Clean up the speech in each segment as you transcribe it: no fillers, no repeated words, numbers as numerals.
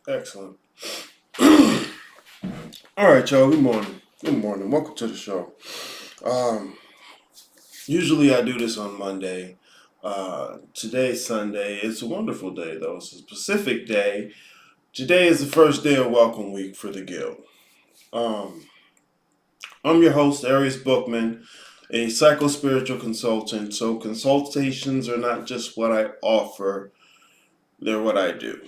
Excellent. All right, y'all. Good morning. Good morning. Welcome to the show. Um, Usually I do this on Monday. Today's Sunday. It's a wonderful day, though. It's a specific day. Today is the first day of Welcome Week for the Guild. Um, I'm your host, Aries Bookman, a psycho-spiritual consultant. So consultations are not just what I offer; they're what I do.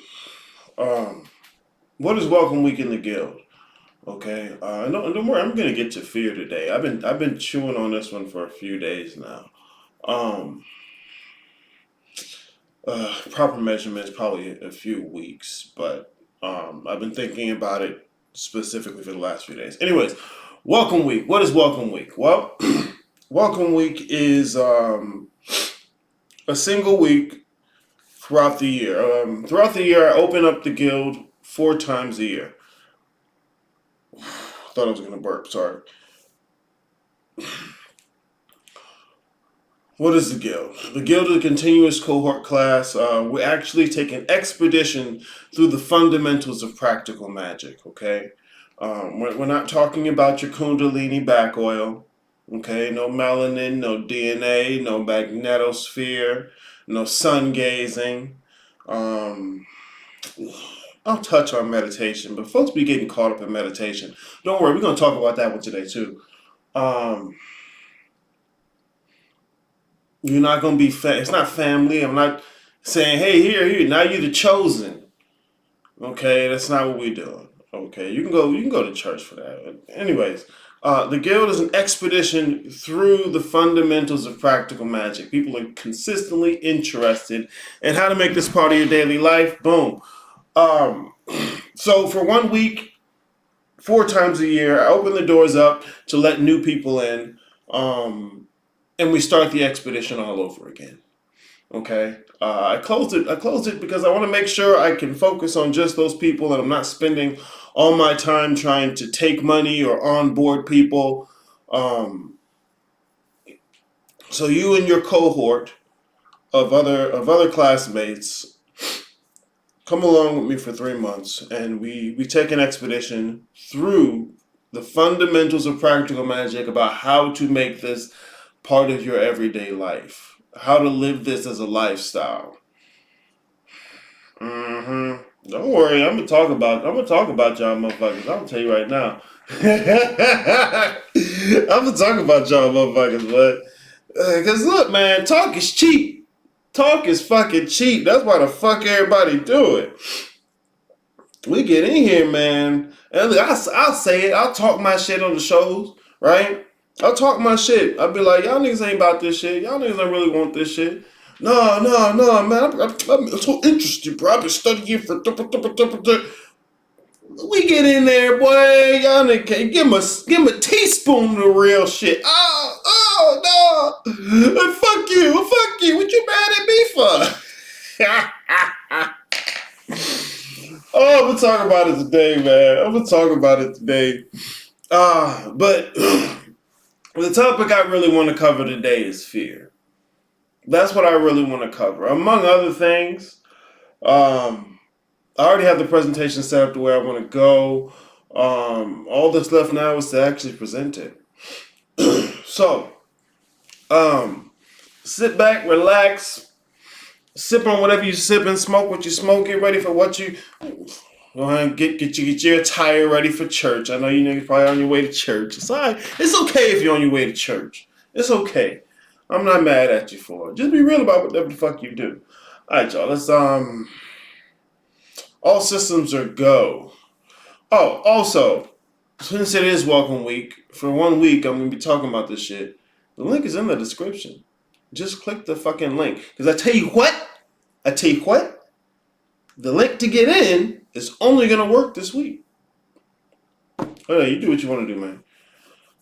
What is Welcome Week in the Guild? Okay, don't worry. I'm gonna get to fear today. I've been chewing on this one for a few days now. Um, Proper measurement is probably a few weeks, but I've been thinking about it specifically for the last few days. Anyways, Welcome Week. What is Welcome Week? Well, Welcome Week is a single week throughout the year. Throughout the year, I open up the guild 4 times a year. Thought I was gonna burp. Sorry. What is the Guild? The Guild is a continuous cohort class. We actually take an expedition through the fundamentals of practical magic, okay? We're not talking about your Kundalini back oil, okay? No melanin, no DNA, no magnetosphere, no sun gazing. I'll touch on meditation, but folks be getting caught up in meditation. Don't worry, we're going to talk about that one today, too. You're not going to be, it's not family. I'm not saying, hey, here, now you're the chosen. Okay, that's not what we're doing. Okay, you can go to church for that. Anyways, the Guild is an expedition through the fundamentals of practical magic. People are consistently interested in how to make this part of your daily life. Boom. So for 1 week, 4 times a year, I open the doors up to let new people in, and we start the expedition all over again. Okay, I closed it because I want to make sure I can focus on just those people, and I'm not spending all my time trying to take money or onboard people. So you and your cohort of other classmates come along with me for 3 months, and we take an expedition through the fundamentals of practical magic about how to make this part of your everyday life, how to live this as a lifestyle. Don't worry, I'm gonna talk about y'all motherfuckers. I'm gonna tell you right now. I'm gonna talk about y'all motherfuckers, but because look, man, talk is cheap. Talk is fucking cheap. That's why the fuck everybody do it. We get in here, man, and look, I'll say it. I'll talk my shit on the shows, right? I'll talk my shit. I'll be like, y'all niggas ain't about this shit. Y'all niggas don't really want this shit. No, man. I'm so interested, bro. I've been studying for... We get in there, boy. Y'all niggas, give him a teaspoon of the real shit. Oh, no. Fuck you. What you mad at me for? Oh, I'm gonna talk about it today, man. But the topic I really want to cover today is fear. That's what I really want to cover. Among other things, I already have the presentation set up to where I want to go. All that's left now is to actually present it. So, sit back, relax, sip on whatever you sipping, smoke what you smoke, get ready for what you... Go ahead and get your attire ready for church. I know you niggas probably on your way to church. It's alright. It's okay if you're on your way to church. It's okay. I'm not mad at you for it. Just be real about whatever the fuck you do. Alright, y'all. Let's all systems are go. Oh, also, since it is Welcome Week, for 1 week I'm gonna be talking about this shit. The link is in the description. Just click the fucking link. Because I tell you what, the link to get in is only going to work this week. Oh, yeah, you do what you want to do, man.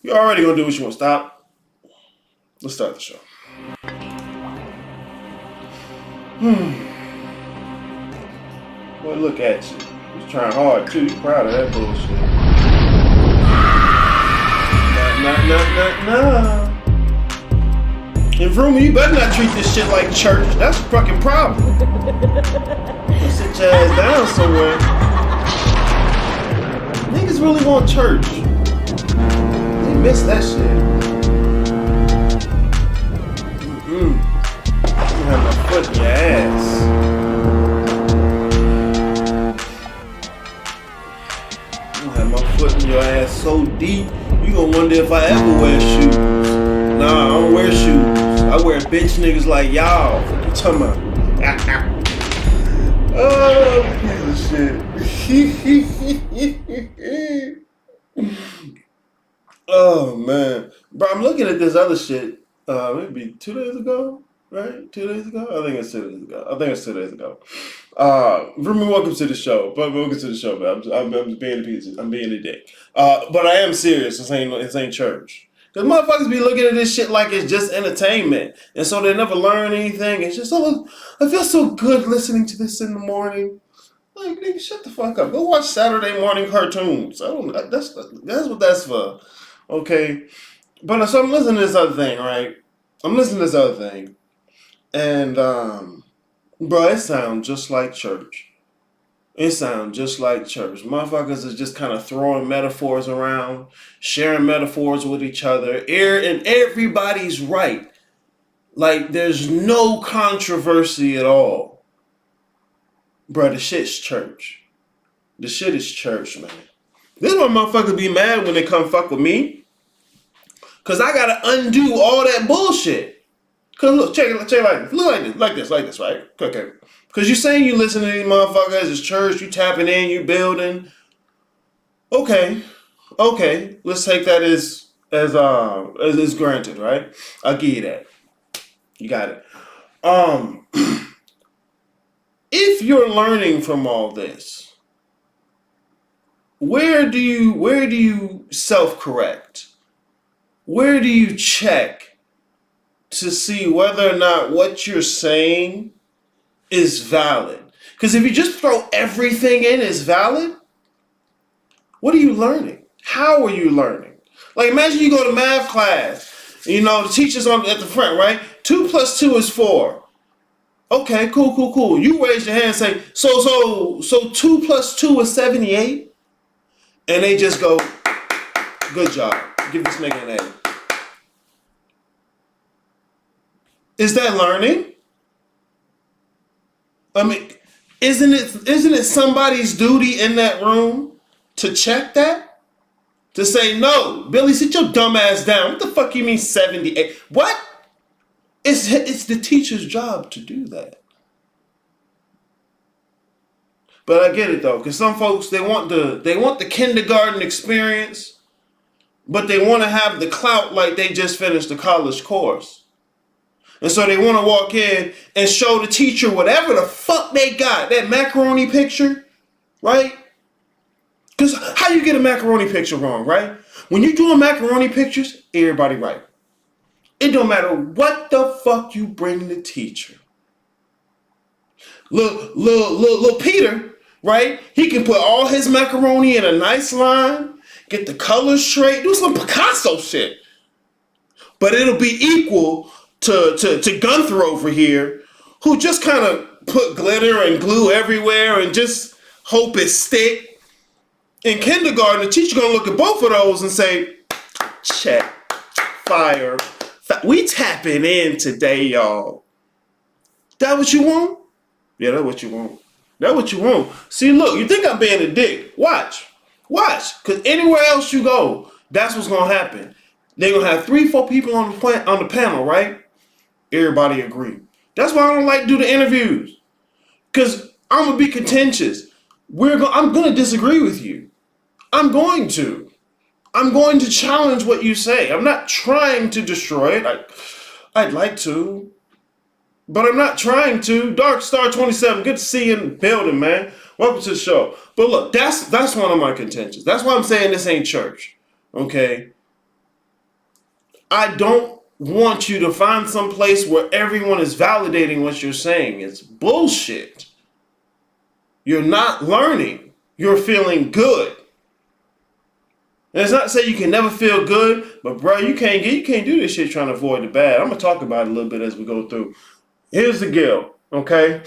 You're already going to do what you want. Stop. Let's start the show. Boy, look at you. You're trying hard, too. You're proud of that bullshit. Nah. In room, you better not treat this shit like church. That's a fucking problem. Sit your ass down somewhere. Niggas really want church. They miss that shit. You have my foot in your ass. You have my foot in your ass so deep, you gonna wonder if I ever wear shoes. Nah, I don't wear shoes. I wear bitch niggas like y'all. What you talking about? Oh, piece of shit. Oh man, bro, I'm looking at this other shit. Maybe 2 days ago, right? 2 days ago. I think it's 2 days ago. Remy, welcome to the show. But welcome to the show, man. I'm being a piece. I'm being a dick. But I am serious. This ain't church. Cause motherfuckers be looking at this shit like it's just entertainment, and so they never learn anything. It's just, oh, I feel so good listening to this in the morning. Like, nigga, shut the fuck up. Go watch Saturday morning cartoons. I don't. That's what that's for. Okay, but so I'm listening to this other thing, right? And bro, it sounds just like church. Motherfuckers is just kind of throwing metaphors around, sharing metaphors with each other, and everybody's right. Like, there's no controversy at all. Bro, the shit's church. The shit is church, man. This is why motherfuckers be mad when they come fuck with me. Cause I gotta undo all that bullshit. Cause look, check it like this, right? Okay. Cause you saying you listen to these motherfuckers, it's church, you tapping in, you building. Okay. Let's take that as granted, right? I'll give you that. You got it. If you're learning from all this, where do you self-correct? Where do you check to see whether or not what you're saying is valid? Because if you just throw everything in as valid, what are you learning? How are you learning? Like, imagine you go to math class, you know, the teacher's at the front, right? 2 + 2 is 4. Okay, cool. You raise your hand and say, so 2 + 2 is 78? And they just go, good job. Give this nigga an A. Is that learning? I mean, isn't it somebody's duty in that room to check that? To say, no, Billy, sit your dumb ass down. What the fuck you mean 78? What? It's the teacher's job to do that. But I get it though, because some folks they want the kindergarten experience, but they want to have the clout like they just finished a college course. And so they want to walk in and show the teacher whatever the fuck they got. That macaroni picture, right? Because how you get a macaroni picture wrong, right? When you're doing macaroni pictures, everybody right. It don't matter what the fuck you bring the teacher. Little Peter, right? He can put all his macaroni in a nice line, get the colors straight, do some Picasso shit. But it'll be equal to Gunther over here, who just kind of put glitter and glue everywhere and just hope it stick. In kindergarten, the teacher gonna look at both of those and say, check, fire. We tapping in today, y'all. That what you want? Yeah, that's what you want. That's what you want. See, look, you think I'm being a dick. Watch. Because anywhere else you go, that's what's going to happen. They're going to have 3-4 people on the panel, right? Everybody agree. That's why I don't like to do the interviews. Because I'm going to be contentious. I'm going to disagree with you. I'm going to challenge what you say. I'm not trying to destroy it. I'd like to. But I'm not trying to. Dark Star 27, good to see you in the building, man. Welcome to the show. But look, that's one of my contentions. That's why I'm saying this ain't church. Okay? I don't want you to find some place where everyone is validating what you're saying. It's bullshit. You're not learning. You're feeling good. And it's not to say you can never feel good, but bro, you can't do this shit trying to avoid the bad. I'm gonna talk about it a little bit as we go through. Here's the deal, okay?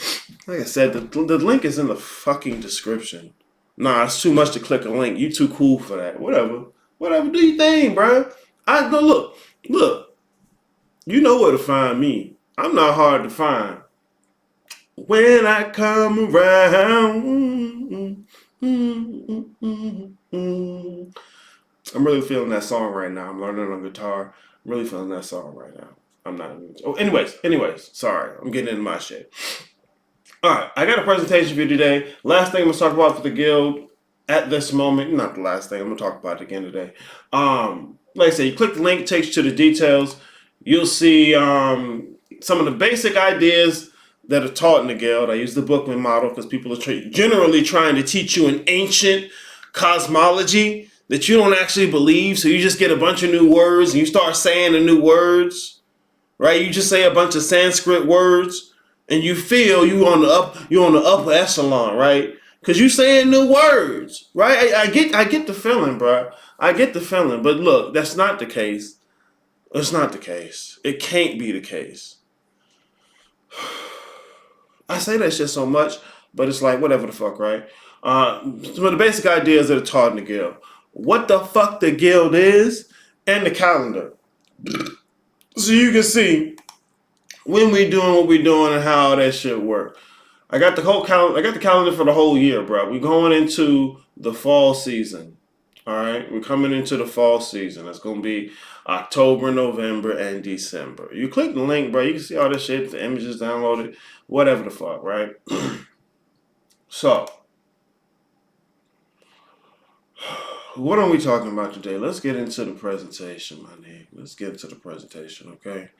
Like I said, the link is in the fucking description. Nah, it's too much to click a link. You too cool for that. Whatever. Whatever. Do your thing, bro. I go look. You know where to find me. I'm not hard to find. When I come around. I'm really feeling that song right now. I'm learning on guitar. I'm really feeling that song right now. I'm not even. Oh, anyways. Sorry. I'm getting into my shit. Alright, I got a presentation for you today. Last thing I'm going to talk about for the guild at this moment. Not the last thing. I'm going to talk about it again today. Like I said, you click the link, it takes you to the details. You'll see some of the basic ideas that are taught in the guild. I use the Bookman model because people are generally trying to teach you an ancient cosmology that you don't actually believe. So you just get a bunch of new words and you start saying the new words, right? You just say a bunch of Sanskrit words and you feel you're on the upper echelon, right? Because you saying new words, right? I get the feeling, bro. I get the feeling, but look, that's not the case. It's not the case. It can't be the case. I say that shit so much, but it's like whatever the fuck, right? Some of the basic ideas that are taught in the guild. What the fuck the guild is, and the calendar. So you can see when we doing what we doing and how that shit work. I got the whole calendar. I got the calendar for the whole year, bro. We're going into the fall season. All right, we're coming into the fall season. It's gonna be October, November, and December. You click the link, bro. You can see all this shit. The images downloaded, whatever the fuck, right? So, what are we talking about today? Let's get into the presentation, my nigga. Let's get into the presentation, okay?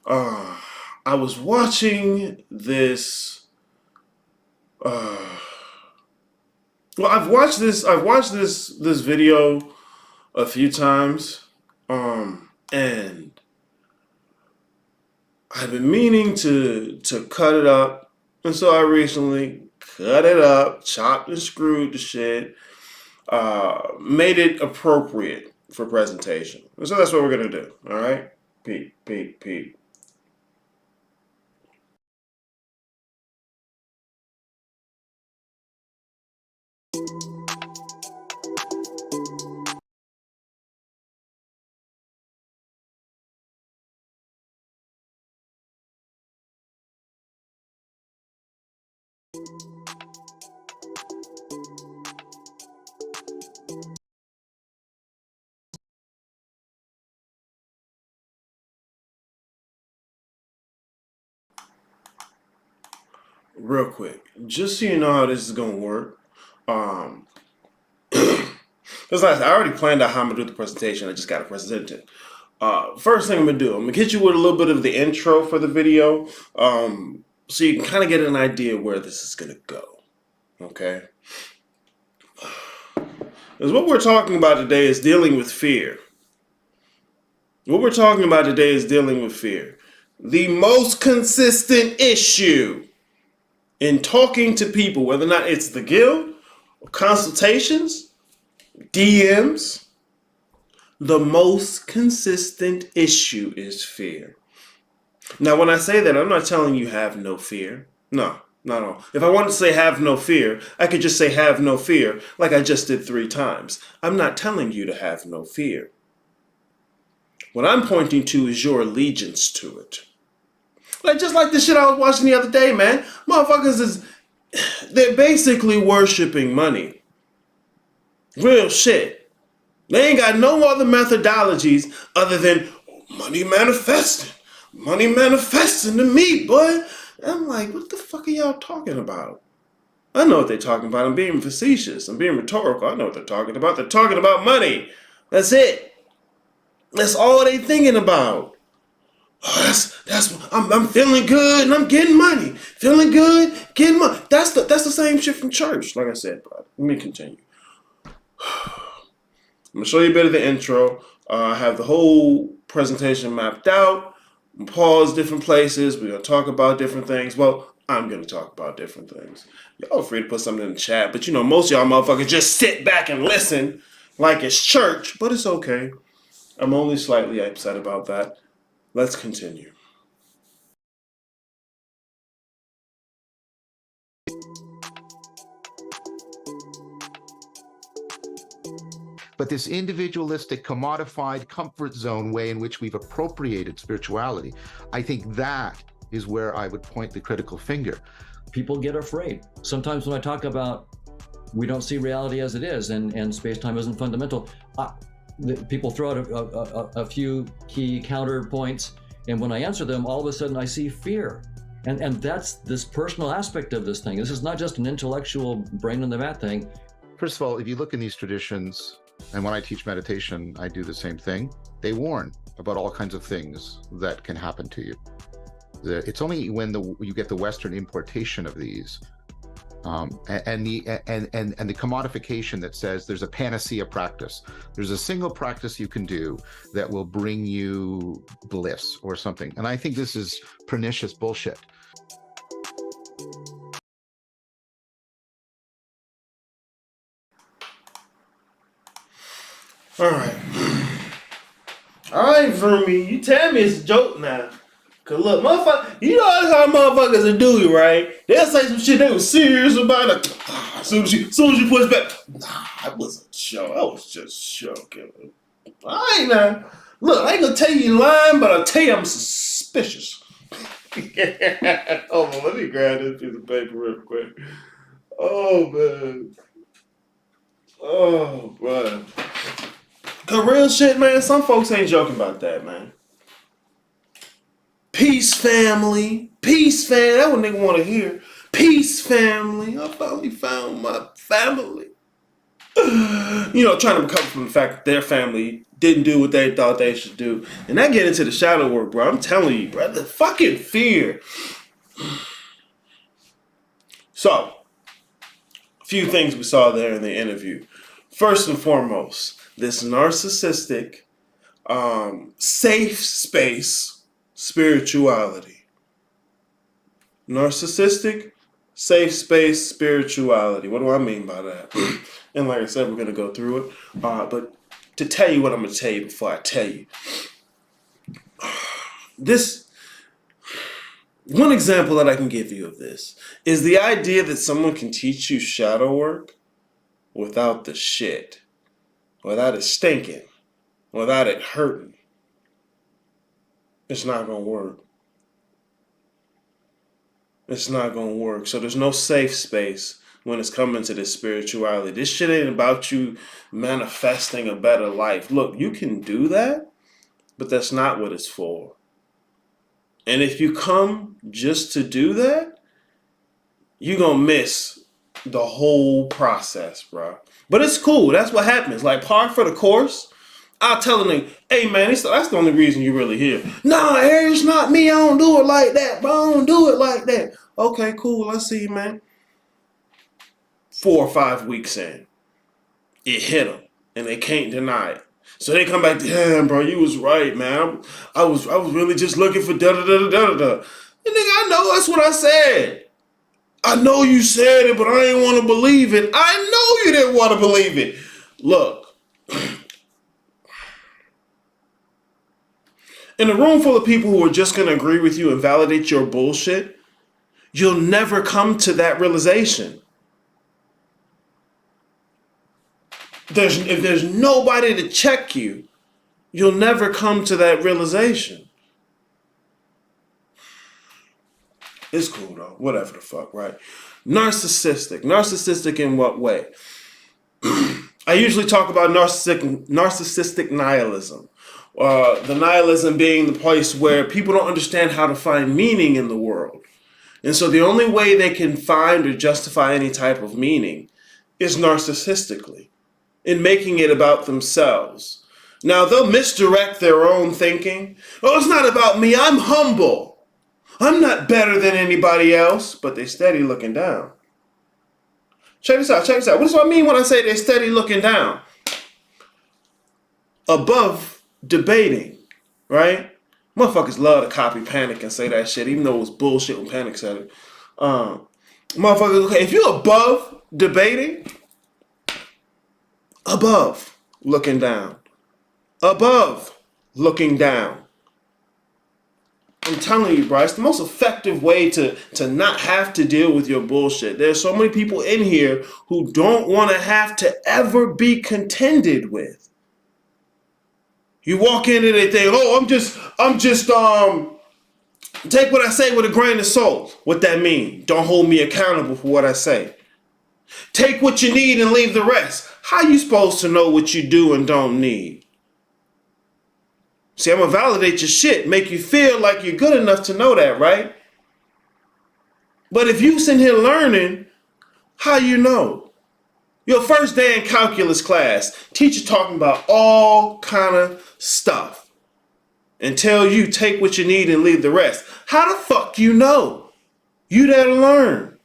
I was watching this. Well, I've watched this video a few times, and I've been meaning to cut it up, and so I recently cut it up, chopped and screwed the shit, made it appropriate for presentation. And so that's what we're gonna do. All right, peep. Real quick, just so you know how this is gonna work. Um, Because I already planned out how I'm gonna do the presentation. I just gotta present it. First thing I'm gonna do, I'm gonna hit you with a little bit of the intro for the video, so you can kind of get an idea where this is gonna go. Okay. Because what we're talking about today is dealing with fear. What we're talking about today is dealing with fear. The most consistent issue in talking to people, whether or not it's the guild, or consultations, DMs, the most consistent issue is fear. Now, when I say that, I'm not telling you have no fear. No, not at all. If I wanted to say have no fear, I could just say have no fear, like I just did 3 times. I'm not telling you to have no fear. What I'm pointing to is your allegiance to it. Like just like the shit I was watching the other day, man. Motherfuckers they're basically worshiping money. Real shit. They ain't got no other methodologies other than money manifesting. Money manifesting to me, boy. I'm like, what the fuck are y'all talking about? I know what they're talking about. I'm being facetious. I'm being rhetorical. I know what they're talking about. They're talking about money. That's it. That's all they thinking about. I'm feeling good and I'm getting money. Feeling good, getting money. That's the same shit from church. Like I said, bro. Let me continue. I'm gonna show you a bit of the intro. I have the whole presentation mapped out. I'm gonna pause different places. We're gonna talk about different things. Well, I'm gonna talk about different things. Y'all free to put something in the chat, but you know most of y'all motherfuckers just sit back and listen like it's church. But it's okay. I'm only slightly upset about that. Let's continue. But this individualistic, commodified comfort zone way in which we've appropriated spirituality, I think that is where I would point the critical finger. People get afraid. Sometimes when I talk about we don't see reality as it is and space-time isn't fundamental, people throw out a few key counterpoints, and when I answer them, all of a sudden I see fear. And that's this personal aspect of this thing. This is not just an intellectual brain in the vat thing. First of all, if you look in these traditions, and when I teach meditation, I do the same thing. They warn about all kinds of things that can happen to you. It's only when you get the Western importation of these and the commodification that says there's a panacea practice. There's a single practice you can do that will bring you bliss or something. And I think this is pernicious bullshit. All right. All right, Vermi, you tell me it's a joke now. Cause look, motherfucker, you know how motherfuckers will do you, right? They'll say some shit they was serious about it. As soon as you push back, nah, it was a joke. I was just joking. I ain't now. Look, I ain't gonna tell you lying, but I'll tell you I'm suspicious. Hold on, let me grab this piece of paper real quick. Oh man. Oh man. Cause real shit, man, some folks ain't joking about that, man. Peace, family. Peace, fam. That's what nigga want to hear. Peace, family. I finally found my family. You know, trying to recover from the fact that their family didn't do what they thought they should do. And that get into the shadow work, bro. I'm telling you, bro. The fucking fear. So, a few things we saw there in the interview. First and foremost, this narcissistic, safe space spirituality. Narcissistic, safe space spirituality. What do I mean by that? And like I said, we're going to go through it. But to tell you what I'm going to tell you before I tell you. This, one example that I can give you of this is the idea that someone can teach you shadow work without the shit. Without it stinking. Without it hurting. It's not going to work. It's not going to work. So there's no safe space when it's coming to this spirituality. This shit ain't about you manifesting a better life. Look, you can do that, but that's not what it's for. And if you come just to do that, you're going to miss the whole process, bro. But it's cool. That's what happens. Like, par for the course. I'll tell them, hey man, that's the only reason you're really here. Nah, it's not me. I don't do it like that, but I don't do it like that. Okay, cool. I see you, man. 4 or 5 weeks in, it hit them, and they can't deny it. So they come back, damn, bro, you was right, man. I was really just looking for da da da da da da. And nigga, I know that's what I said. I know you said it, but I didn't want to believe it. I know you didn't want to believe it. Look. In a room full of people who are just going to agree with you and validate your bullshit, you'll never come to that realization. If there's nobody to check you, you'll never come to that realization. It's cool though. Whatever the fuck, right? Narcissistic. Narcissistic in what way? I usually talk about narcissistic nihilism. The nihilism being the place where people don't understand how to find meaning in the world. And so the only way they can find or justify any type of meaning is narcissistically, in making it about themselves. Now, they'll misdirect their own thinking. Oh, it's not about me. I'm humble. I'm not better than anybody else. But they steady looking down. Check this out. What does I mean when I say they're steady looking down? Above debating, right? Motherfuckers love to copy Panic and say that shit, even though it was bullshit when Panic said it. Motherfuckers, okay, if you're above debating, above looking down. Above looking down. I'm telling you, bro, it's the most effective way to not have to deal with your bullshit. There's so many people in here who don't want to have to ever be contended with. You walk in and they think, oh, I'm just take what I say with a grain of salt. What that mean? Don't hold me accountable for what I say. Take what you need and leave the rest. How you supposed to know what you do and don't need? See, I'm going to validate your shit, make you feel like you're good enough to know that, right? But if you sitting here learning, how you know? Your first day in calculus class, teacher talking about all kind of stuff and tell you take what you need and leave the rest. How the fuck you know? You there to learn.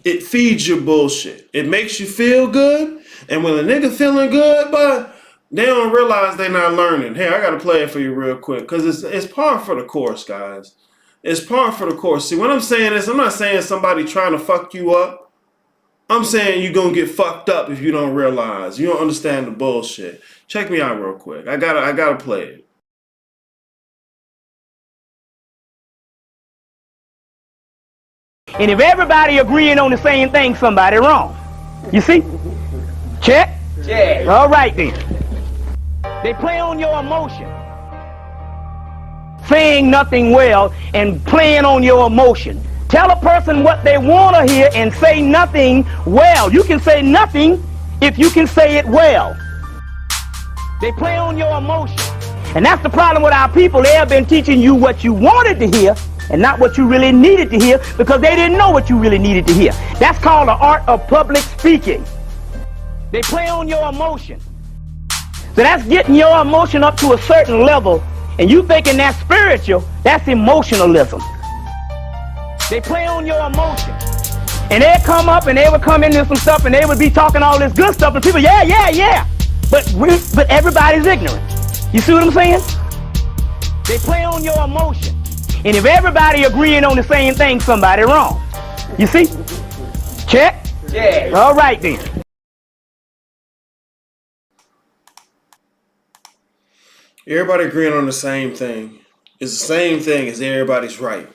It feeds your bullshit. It makes you feel good. And when a nigga feeling good, but they don't realize they not learning. Hey, I gotta play it for you real quick, because it's par for the course, guys. It's par for the course. See, when I'm saying this, I'm not saying somebody trying to fuck you up. I'm saying you're gonna get fucked up if you don't realize. You don't understand the bullshit. Check me out real quick. I gotta play it. And if everybody agreeing on the same thing, somebody wrong. You see? Check? Check. All right then. They play on your emotion. Saying nothing well and playing on your emotion. Tell a person what they want to hear and say nothing well. You can say nothing if you can say it well. They play on your emotion. And that's the problem with our people. They have been teaching you what you wanted to hear and not what you really needed to hear, because they didn't know what you really needed to hear. That's called the art of public speaking. They play on your emotion. So that's getting your emotion up to a certain level, and you thinking that's spiritual. That's emotionalism. They play on your emotion. And they'd come up and they would come into some stuff and they would be talking all this good stuff, and people, yeah. But everybody's ignorant. You see what I'm saying? They play on your emotion. And if everybody agreeing on the same thing, somebody wrong. You see? Check? Yeah. All right then. Everybody agreeing on the same thing. It's the same thing as everybody's right.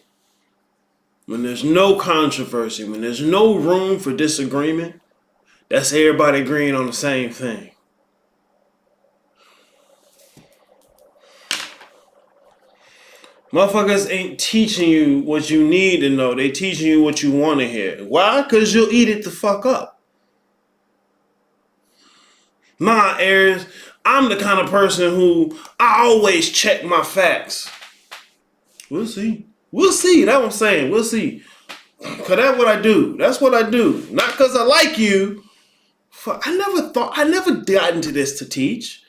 When there's no controversy, when there's no room for disagreement, that's everybody agreeing on the same thing. Motherfuckers ain't teaching you what you need to know. They teaching you what you want to hear. Why? Because you'll eat it the fuck up. Nah, Aries, I'm the kind of person who I always check my facts. We'll see. We'll see. That's what I'm saying. We'll see. Because that's what I do. That's what I do. Not because I like you. I never got into this to teach.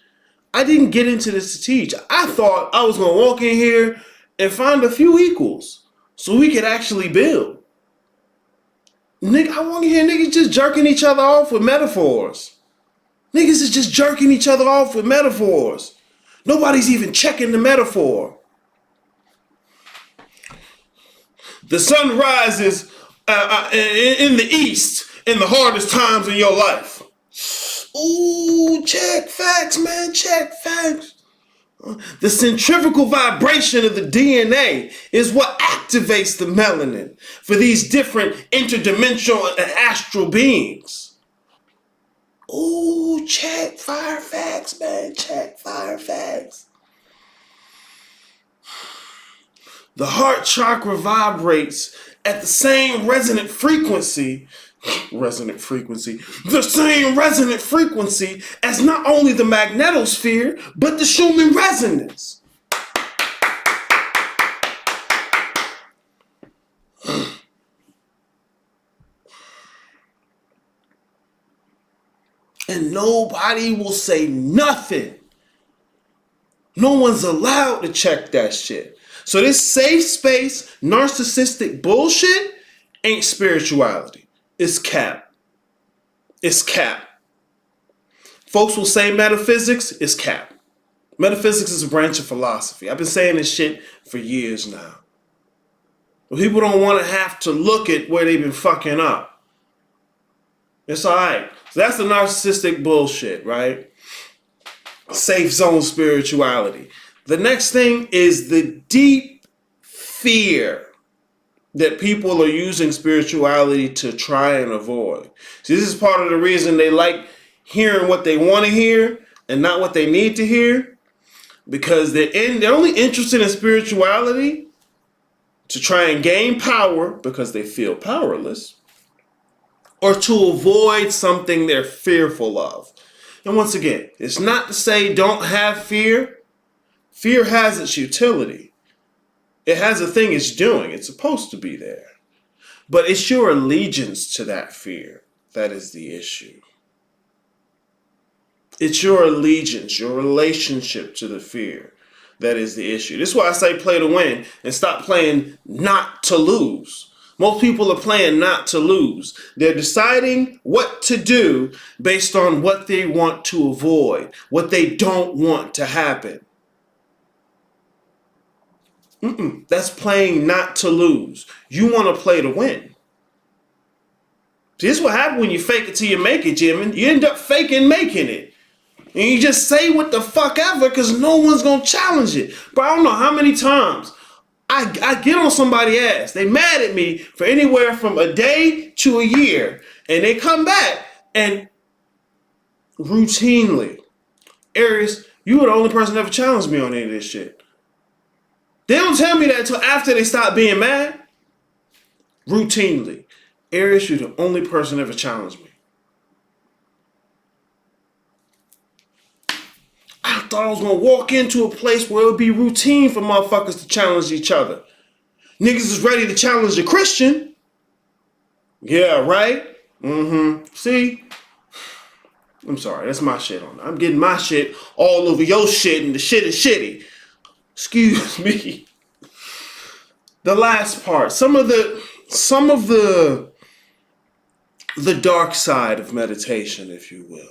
I didn't get into this to teach. I thought I was going to walk in here and find a few equals so we could actually build. Nigga, I want to hear niggas just jerking each other off with metaphors. Niggas is just jerking each other off with metaphors. Nobody's even checking the metaphor. The sun rises in the east in the hardest times in your life. Ooh, check facts, man, check facts. The centrifugal vibration of the DNA is what activates the melanin for these different interdimensional and astral beings. Ooh, check fire facts, man, check fire facts. The heart chakra vibrates at the same resonant frequency, the same resonant frequency as not only the magnetosphere, but the Schumann resonance. And nobody will say nothing. No one's allowed to check that shit. So this safe space, narcissistic bullshit ain't spirituality. It's cap. It's cap. Folks will say metaphysics is cap. Metaphysics is a branch of philosophy. I've been saying this shit for years now. But people don't want to have to look at where they've been fucking up. It's all right. So that's the narcissistic bullshit, right? safe zone spirituality. The next thing is the deep fear that people are using spirituality to try and avoid. See, this is part of the reason they like hearing what they want to hear and not what they need to hear, because they're only interested in spirituality to try and gain power because they feel powerless, or to avoid something they're fearful of. And once again, it's not to say don't have fear. Fear has its utility. It has a thing it's doing. It's supposed to be there. But it's your allegiance to that fear that is the issue. It's your allegiance, your relationship to the fear that is the issue. This is why I say play to win and stop playing not to lose. Most people are playing not to lose. They're deciding what to do based on what they want to avoid, what they don't want to happen. That's playing not to lose. You want to play to win. See, this is what happens when you fake it till you make it, Jimmy. You end up faking making it. And you just say what the fuck ever because no one's going to challenge it. But I don't know how many times I get on somebody's ass. They mad at me for anywhere from a day to a year. And they come back and routinely, Aries, you were the only person that ever challenged me on any of this shit. They don't tell me that until after they stop being mad. Routinely. Aries, you're the only person that ever challenged me. I thought I was going to walk into a place where it would be routine for motherfuckers to challenge each other. Niggas is ready to challenge a Christian. Yeah, right? See? I'm sorry, that's my shit on it. I'm getting my shit all over your shit and the shit is shitty. Excuse me. The last part, some of the dark side of meditation, if you will.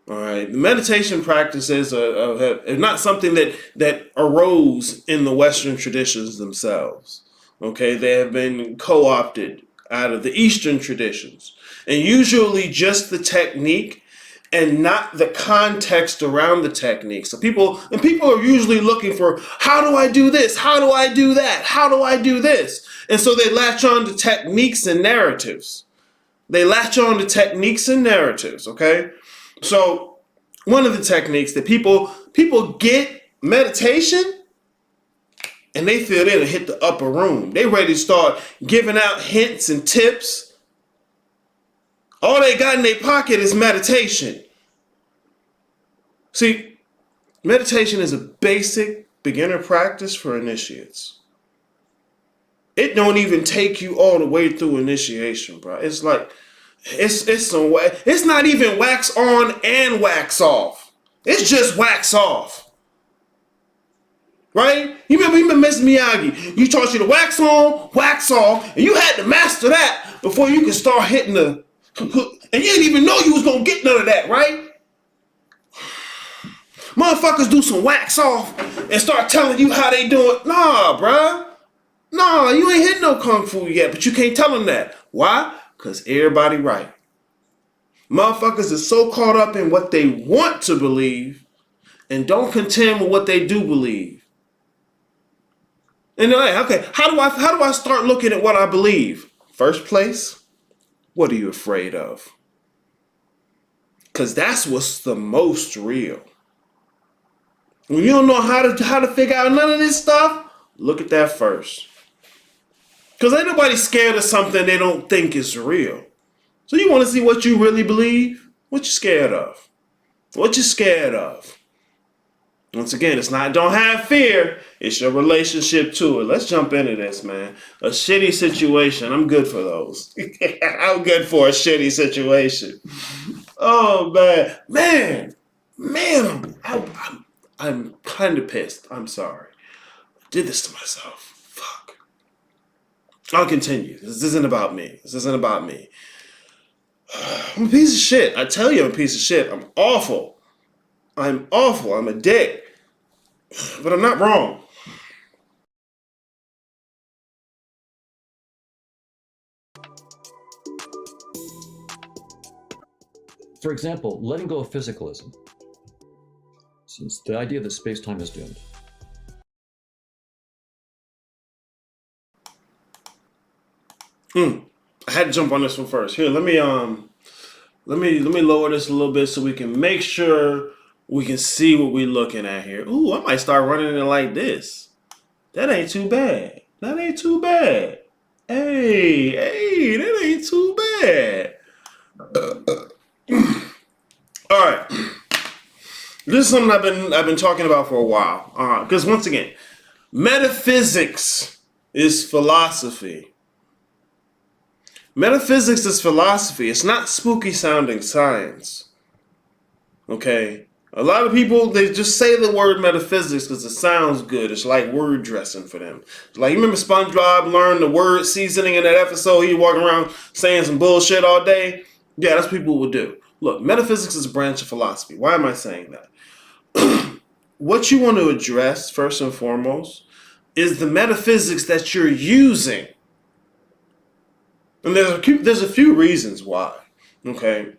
All right, the meditation practices are not something that arose in the Western traditions themselves. Okay, they have been co-opted out of the Eastern traditions, and usually just the technique and not the context around the technique. So people are usually looking for, how do I do this? How do I do that? How do I do this? And so they latch on to techniques and narratives. Okay? So one of the techniques that people get meditation and they feel they'll hit the upper room. They ready to start giving out hints and tips. All they got in their pocket is meditation. See, meditation is a basic beginner practice for initiates. It don't even take you all the way through initiation, bro. It's like, it's some way. It's not even wax on and wax off. It's just wax off. Right? You remember Miss Miyagi? You taught you to wax on, wax off, and you had to master that before you could start hitting the... And you didn't even know you was going to get none of that, right? Motherfuckers do some wax off and start telling you how they do it. Nah, bruh. Nah, you ain't hit no kung fu yet, but you can't tell them that. Why? Because everybody right. Motherfuckers are so caught up in what they want to believe and don't contend with what they do believe. And they're like, okay, how do I start looking at what I believe? First place, what are you afraid of? Because that's what's the most real. When you don't know how to figure out none of this stuff, look at that first. Because ain't nobody scared of something they don't think is real. So you want to see what you really believe? What you scared of? What you scared of? Once again, it's not don't have fear. It's your relationship to it. Let's jump into this, man. A shitty situation. I'm good for those. I'm good for a shitty situation. Oh, man. I'm kind of pissed. I'm sorry. I did this to myself. Fuck. I'll continue. This isn't about me. I'm a piece of shit. I tell you I'm a piece of shit. I'm awful. I'm a dick. But I'm not wrong. For example, letting go of physicalism. It's the idea that space-time is doomed. I had to jump on this one first. Here, let me lower this a little bit so we can make sure we can see what we're looking at here. Ooh, I might start running it like this. That ain't too bad. That ain't too bad. Hey, that ain't too bad. All right. This is something I've been talking about for a while. Because once again, metaphysics is philosophy. Metaphysics is philosophy. It's not spooky sounding science. Okay? A lot of people, they just say the word metaphysics because it sounds good. It's like word dressing for them. It's like, you remember SpongeBob learned the word seasoning in that episode? He walking around saying some bullshit all day. Yeah, that's what people would do. Look, metaphysics is a branch of philosophy. Why am I saying that? What you want to address, first and foremost, is the metaphysics that you're using. And there's a few reasons why, okay?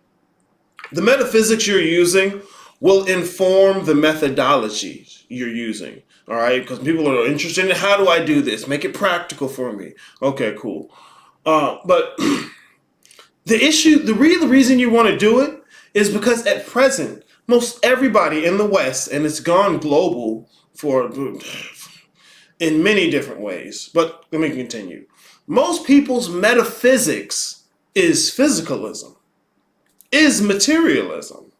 The metaphysics you're using will inform the methodologies you're using, all right? Because people are interested in, how do I do this? Make it practical for me. Okay, cool. But the real reason you want to do it is because at present, most everybody in the West, and it's gone global in many different ways, but let me continue. Most people's metaphysics is physicalism, is materialism.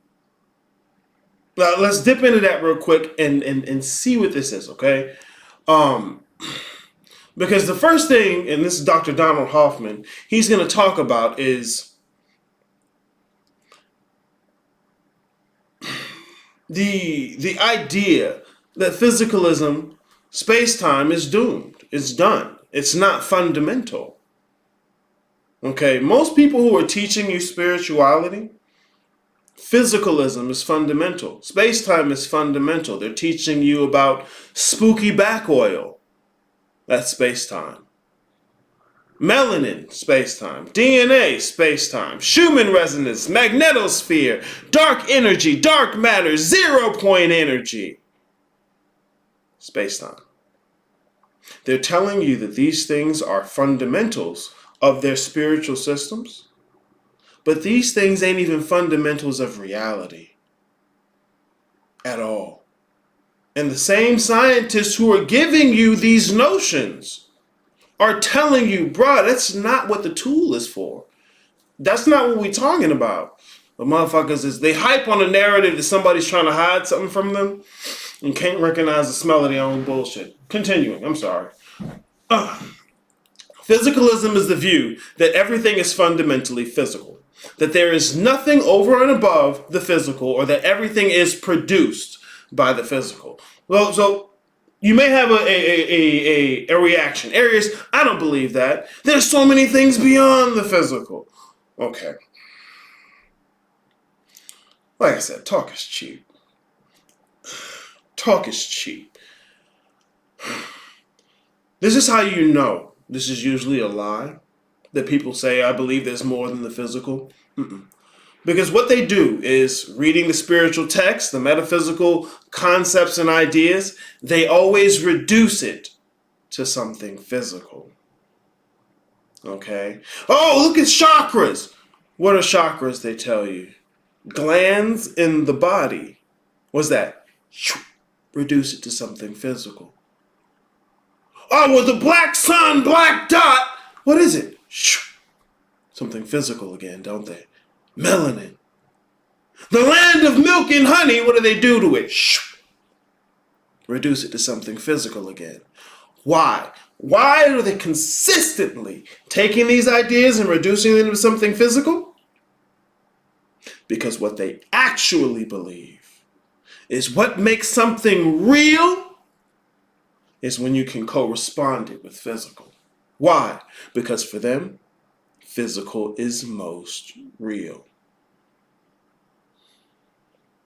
Now, let's dip into that real quick and see what this is, okay? Because the first thing, and this is Dr. Donald Hoffman, he's going to talk about is the idea that physicalism, space-time is doomed. It's done. It's not fundamental. Okay, most people who are teaching you spirituality, physicalism is fundamental. Space-time is fundamental. They're teaching you about spooky back oil. That's space-time. Melanin, space-time. DNA, space-time. Schumann resonance, magnetosphere, dark energy, dark matter, 0-point energy. Space-time. They're telling you that these things are fundamentals of their spiritual systems, but these things ain't even fundamentals of reality at all. And the same scientists who are giving you these notions are telling you, bruh, that's not what the tool is for. That's not what we're talking about. The motherfuckers they hype on a narrative that somebody's trying to hide something from them and can't recognize the smell of their own bullshit. Continuing, I'm sorry. Physicalism is the view that everything is fundamentally physical, that there is nothing over and above the physical, or that everything is produced by the physical. Well, so you may have a reaction. Areas, I don't believe that. There's so many things beyond the physical. Okay. Like I said, talk is cheap. Talk is cheap. This is how you know this is usually a lie, that people say, I believe there's more than the physical. Because what they do is, reading the spiritual text, the metaphysical concepts and ideas, they always reduce it to something physical. Okay? Oh, look at chakras. What are chakras, they tell you? Glands in the body. What's that? Reduce it to something physical. Oh, well, the black sun, black dot. What is it? Something physical again, don't they? Melanin. The land of milk and honey, what do they do to it? Reduce it to something physical again. Why? Why are they consistently taking these ideas and reducing them to something physical? Because what they actually believe is what makes something real is when you can correspond it with physical. Why? Because for them, physical is most real.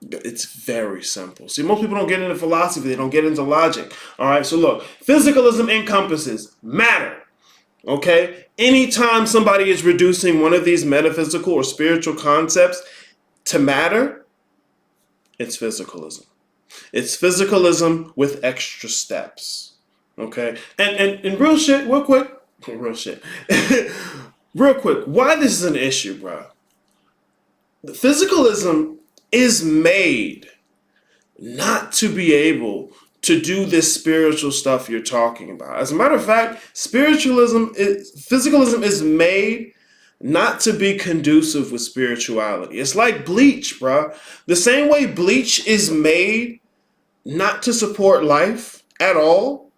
It's very simple. See, most people don't get into philosophy. They don't get into logic. All right, so look, physicalism encompasses matter. Okay? Anytime somebody is reducing one of these metaphysical or spiritual concepts to matter, it's physicalism. It's physicalism with extra steps. Okay? And real shit, real quick. Real shit. Real quick. Why this is an issue, bro? The physicalism is made not to be able to do this spiritual stuff you're talking about. As a matter of fact, physicalism is made not to be conducive with spirituality. It's like bleach, bro. The same way bleach is made not to support life at all,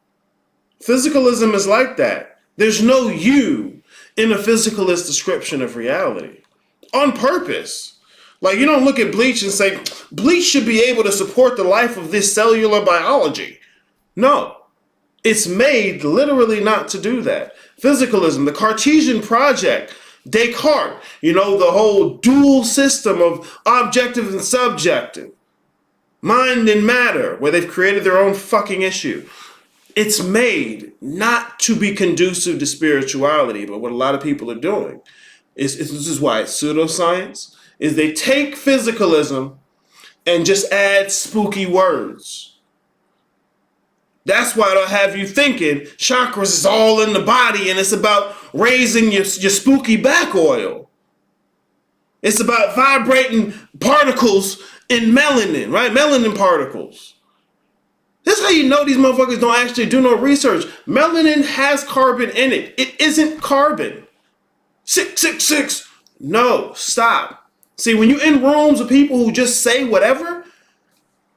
physicalism is like that. There's no you in a physicalist description of reality. On purpose. Like, you don't look at bleach and say, bleach should be able to support the life of this cellular biology. No. It's made literally not to do that. Physicalism, the Cartesian project, Descartes, the whole dual system of objective and subjective, mind and matter, where they've created their own fucking issue. It's made not to be conducive to spirituality, but what a lot of people are doing this is why it's pseudoscience, is they take physicalism and just add spooky words. That's why they'll have you thinking chakras is all in the body and it's about raising your spooky back oil. It's about vibrating particles in melanin, right? Melanin particles. That's how you know these motherfuckers don't actually do no research. Melanin has carbon in it. It isn't carbon. 666. No, stop. See, when you're in rooms with people who just say whatever,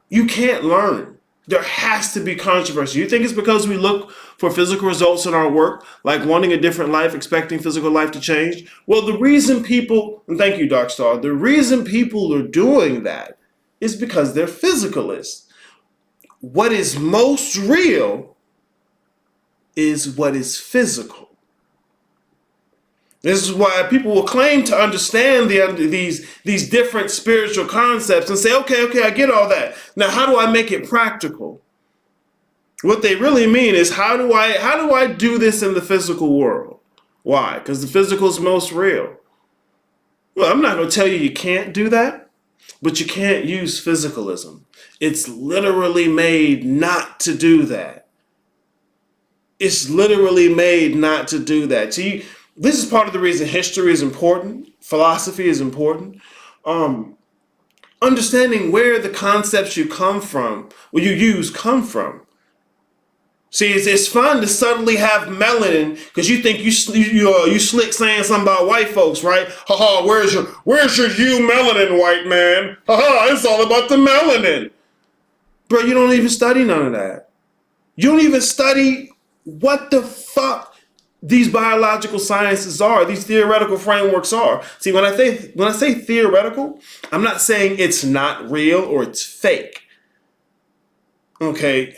you can't learn. There has to be controversy. You think it's because we look for physical results in our work, like wanting a different life, expecting physical life to change? Well, the reason people, and thank you, Doc Star, the reason people are doing that is because they're physicalists. What is most real is what is physical. This is why people will claim to understand these different spiritual concepts and say, okay, I get all that. Now, how do I make it practical? What they really mean is, how do I do this in the physical world? Why? Because the physical is most real. Well, I'm not going to tell you can't do that, but you can't use physicalism. It's literally made not to do that. It's literally made not to do that. See, this is part of the reason history is important, philosophy is important. Understanding where the concepts you use come from. See, it's fun to suddenly have melanin because you think you slick saying something about white folks, right? Haha, where's your you melanin, white man? Haha, it's all about the melanin. Bro, you don't even study none of that. You don't even study what the fuck these biological sciences are, these theoretical frameworks are. See, when I say theoretical, I'm not saying it's not real or it's fake. Okay.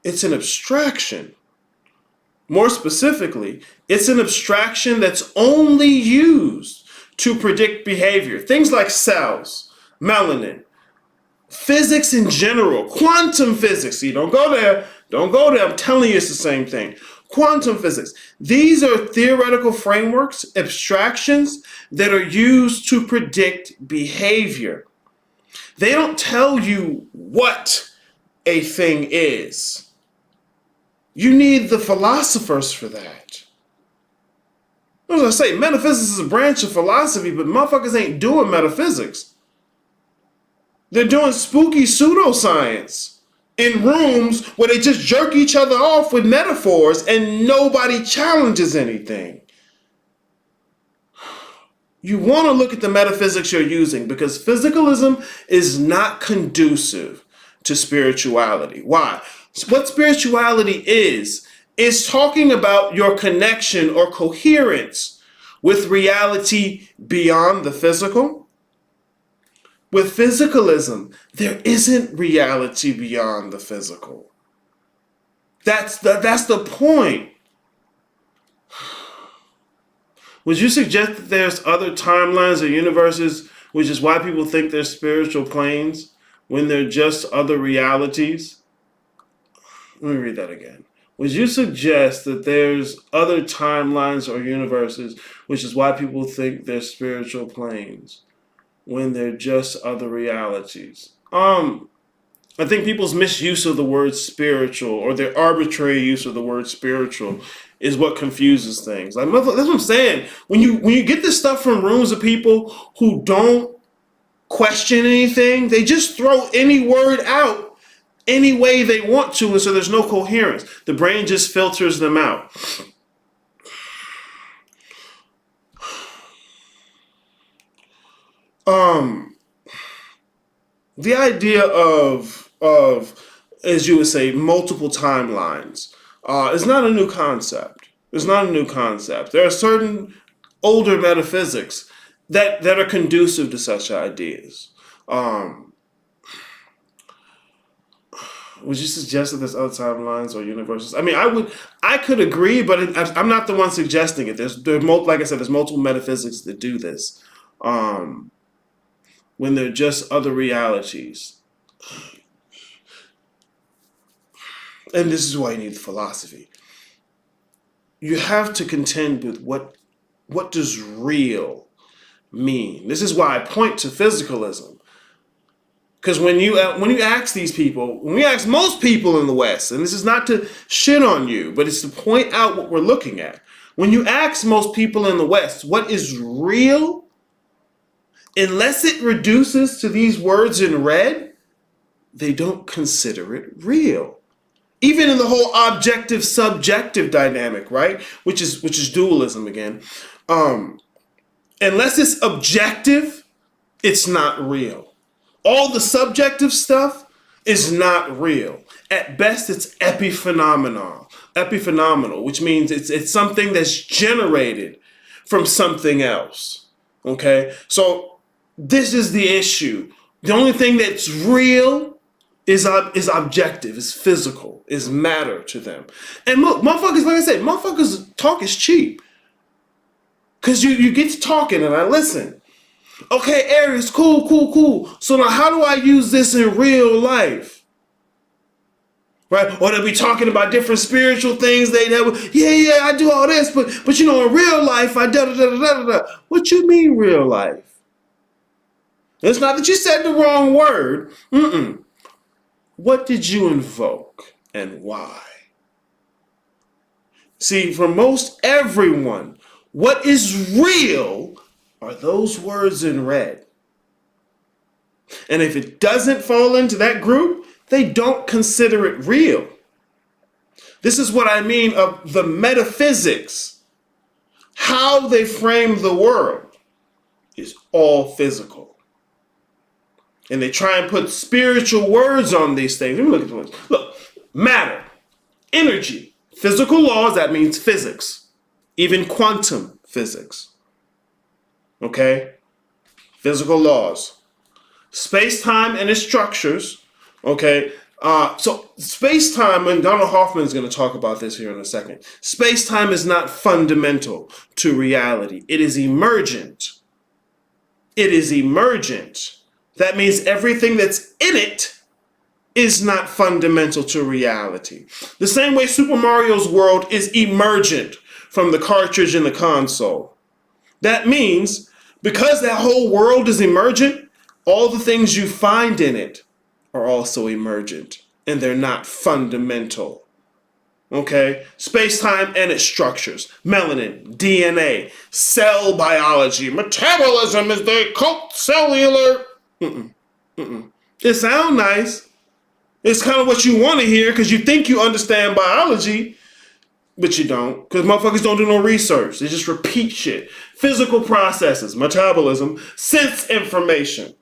It's an abstraction. More specifically, it's an abstraction that's only used to predict behavior. Things like cells, melanin, physics in general, quantum physics. See, don't go there. I'm telling you it's the same thing. Quantum physics. These are theoretical frameworks, abstractions that are used to predict behavior. They don't tell you what a thing is. You need the philosophers for that. As I say, metaphysics is a branch of philosophy, but motherfuckers ain't doing metaphysics. They're doing spooky pseudoscience in rooms where they just jerk each other off with metaphors and nobody challenges anything. You want to look at the metaphysics you're using because physicalism is not conducive to spirituality. Why? What spirituality is talking about your connection or coherence with reality beyond the physical. With physicalism, there isn't reality beyond the physical. That's the point. Would you suggest that there's other timelines or universes, which is why people think they're spiritual planes, when they're just other realities? Let me read that again. Would you suggest that there's other timelines or universes, which is why people think they're spiritual planes, when they're just other realities. I think people's misuse of the word spiritual or their arbitrary use of the word spiritual is what confuses things. Like that's what I'm saying. When you get this stuff from rooms of people who don't question anything, they just throw any word out any way they want to, and so there's no coherence. The brain just filters them out. The idea of as you would say, multiple timelines is not a new concept. It's not a new concept. There are certain older metaphysics that are conducive to such ideas. Would you suggest that there's other timelines or universes? I mean, I could agree, but I'm not the one suggesting it. Like I said, there's multiple metaphysics that do this. When they're just other realities. And this is why you need the philosophy. You have to contend with what does real mean. This is why I point to physicalism. Because when you ask these people, when we ask most people in the West, and this is not to shit on you, but it's to point out what we're looking at. When you ask most people in the West, what is real? Unless it reduces to these words in red, they don't consider it real. Even in the whole objective-subjective dynamic, right? Which is dualism again. Unless it's objective, it's not real. All the subjective stuff is not real. At best, it's epiphenomenal, which means it's something that's generated from something else. Okay? So this is the issue. The only thing that's real is objective, is physical, is matter to them. And look, motherfuckers, like I said, motherfuckers talk is cheap. Because you get to talking and I listen. Okay, Aries, cool. So now how do I use this in real life? Right? Or they'll be talking about different spiritual things. Yeah, I do all this, but in real life, I da-da-da-da-da-da. What you mean real life? It's not that you said the wrong word. What did you invoke and why? See, for most everyone, what is real are those words in red. And if it doesn't fall into that group, they don't consider it real. This is what I mean of the metaphysics. How they frame the world is all physical. And they try and put spiritual words on these things. Let me look at the ones. Look, matter, energy, physical laws, that means physics. Even quantum physics. Okay? Physical laws. Space-time and its structures. Okay? So space-time, and Donald Hoffman is going to talk about this here in a second. Space-time is not fundamental to reality. It is emergent. It is emergent. That means everything that's in it is not fundamental to reality. The same way Super Mario's world is emergent from the cartridge in the console. That means because that whole world is emergent, all the things you find in it are also emergent, and they're not fundamental. Okay? Space-time and its structures. Melanin, DNA, cell biology, metabolism is the occult cellular. It sounds nice. It's kind of what you want to hear because you think you understand biology, but you don't. Because motherfuckers don't do no research. They just repeat shit. Physical processes, metabolism, sense information,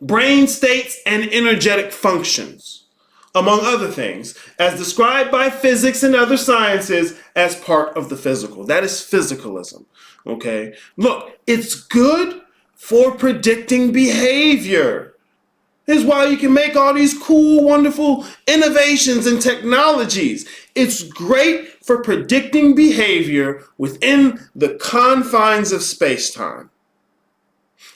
brain states, and energetic functions, among other things, as described by physics and other sciences as part of the physical. That is physicalism. Okay? Look, it's good for predicting behavior. This is why you can make all these cool, wonderful innovations and technologies. It's great for predicting behavior within the confines of space-time.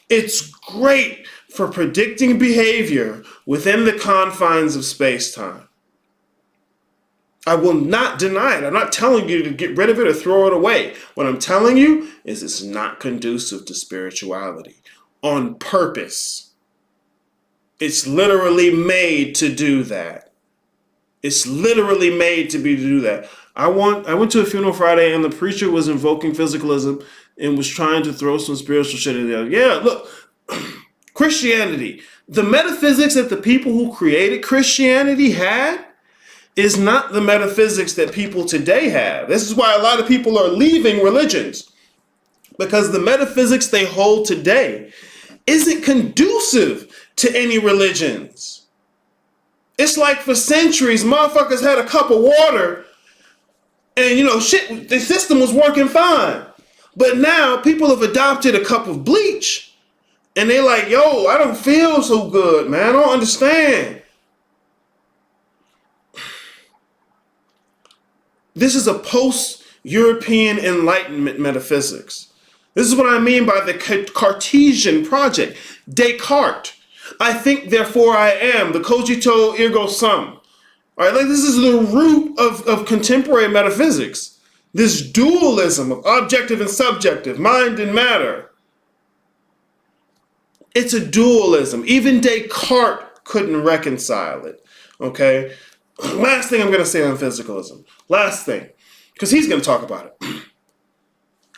It's great for predicting behavior within the confines of space-time. I will not deny it. I'm not telling you to get rid of it or throw it away. What I'm telling you is it's not conducive to spirituality. on purpose. It's literally made to do that. It's literally made to do that. I went to a funeral Friday and the preacher was invoking physicalism and was trying to throw some spiritual shit in there. Yeah, look, Christianity, the metaphysics that the people who created Christianity had is not the metaphysics that people today have. This is why a lot of people are leaving religions, because the metaphysics they hold today isn't conducive to any religions. It's like for centuries, motherfuckers had a cup of water and, shit, the system was working fine. But now people have adopted a cup of bleach and they're like, yo, I don't feel so good, man. I don't understand. This is a post-European Enlightenment metaphysics. This is what I mean by the Cartesian project. Descartes. I think, therefore I am. The cogito ergo sum. All right, like this is the root of contemporary metaphysics. This dualism of objective and subjective, mind and matter. It's a dualism. Even Descartes couldn't reconcile it. Okay? Last thing I'm going to say on physicalism. Last thing. Because he's going to talk about it.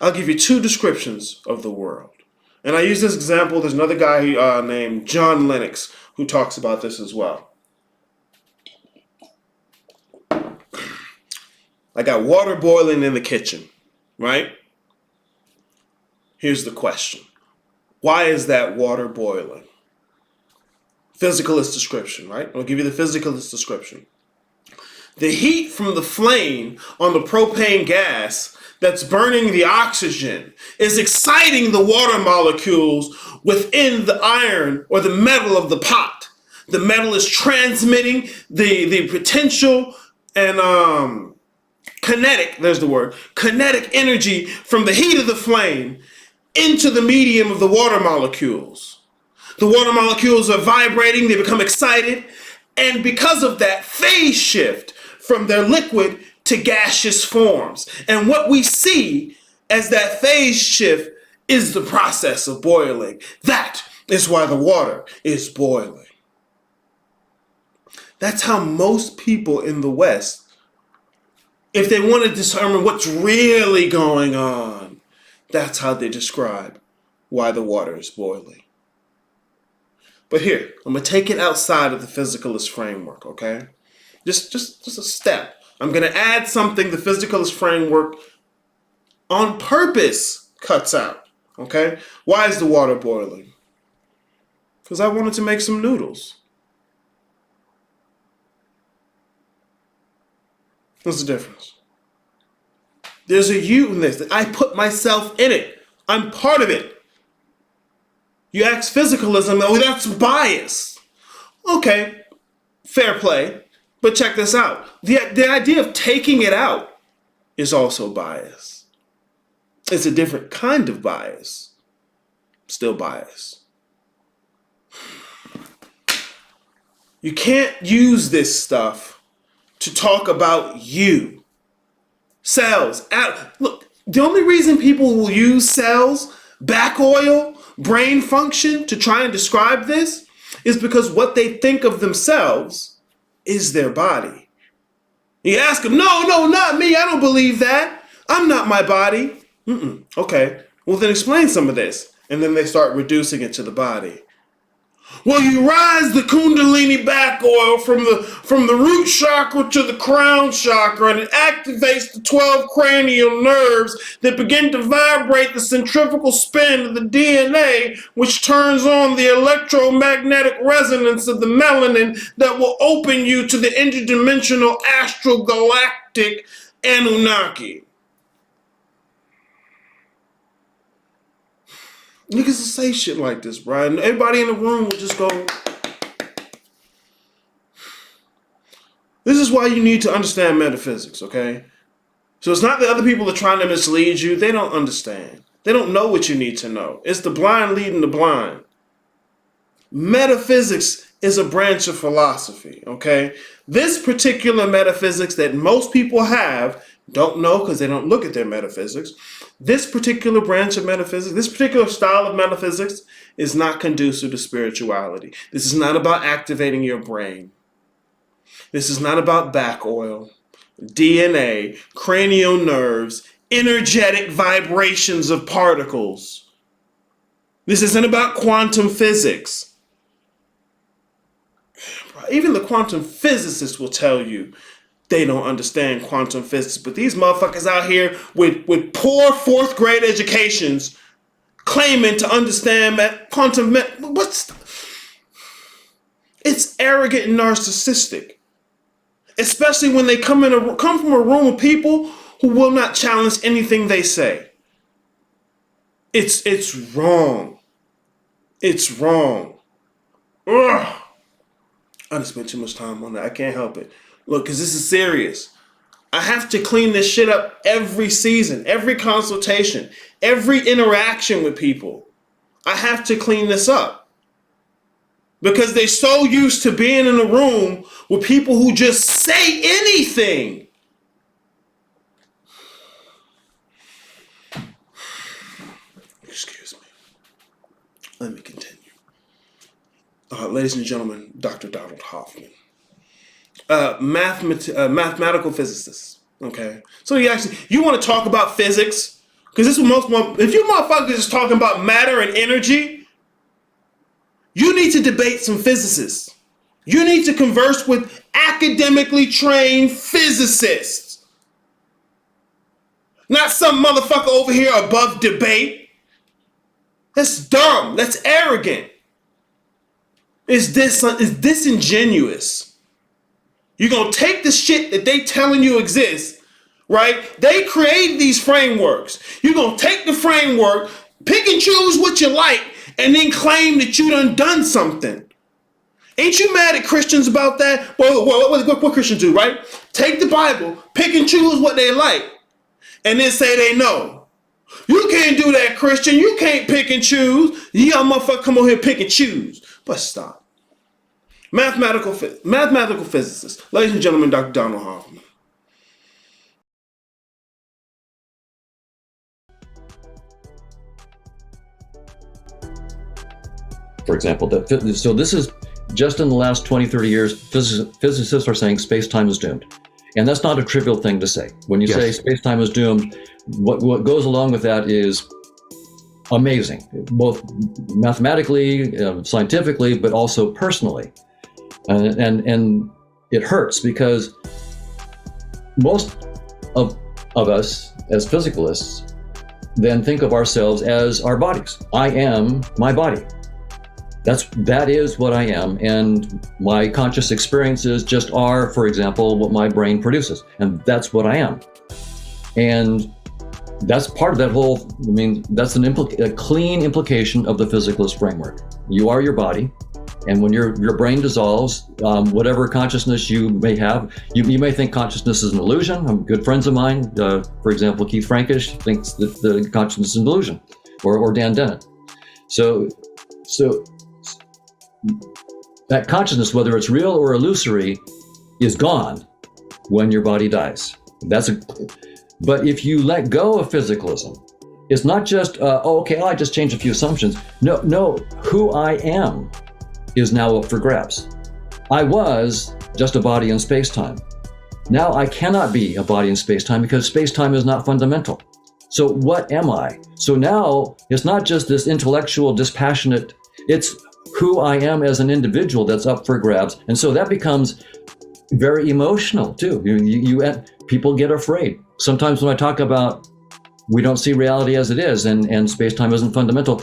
I'll give you two descriptions of the world. And I use this example. There's another guy named John Lennox who talks about this as well. I got water boiling in the kitchen, right? Here's the question. Why is that water boiling? Physicalist description, right? I'll give you the physicalist description. The heat from the flame on the propane gas that's burning the oxygen is exciting the water molecules within the iron or the metal of the pot. The metal is transmitting the potential and kinetic energy from the heat of the flame into the medium of the water molecules. The water molecules are vibrating, they become excited, and because of that, phase shift from their liquid to gaseous forms. And what we see as that phase shift is the process of boiling. That is why the water is boiling. That's how most people in the West, if they want to determine what's really going on, that's how they describe why the water is boiling. But here, I'm going to take it outside of the physicalist framework, okay? Just a step. I'm going to add something the physicalist framework on purpose cuts out, okay? Why is the water boiling? Because I wanted to make some noodles. What's the difference? There's a you in this. I put myself in it. I'm part of it. You ask physicalism, oh, that's bias. Okay, fair play. But check this out. The idea of taking it out is also bias. It's a different kind of bias. Still bias. You can't use this stuff to talk about you. Cells. Look, the only reason people will use cells, back oil, brain function to try and describe this is because what they think of themselves is their body. You ask them, no, not me. I don't believe that. I'm not my body. Okay, well then explain some of this. And then they start reducing it to the body. Well, you rise the Kundalini back oil from the root chakra to the crown chakra, and it activates the 12 cranial nerves that begin to vibrate the centrifugal spin of the DNA, which turns on the electromagnetic resonance of the melanin that will open you to the interdimensional astral galactic Anunnaki. Niggas will say shit like this, Brian. Everybody in the room will just go. This is why you need to understand metaphysics, okay? So it's not that other people are trying to mislead you. They don't understand. They don't know what you need to know. It's the blind leading the blind. Metaphysics is a branch of philosophy, okay? This particular metaphysics that most people have don't know because they don't look at their metaphysics. This particular branch of metaphysics, this particular style of metaphysics is not conducive to spirituality. This is not about activating your brain. This is not about back oil, DNA, cranial nerves, energetic vibrations of particles. This isn't about quantum physics. Even the quantum physicists will tell you they don't understand quantum physics. But these motherfuckers out here with poor fourth grade educations claiming to understand quantum. It's arrogant and narcissistic. Especially when they come from a room of people who will not challenge anything they say. It's wrong. It's wrong. Ugh. I just spent too much time on that. I can't help it. Look, because this is serious. I have to clean this shit up every season, every consultation, every interaction with people. I have to clean this up. Because they're so used to being in a room with people who just say anything. Excuse me. Let me continue. Ladies and gentlemen, Dr. Donald Hoffman. Mathematical physicist. Okay? So you want to talk about physics? Because this is if you motherfuckers is talking about matter and energy, you need to debate some physicists. You need to converse with academically trained physicists. Not some motherfucker over here above debate. That's dumb. That's arrogant. It's disingenuous. You're going to take the shit that they telling you exists, right? They create these frameworks. You're going to take the framework, pick and choose what you like, and then claim that you done something. Ain't you mad at Christians about that? Well, what Christians do, right? Take the Bible, pick and choose what they like, and then say they know. You can't do that, Christian. You can't pick and choose. You young motherfucker come on here pick and choose. But stop. Mathematical physicist. Ladies and gentlemen, Dr. Donald Hoffman. For example, so this is just in the last 20, 30 years, physicists are saying space-time is doomed. And that's not a trivial thing to say. When you say space-time is doomed, what goes along with that is amazing, both mathematically, scientifically, but also personally. And it hurts because most of us as physicalists then think of ourselves as our bodies. I am my body. That is what I am, and my conscious experiences just are, for example, what my brain produces, and that's what I am. And that's part of that whole, that's a clean implication of the physicalist framework. You are your body, and when your brain dissolves, whatever consciousness you may have, you may think consciousness is an illusion. Good friends of mine, for example, Keith Frankish, thinks that the consciousness is an illusion, or Dan Dennett. So that consciousness, whether it's real or illusory, is gone when your body dies. But if you let go of physicalism, it's not just, I just changed a few assumptions. No, who I am is now up for grabs. I was just a body in space-time. Now I cannot be a body in space-time because space-time is not fundamental. So what am I? So now it's not just this intellectual, dispassionate, it's who I am as an individual that's up for grabs. And so that becomes very emotional too. People get afraid. Sometimes when I talk about we don't see reality as it is and space-time isn't fundamental,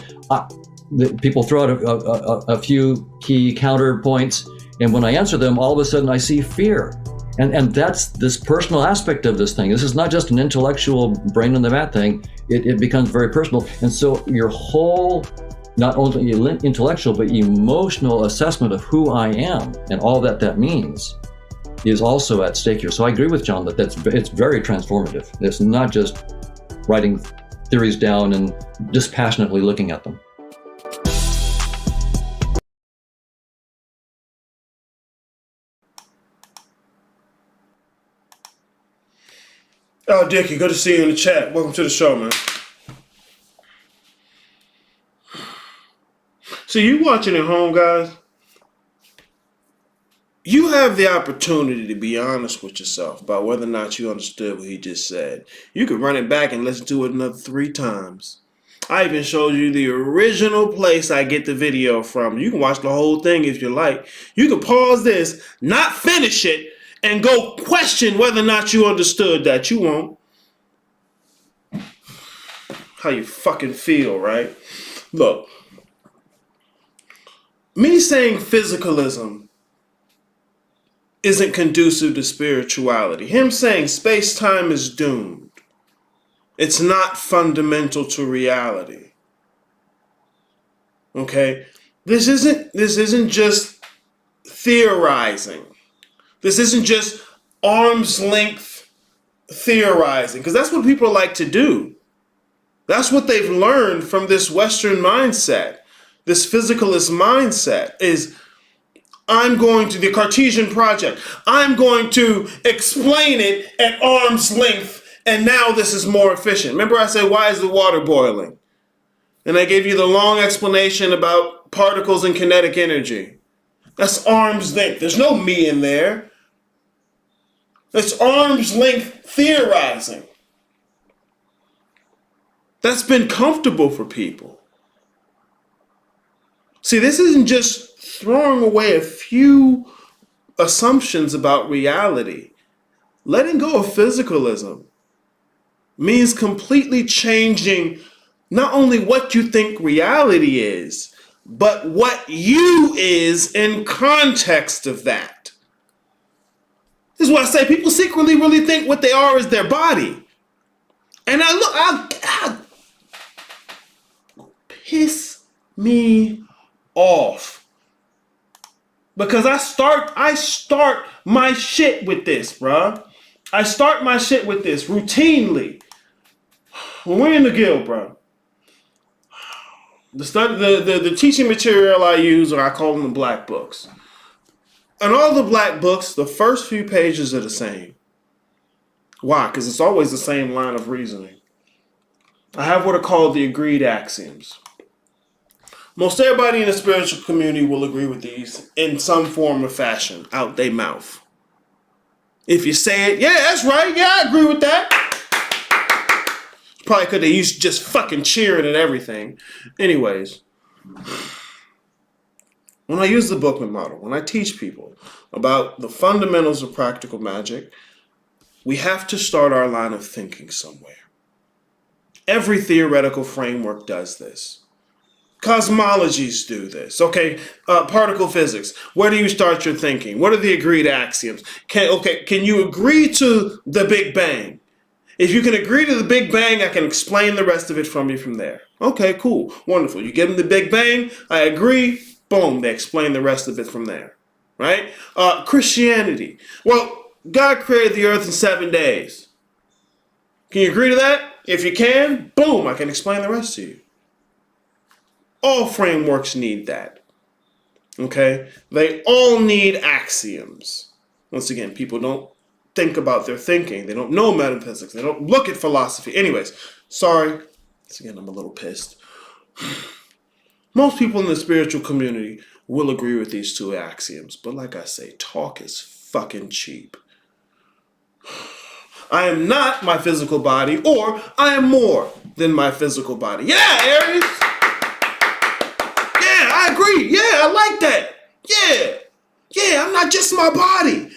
people throw out a few key counterpoints, and when I answer them, all of a sudden I see fear. And that's this personal aspect of this thing. This is not just an intellectual brain in the vat thing. It becomes very personal. And so your whole, not only intellectual, but emotional assessment of who I am and all that means is also at stake here. So I agree with John that it's very transformative. It's not just writing theories down and dispassionately looking at them. Oh, Dickie, good to see you in the chat. Welcome to the show, man. So you watching at home, guys? You have the opportunity to be honest with yourself about whether or not you understood what he just said. You can run it back and listen to it another 3 times. I even showed you the original place I get the video from. You can watch the whole thing if you like. You can pause this, not finish it, and go question whether or not you understood that. You won't. How you fucking feel, right? Look, me saying physicalism isn't conducive to spirituality. Him saying space-time is doomed. It's not fundamental to reality. Okay? This isn't just theorizing. This isn't just arm's length theorizing, because that's what people like to do. That's what they've learned from this Western mindset. This physicalist mindset is, I'm going to the Cartesian project. I'm going to explain it at arm's length, and now this is more efficient. Remember I said, why is the water boiling? And I gave you the long explanation about particles and kinetic energy. That's arm's length. There's no me in there. It's arm's length theorizing. That's been comfortable for people. See, this isn't just throwing away a few assumptions about reality. Letting go of physicalism means completely changing not only what you think reality is, but what you is in context of that. This is why I say people secretly really think what they are is their body. And I piss me off. Because I start my shit with this, bruh. I start my shit with this routinely. When we're in the guild, bruh. The teaching material I use, or I call them the black books. And all the black books, the first few pages are the same. Why? Because it's always the same line of reasoning. I have what are called the agreed axioms. Most everybody in the spiritual community will agree with these in some form or fashion, out their mouth. If you say it, yeah, that's right, yeah, I agree with that. Probably because they used to just fucking cheering and everything. Anyways, when I use the Bookman model, when I teach people about the fundamentals of practical magic, we have to start our line of thinking somewhere. Every theoretical framework does this. Cosmologies do this. Okay, particle physics. Where do you start your thinking? What are the agreed axioms? Can you agree to the Big Bang? If you can agree to the Big Bang, I can explain the rest of it from you from there. Okay, cool, wonderful. You give them the Big Bang, I agree, boom, they explain the rest of it from there, right? Christianity. Well, God created the earth in 7 days. Can you agree to that? If you can, boom, I can explain the rest to you. All frameworks need that, okay? They all need axioms. Once again, people don't think about their thinking. They don't know metaphysics. They don't look at philosophy. Anyways, sorry. Once again, I'm a little pissed. Most people in the spiritual community will agree with these 2 axioms. But like I say, talk is fucking cheap. I am not my physical body, or I am more than my physical body. Yeah, Aries! Yeah, I agree. Yeah, I like that. Yeah, I'm not just my body.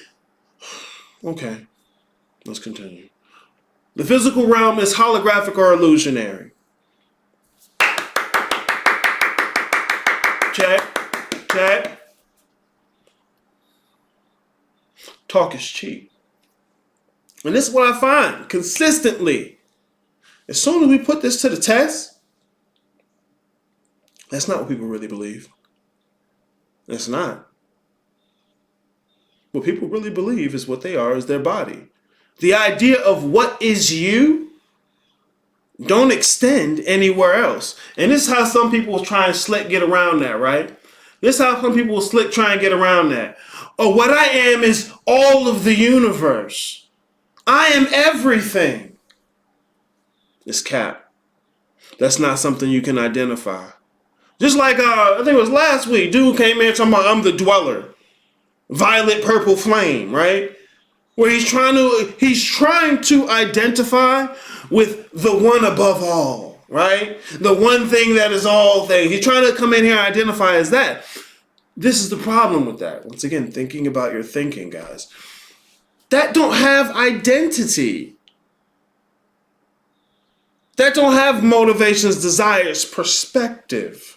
Okay, let's continue. The physical realm is holographic or illusionary. Check. Talk is cheap. And this is what I find consistently. As soon as we put this to the test, that's not what people really believe. It's not. What people really believe is what they are is their body. The idea of what is you don't extend anywhere else. And this is how some people will try and slick get around that, right? This is how some people will slick try and get around that. Oh, what I am is all of the universe. I am everything. It's cap. That's not something you can identify. Just like, I think it was last week, dude came in talking about I'm the dweller. Violet purple flame, right? Where he's trying to identify with the one above all, right? The one thing that is all things. He's trying to come in here and identify as that. This is the problem with that. Once again, thinking about your thinking, guys. That don't have identity. That don't have motivations, desires, perspective.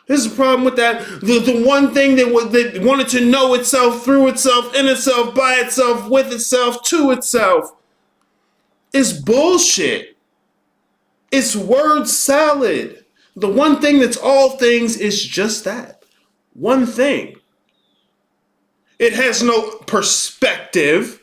This is the problem with that. The one thing that wanted to know itself, through itself, in itself, by itself, with itself, to itself, is bullshit. It's word salad. The one thing that's all things is just that. One thing. It has no perspective,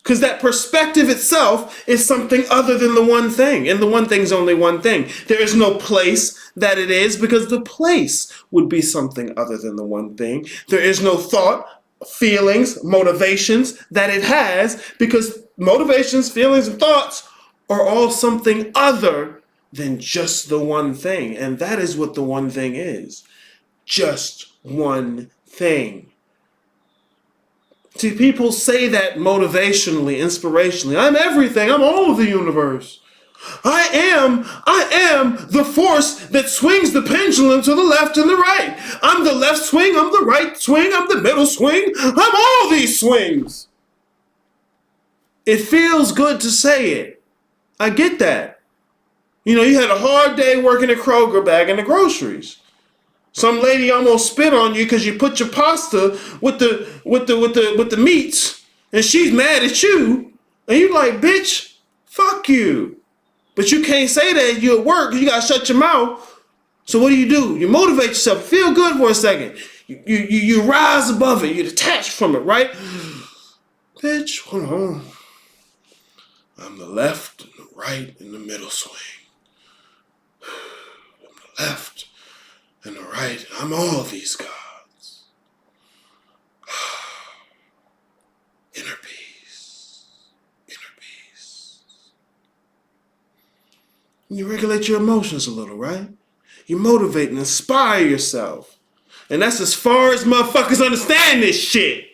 because that perspective itself is something other than the one thing. And the one thing's only one thing. There is no place that it is, because the place would be something other than the one thing. There is no thought, feelings, motivations that it has, because motivations, feelings, and thoughts are all something other than just the one thing. And that is what the one thing is. Just one thing. See, people say that motivationally, inspirationally. I'm everything. I'm all of the universe. I am the force that swings the pendulum to the left and the right. I'm the left swing. I'm the right swing. I'm the middle swing. I'm all these swings. It feels good to say it. I get that. You know, you had a hard day working at Kroger bagging the groceries. Some lady almost spit on you because you put your pasta with the meats, and she's mad at you, and you like, bitch, fuck you. But you can't say that. You're at work. You gotta shut your mouth. So what do? You motivate yourself. Feel good for a second. You rise above it. You detach from it, right? Bitch, hold on. I'm the left and the right and the middle swing. I'm the left and the right. I'm all these gods. Inner peace. Inner peace. You regulate your emotions a little, right? You motivate and inspire yourself. And that's as far as motherfuckers understand this shit.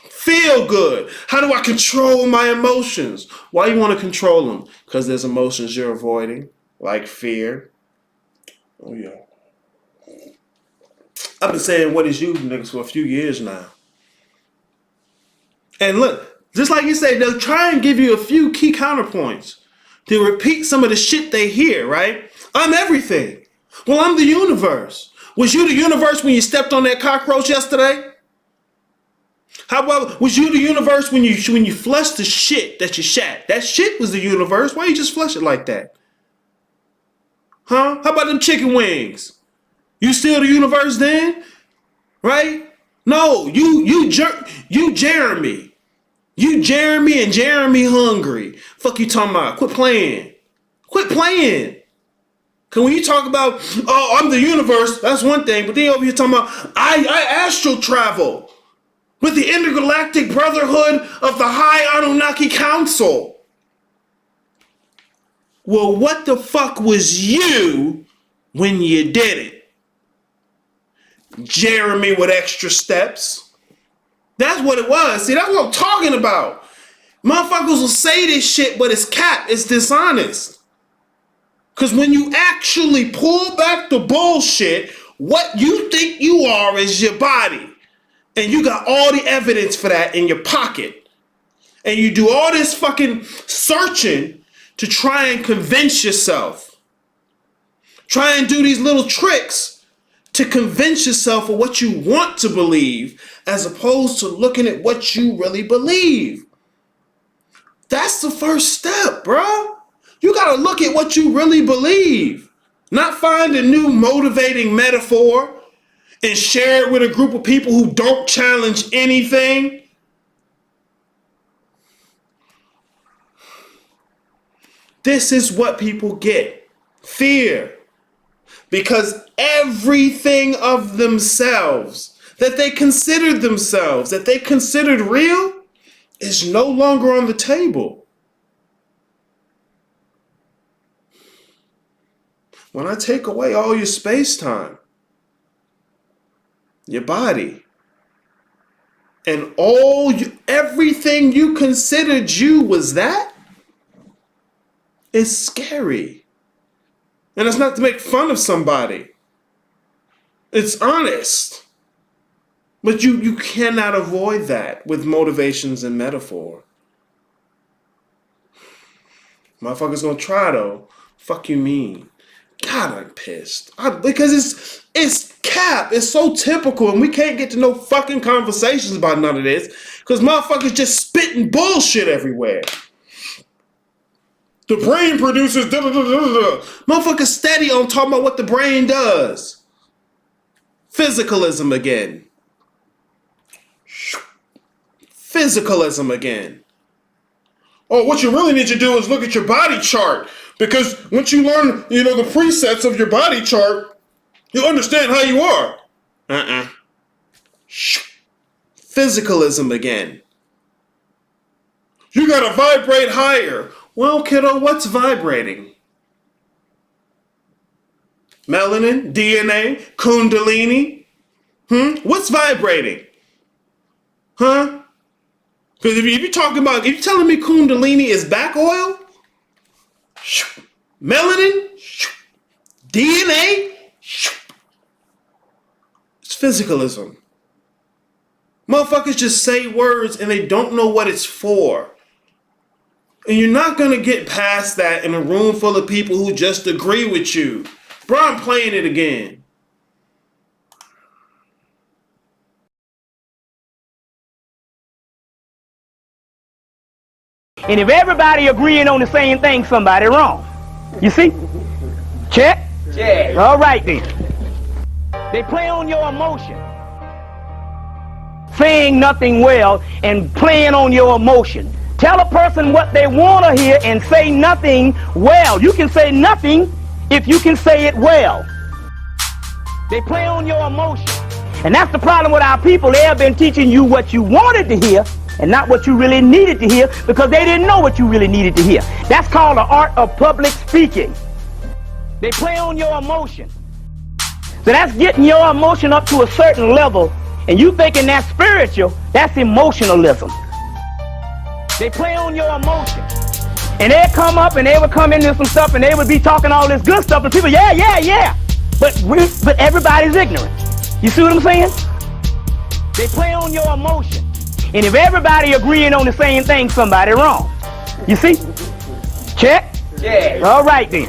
Feel good. How do I control my emotions? Why you want to control them? Because there's emotions you're avoiding, like fear. Oh, yeah. I've been saying what is you niggas for a few years now. And look, just like you say, they'll try and give you a few key counterpoints to repeat some of the shit they hear, right? I'm everything. Well, I'm the universe. Was you the universe when you stepped on that cockroach yesterday? How about, was you the universe when you flushed the shit that you shat? That shit was the universe. Why you just flush it like that? Huh? How about them chicken wings? You still the universe then? Right? No, you Jeremy. You Jeremy and Jeremy hungry. Fuck you talking about? Quit playing. Quit playing. Cause when you talk about, oh, I'm the universe, that's one thing. But then over here talking about, I astral travel with the intergalactic brotherhood of the High Anunnaki Council. Well, what the fuck was you when you did it? Jeremy with extra steps. That's what it was. See, that's what I'm talking about. Motherfuckers will say this shit, but it's cap. It's dishonest. Because when you actually pull back the bullshit, what you think you are is your body. And you got all the evidence for that in your pocket. And you do all this fucking searching to try and convince yourself. Try and do these little tricks to convince yourself of what you want to believe, as opposed to looking at what you really believe. That's the first step, bro. You gotta look at what you really believe. Not find a new motivating metaphor and share it with a group of people who don't challenge anything. This is what people get. Fear. Because everything of themselves that they considered themselves, that they considered real, is no longer on the table. When I take away all your space-time, your body, and everything you considered you was that, it's scary. And it's not to make fun of somebody. It's honest. But you cannot avoid that with motivations and metaphor. Motherfuckers gonna try though. Fuck you mean? God, I'm pissed. Because it's cap. It's so typical, and we can't get to no fucking conversations about none of this because motherfuckers just spitting bullshit everywhere. The brain produces motherfuckers steady on talking about what the brain does. Physicalism again. Physicalism again. Oh, what you really need to do is look at your body chart. Because once you learn, the presets of your body chart, you understand how you are. Physicalism again. You gotta vibrate higher. Well, kiddo, what's vibrating? Melanin, DNA, Kundalini? What's vibrating? Huh? Because if you're telling me Kundalini is back oil, melanin, DNA, it's physicalism. Motherfuckers just say words and they don't know what it's for. And you're not going to get past that in a room full of people who just agree with you. Bro, I'm playing it again. And if everybody agreeing on the same thing, somebody wrong. You see? Check? Check. All right then. They play on your emotion. Saying nothing well and playing on your emotion. Tell a person what they want to hear and say nothing well. You can say nothing if you can say it well. They play on your emotion. And that's the problem with our people. They have been teaching you what you wanted to hear and not what you really needed to hear because they didn't know what you really needed to hear. That's called the art of public speaking. They play on your emotion. So that's getting your emotion up to a certain level, and you thinking that's spiritual, that's emotionalism. They play on your emotion. And they'd come up and they would come into some stuff and they would be talking all this good stuff and people, yeah. But everybody's ignorant. You see what I'm saying? They play on your emotion. And if everybody agreeing on the same thing, somebody wrong. You see? Check? Yeah. All right then.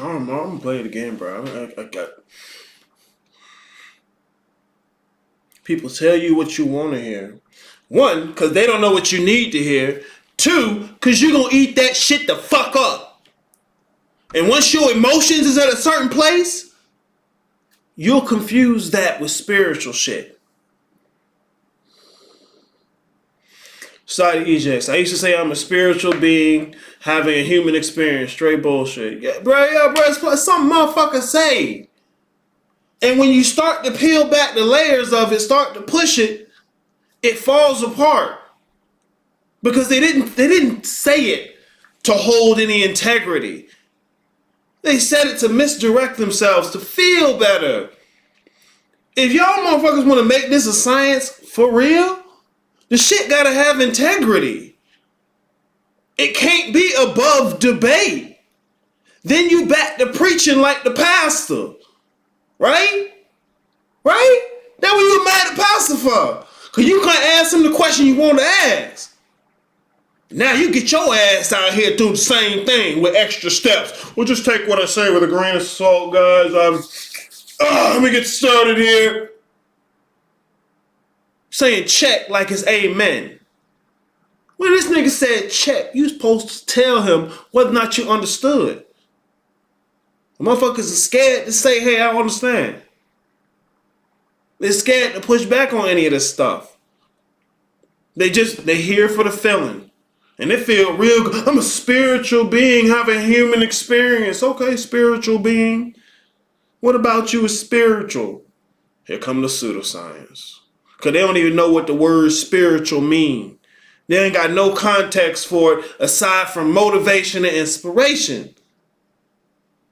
I'm gonna play it again, bro. I got people tell you what you want to hear. One, because they don't know what you need to hear. Two, because you're gonna eat that shit the fuck up. And once your emotions is at a certain place, you'll confuse that with spiritual shit. Side EJs. I used to say I'm a spiritual being having a human experience. Straight bullshit. Yeah, bro, it's something motherfuckers say. And when you start to peel back the layers of it, start to push it, it falls apart. Because they didn't say it to hold any integrity. They said it to misdirect themselves, to feel better. If y'all motherfuckers want to make this a science for real, the shit gotta have integrity. It can't be above debate. Then you back to preaching like the pastor. Right? Right? That's what you mad at pastor for. Because you can't ask him the question you want to ask. Now you get your ass out here doing the same thing with extra steps. We'll just take what I say with a grain of salt, guys. Let me get started here. Saying check like it's amen. When this nigga said check, you supposed to tell him whether or not you understood. The motherfuckers are scared to say, hey, I understand. They're scared to push back on any of this stuff. They here for the feeling. And it feel real good. I'm a spiritual being having human experience. Okay, spiritual being. What about you is spiritual? Here come the pseudoscience. Because they don't even know what the word spiritual mean. They ain't got no context for it aside from motivation and inspiration.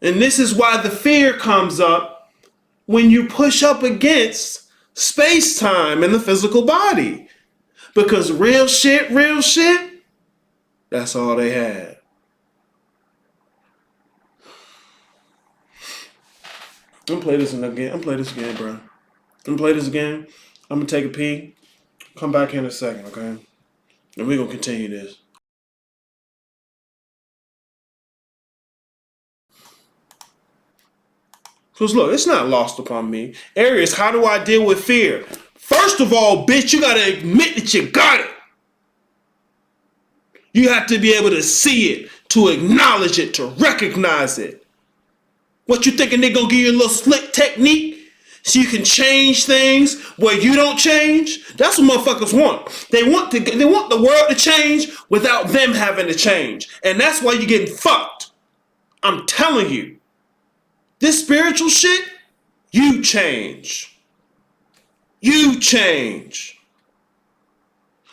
And this is why the fear comes up when you push up against space-time and the physical body. Because real shit, that's all they had. I'm gonna play this again, bro. I'm gonna play this again. I'm gonna take a pee. Come back in a second, okay? And we're gonna continue this. Because look, it's not lost upon me. Areas, how do I deal with fear? First of all, bitch, you gotta admit that you got it. You have to be able to see it, to acknowledge it, to recognize it. What you thinking they gonna give you a little slick technique so you can change things where you don't change? That's what motherfuckers want. They want the world to change without them having to change. And that's why you're getting fucked. I'm telling you. This spiritual shit, you change. You change.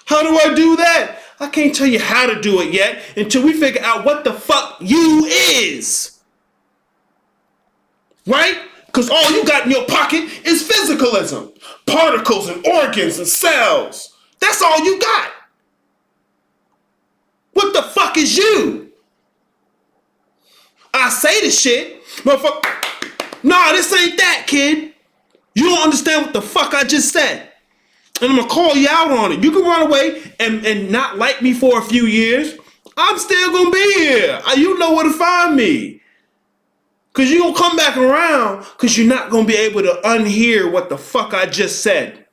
How do I do that? I can't tell you how to do it yet until we figure out what the fuck you is. Right? Because all you got in your pocket is physicalism. Particles and organs and cells. That's all you got. What the fuck is you? I say the shit, motherfucker. Nah, this ain't that, kid. You don't understand what the fuck I just said. And I'm gonna call you out on it. You can run away and not like me for a few years. I'm still gonna be here. You know where to find me. Because you're gonna come back around because you're not gonna be able to unhear what the fuck I just said.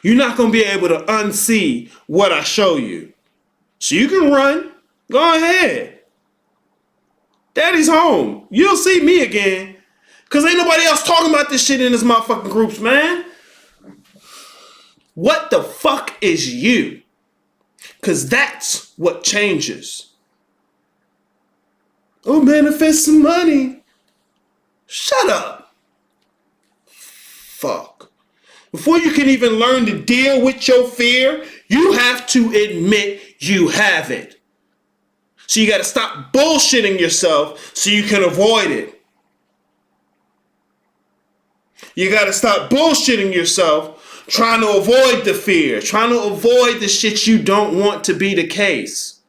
You're not gonna be able to unsee what I show you. So you can run. Go ahead. Daddy's home. You'll see me again. Because ain't nobody else talking about this shit in this motherfucking groups, man. What the fuck is you? Because that's what changes. Oh, manifest some money. Shut up. Fuck. Before you can even learn to deal with your fear, you have to admit you have it. So you got to stop bullshitting yourself so you can avoid it. You got to stop bullshitting yourself trying to avoid the fear, trying to avoid the shit you don't want to be the case.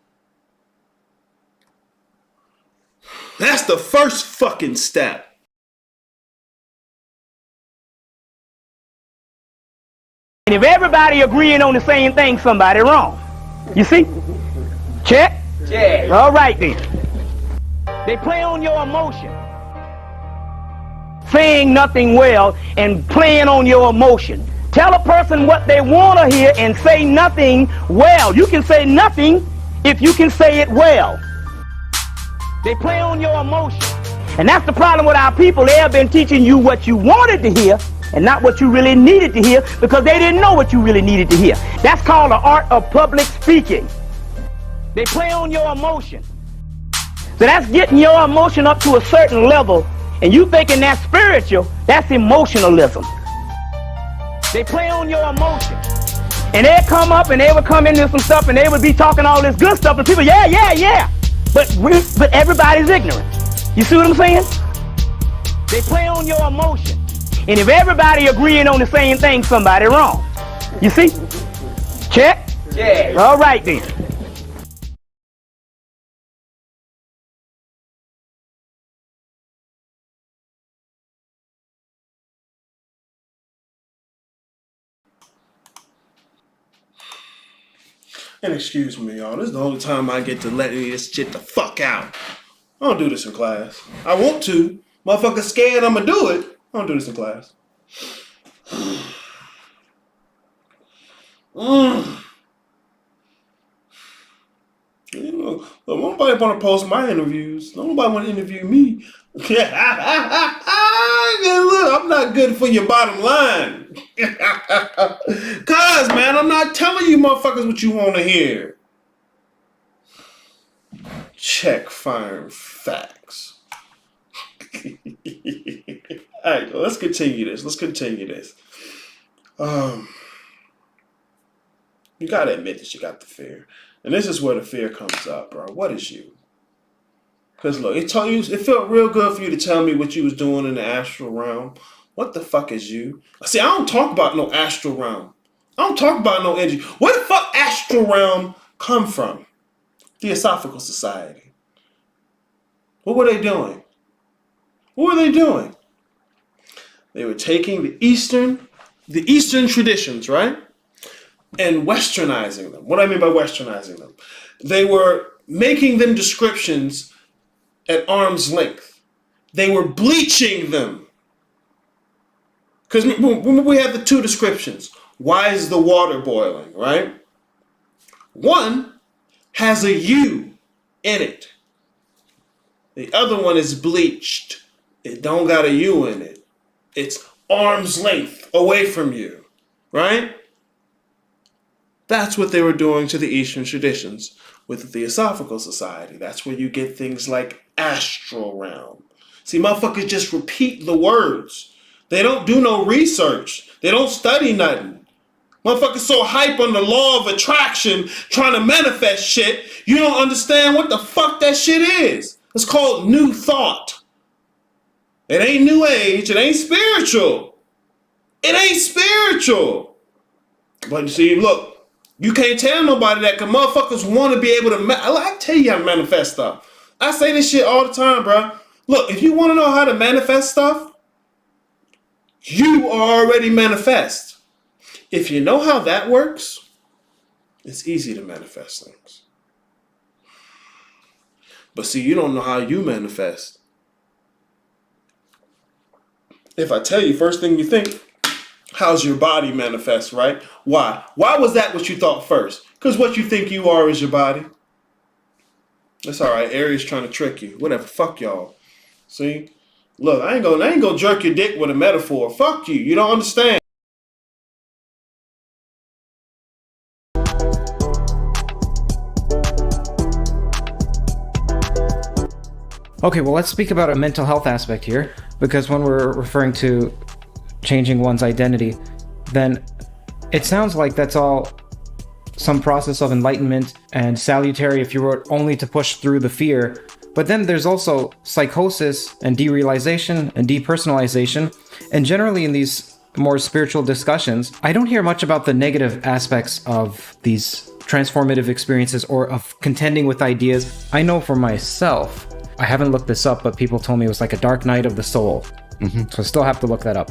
That's the first fucking step. And if everybody agreeing on the same thing, somebody wrong. You see? Check? Check. All right then. They play on your emotion. Saying nothing well and playing on your emotion. Tell a person what they want to hear and say nothing well. You can say nothing if you can say it well. They play on your emotion. And that's the problem with our people. They have been teaching you what you wanted to hear and not what you really needed to hear because they didn't know what you really needed to hear. That's called the art of public speaking. They play on your emotion. So that's getting your emotion up to a certain level, and you thinking that's spiritual, that's emotionalism. They play on your emotion. And they'll come up and they will come into some stuff and they would be talking all this good stuff and people, yeah. But everybody's ignorant. You see what I'm saying? They play on your emotion. And if everybody agreeing on the same thing, somebody wrong. You see? Check? Yeah. All right then. And excuse me, y'all. This is the only time I get to let this shit the fuck out. I don't do this in class. I want to. Motherfucker scared I'm gonna do it. I don't do this in class. You know, nobody want to post my interviews. Nobody want to interview me. Look, I'm not good for your bottom line. Cause, man, I'm not telling you motherfuckers what you want to hear. check find facts. Alright, let's continue this. You gotta admit that you got the fear. And this is where the fear comes up, bro. What is you? Because look, it felt real good for you to tell me what you was doing in the astral realm. What the fuck is you? See, I don't talk about no astral realm. I don't talk about no energy. Where the fuck astral realm come from? Theosophical Society. What were they doing? They were taking the Eastern traditions, right? And westernizing them. What do I mean by westernizing them? They were making them descriptions at arm's length. They were bleaching them. Because we have the two descriptions. Why is the water boiling, right? One has a U in it. The other one is bleached. It don't got a U in it. It's arm's length away from you, right? That's what they were doing to the Eastern traditions with the Theosophical Society. That's where you get things like astral realm. See, motherfuckers just repeat the words. They don't do no research. They don't study nothing. Motherfuckers so hype on the law of attraction, trying to manifest shit, you don't understand what the fuck that shit is. It's called new thought. It ain't new age. It ain't spiritual. But you see, look, you can't tell nobody that because motherfuckers want to be able to... I tell you how to manifest stuff. I say this shit all the time, bro. Look, if you want to know how to manifest stuff, you are already manifest. If you know how that works, it's easy to manifest things. But see, you don't know how you manifest. If I tell you, first thing you think, how's your body manifest, right? Why? Why was that what you thought first? Because what you think you are is your body. That's all right. Aries trying to trick you. Whatever. Fuck y'all. See? Look, I ain't gonna jerk your dick with a metaphor. Fuck you. You don't understand. Okay, well, let's speak about a mental health aspect here, because when we're referring to changing one's identity, then it sounds like that's all some process of enlightenment and salutary if you were only to push through the fear. But then there's also psychosis and derealization and depersonalization. And generally in these more spiritual discussions, I don't hear much about the negative aspects of these transformative experiences or of contending with ideas. I know for myself, I haven't looked this up, but people told me it was like a dark night of the soul. So I still have to look that up.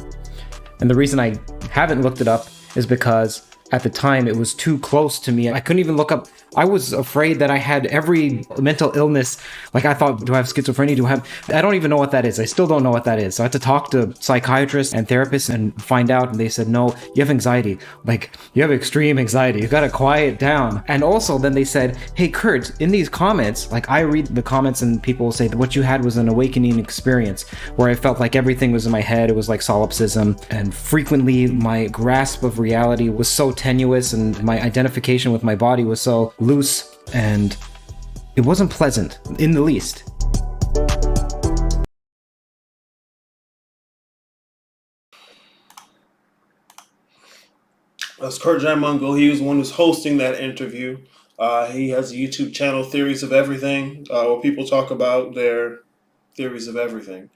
And the reason I haven't looked it up is because at the time it was too close to me. I couldn't even look up. I was afraid that I had every mental illness. Like I thought, do I have schizophrenia? I don't even know what that is. I still don't know what that is. So I had to talk to psychiatrists and therapists and find out. And they said, no, you have anxiety. Like you have extreme anxiety. You got to quiet down. And also then they said, hey, Kurt, in these comments, like I read the comments and people say that what you had was an awakening experience where I felt like everything was in my head. It was like solipsism. And frequently my grasp of reality was so tenuous and my identification with my body was so loose, and it wasn't pleasant in the least. That's Kurt Jamungo. He was the one who's hosting that interview. He has a YouTube channel, Theories of Everything, where people talk about their theories of everything.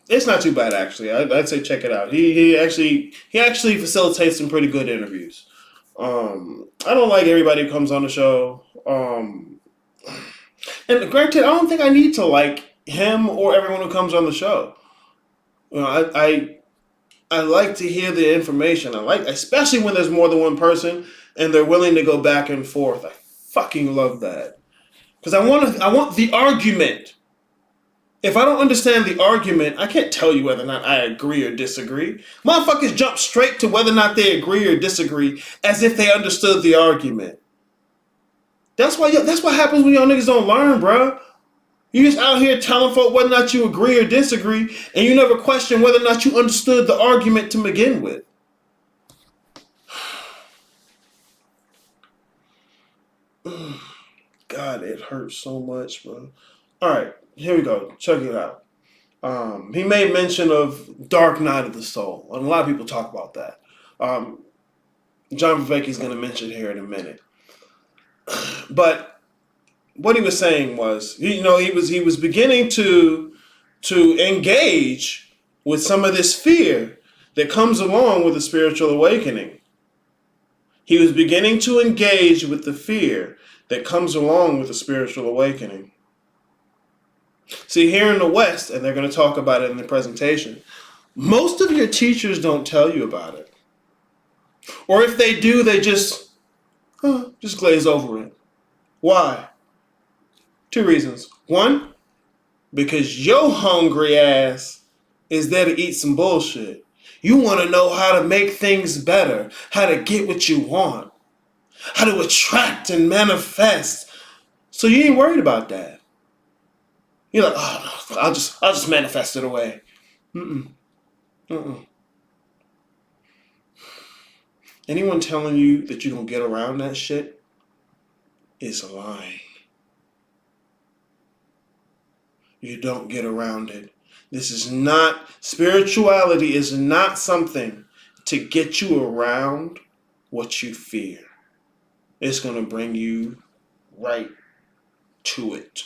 It's not too bad, actually. I'd say check it out. He actually facilitates some pretty good interviews. I don't like everybody who comes on the show. And granted, I don't think I need to like him or everyone who comes on the show. You know, I like to hear the information. Especially when there's more than one person and they're willing to go back and forth. I fucking love that. Because I want the argument. If I don't understand the argument, I can't tell you whether or not I agree or disagree. Motherfuckers jump straight to whether or not they agree or disagree as if they understood the argument. That's what happens when y'all niggas don't learn, bro. You just out here telling folk whether or not you agree or disagree, and you never question whether or not you understood the argument to begin with. God, it hurts so much, bro. All right, here we go. Check it out. He made mention of Dark Night of the Soul, and a lot of people talk about that. John Vivek's going to mention here in a minute. But what he was saying was, he was beginning to engage with some of this fear that comes along with a spiritual awakening. He was beginning to engage with the fear that comes along with a spiritual awakening. See, here in the West, and they're going to talk about it in the presentation, most of your teachers don't tell you about it. Or if they do, they just glaze over it. Why? 2 reasons. 1, because your hungry ass is there to eat some bullshit. You want to know how to make things better, how to get what you want, how to attract and manifest. So you ain't worried about that. You're like, oh no, I'll just manifest it away. Anyone telling you that you don't get around that shit is lying. You don't get around it. Spirituality is not something to get you around what you fear. It's going to bring you right to it.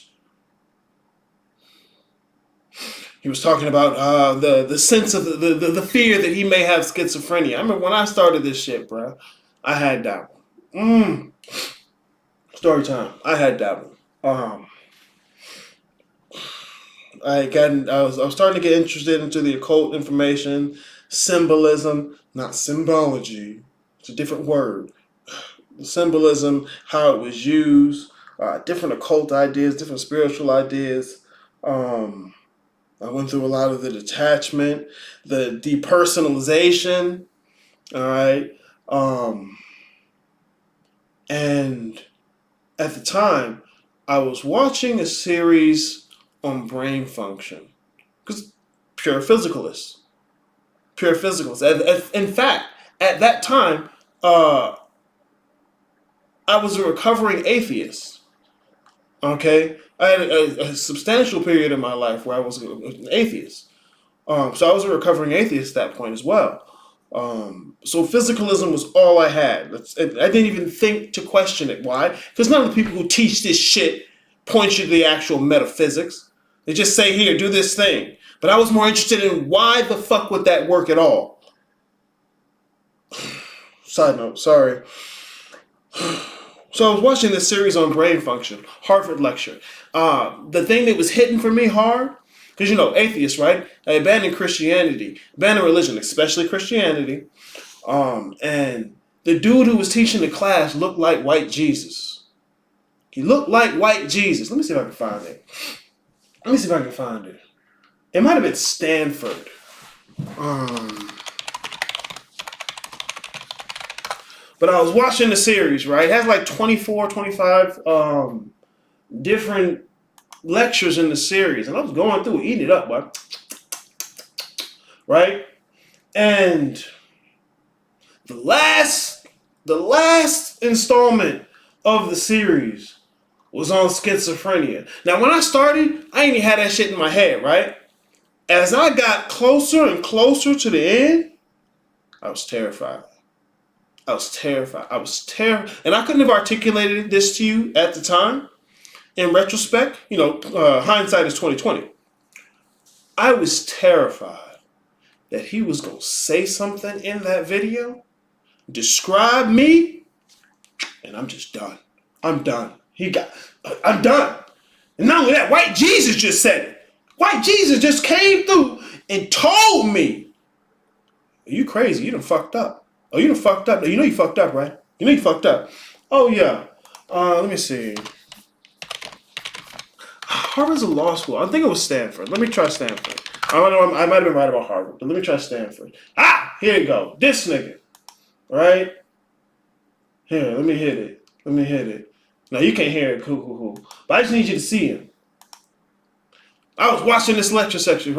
He was talking about the sense of the fear that he may have schizophrenia. I remember when I started this shit, bro, I had that one. Story time. I had that one. I was starting to get interested into the occult information, symbolism, not symbology. It's a different word. The symbolism, how it was used, different occult ideas, different spiritual ideas. I went through a lot of the detachment, the depersonalization. All right. And at the time, I was watching a series on brain function, because pure physicalists. In fact, at that time, I was a recovering atheist. Okay, I had a substantial period in my life where I was an atheist. So I was a recovering atheist at that point as well. So physicalism was all I had. I didn't even think to question it. Why? Because none of the people who teach this shit point you to the actual metaphysics. They just say, here, do this thing. But I was more interested in why the fuck would that work at all? Side note, sorry. So I was watching this series on brain function, Harvard lecture. The thing that was hitting for me hard, because atheists, right? They abandon Christianity, abandon religion, especially Christianity. And the dude who was teaching the class looked like white Jesus. He looked like white Jesus. Let me see if I can find it. It might have been Stanford. But I was watching the series, right? It has like 24, 25 different lectures in the series. And I was going through, eating it up, boy. Right? And the last installment of the series was on schizophrenia. Now, when I started, I ain't even had that shit in my head, right? As I got closer and closer to the end, I was terrified. And I couldn't have articulated this to you at the time. In retrospect, hindsight is 20/20. I was terrified that he was going to say something in that video, describe me, and I'm just done. I'm done. I'm done. And not only that, white Jesus just said it. White Jesus just came through and told me, are you crazy? You done fucked up. Oh, you done fucked up. You know you fucked up, right? You know you fucked up. Oh, yeah. Let me see. Harvard's a law school. I think it was Stanford. Let me try Stanford. I might have been right about Harvard, but let me try Stanford. Here you go. This nigga. Right? Here, let me hit it. Now, you can't hear it. Cool. But I just need you to see him. I was watching this lecture series,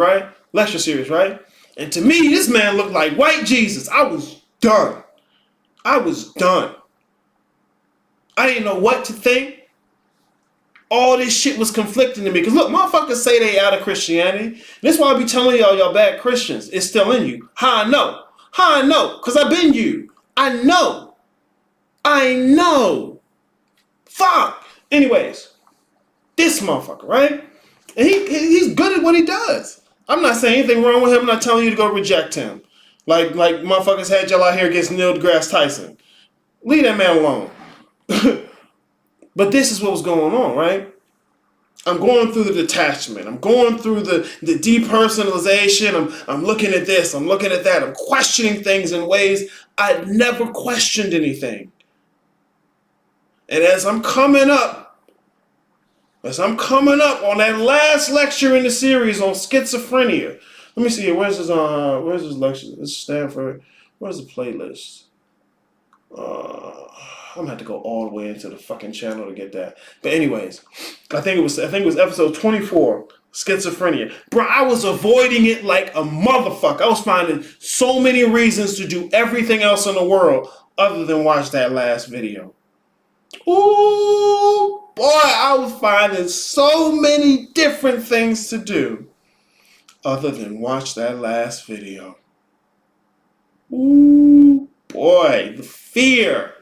right? And to me, this man looked like white Jesus. I was done. I didn't know what to think. all this shit was conflicting to me. Because look, motherfuckers say they out of Christianity. This is why I be telling y'all bad Christians. It's still in you. How I know? How I know? Because I've been you. I know. Fuck. Anyways, this motherfucker, right? And he's good at what he does. I'm not saying anything wrong with him. I'm not telling you to go reject him. Like motherfuckers had y'all out here against Neil deGrasse Tyson. Leave that man alone. But this is what was going on, right? I'm going through the detachment. I'm going through the depersonalization. I'm looking at this. I'm looking at that. I'm questioning things in ways I'd never questioned anything. And as I'm coming up on that last lecture in the series on schizophrenia, let me see here. Where's this lecture? This is Stanford. Where's the playlist? I'm gonna have to go all the way into the fucking channel to get that. But anyways, I think it was episode 24, schizophrenia. Bro, I was avoiding it like a motherfucker. I was finding so many reasons to do everything else in the world other than watch that last video. Ooh, boy, I was finding so many different things to do other than watch that last video. Ooh, boy, the fear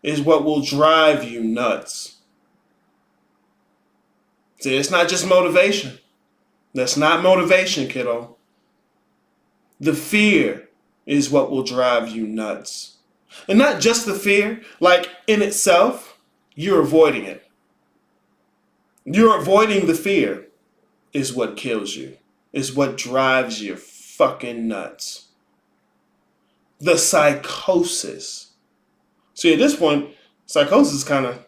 is what will drive you nuts. See, it's not just motivation. That's not motivation, kiddo. The fear is what will drive you nuts. And not just the fear, like in itself, you're avoiding it. You're avoiding the fear is what kills you, is what drives you fucking nuts. The psychosis. See, at this point, psychosis is kind of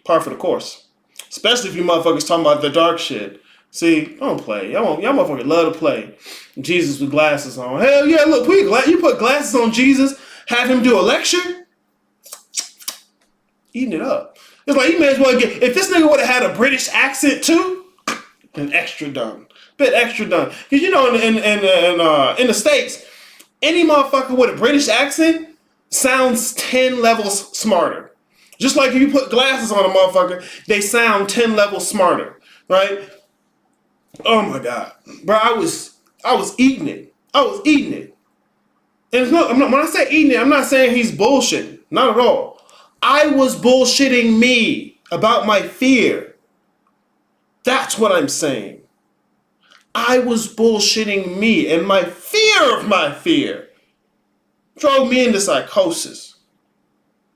par for the course. Especially if you motherfuckers talking about the dark shit. See, don't play. Y'all motherfuckers love to play. Jesus with glasses on. Hell yeah, look, you put glasses on Jesus, have him do a lecture, eating it up. It's like, you may as well get, if this nigga would have had a British accent too, then extra done. Bit extra done. Because you know, in the States, any motherfucker with a British accent sounds 10 levels smarter. Just like if you put glasses on a motherfucker, they sound 10 levels smarter, right? Oh my God. Bro, I was eating it. I was eating it. And when I say eating it, I'm not saying he's bullshitting. Not at all. I was bullshitting me about my fear. That's what I'm saying. I was bullshitting me, and my fear of my fear drove me into psychosis.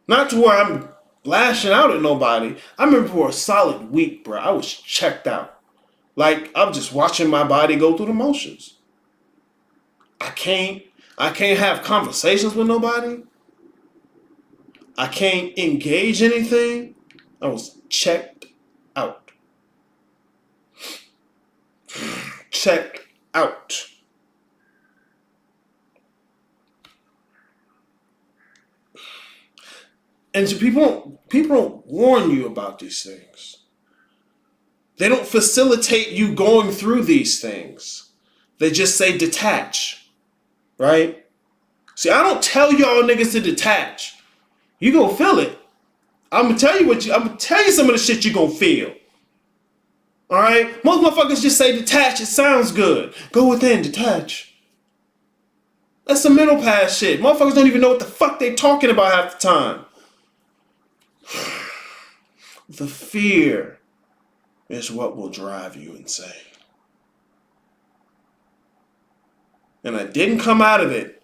Not to where I'm lashing out at nobody. I remember for a solid week, bro, I was checked out. Like, I'm just watching my body go through the motions. I can't have conversations with nobody. I can't engage anything. I was checked out. Checked out. And so people don't warn you about these things. They don't facilitate you going through these things. They just say detach, right? See, I don't tell y'all niggas to detach. You gonna feel it. I'm gonna tell you some of the shit you gonna feel. All right? Most motherfuckers just say detach. It sounds good. Go within, detach. That's some middle pass shit. Motherfuckers don't even know what the fuck they talking about half the time. The fear is what will drive you insane. And I didn't come out of it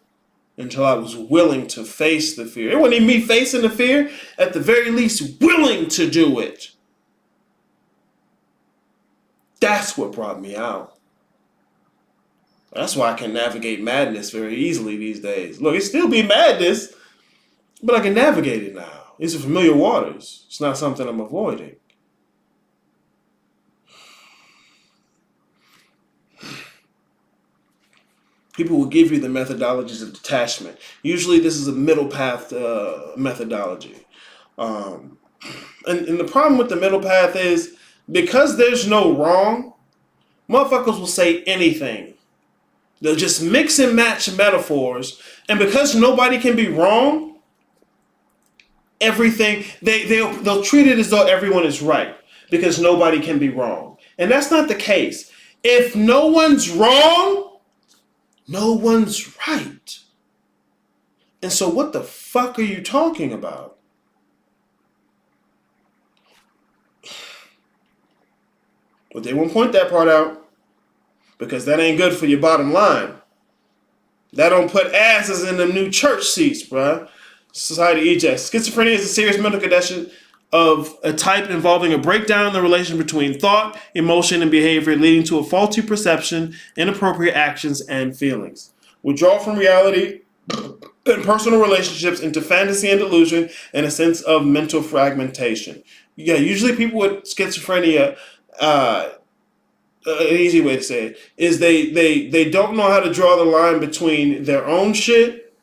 until I was willing to face the fear. It wasn't even me facing the fear, at the very least willing to do it. That's what brought me out. That's why I can navigate madness very easily these days. Look, it still be madness, but I can navigate it now. It's a familiar waters. It's not something I'm avoiding. People will give you the methodologies of detachment. Usually this is a middle path methodology. And the problem with the middle path is, because there's no wrong, motherfuckers will say anything. They'll just mix and match metaphors. And because nobody can be wrong, everything, they'll treat it as though everyone is right because nobody can be wrong. And that's not the case. If no one's wrong, no one's right. And so what the fuck are you talking about? But they won't point that part out because that ain't good for your bottom line. That don't put asses in the new church seats, bruh. Society ejects. Schizophrenia is a serious mental condition of a type involving a breakdown in the relation between thought, emotion, and behavior, leading to a faulty perception, inappropriate actions, and feelings. Withdrawal from reality and personal relationships into fantasy and delusion, and a sense of mental fragmentation. Yeah, usually people with schizophrenia, an easy way to say it, is they don't know how to draw the line between their own shit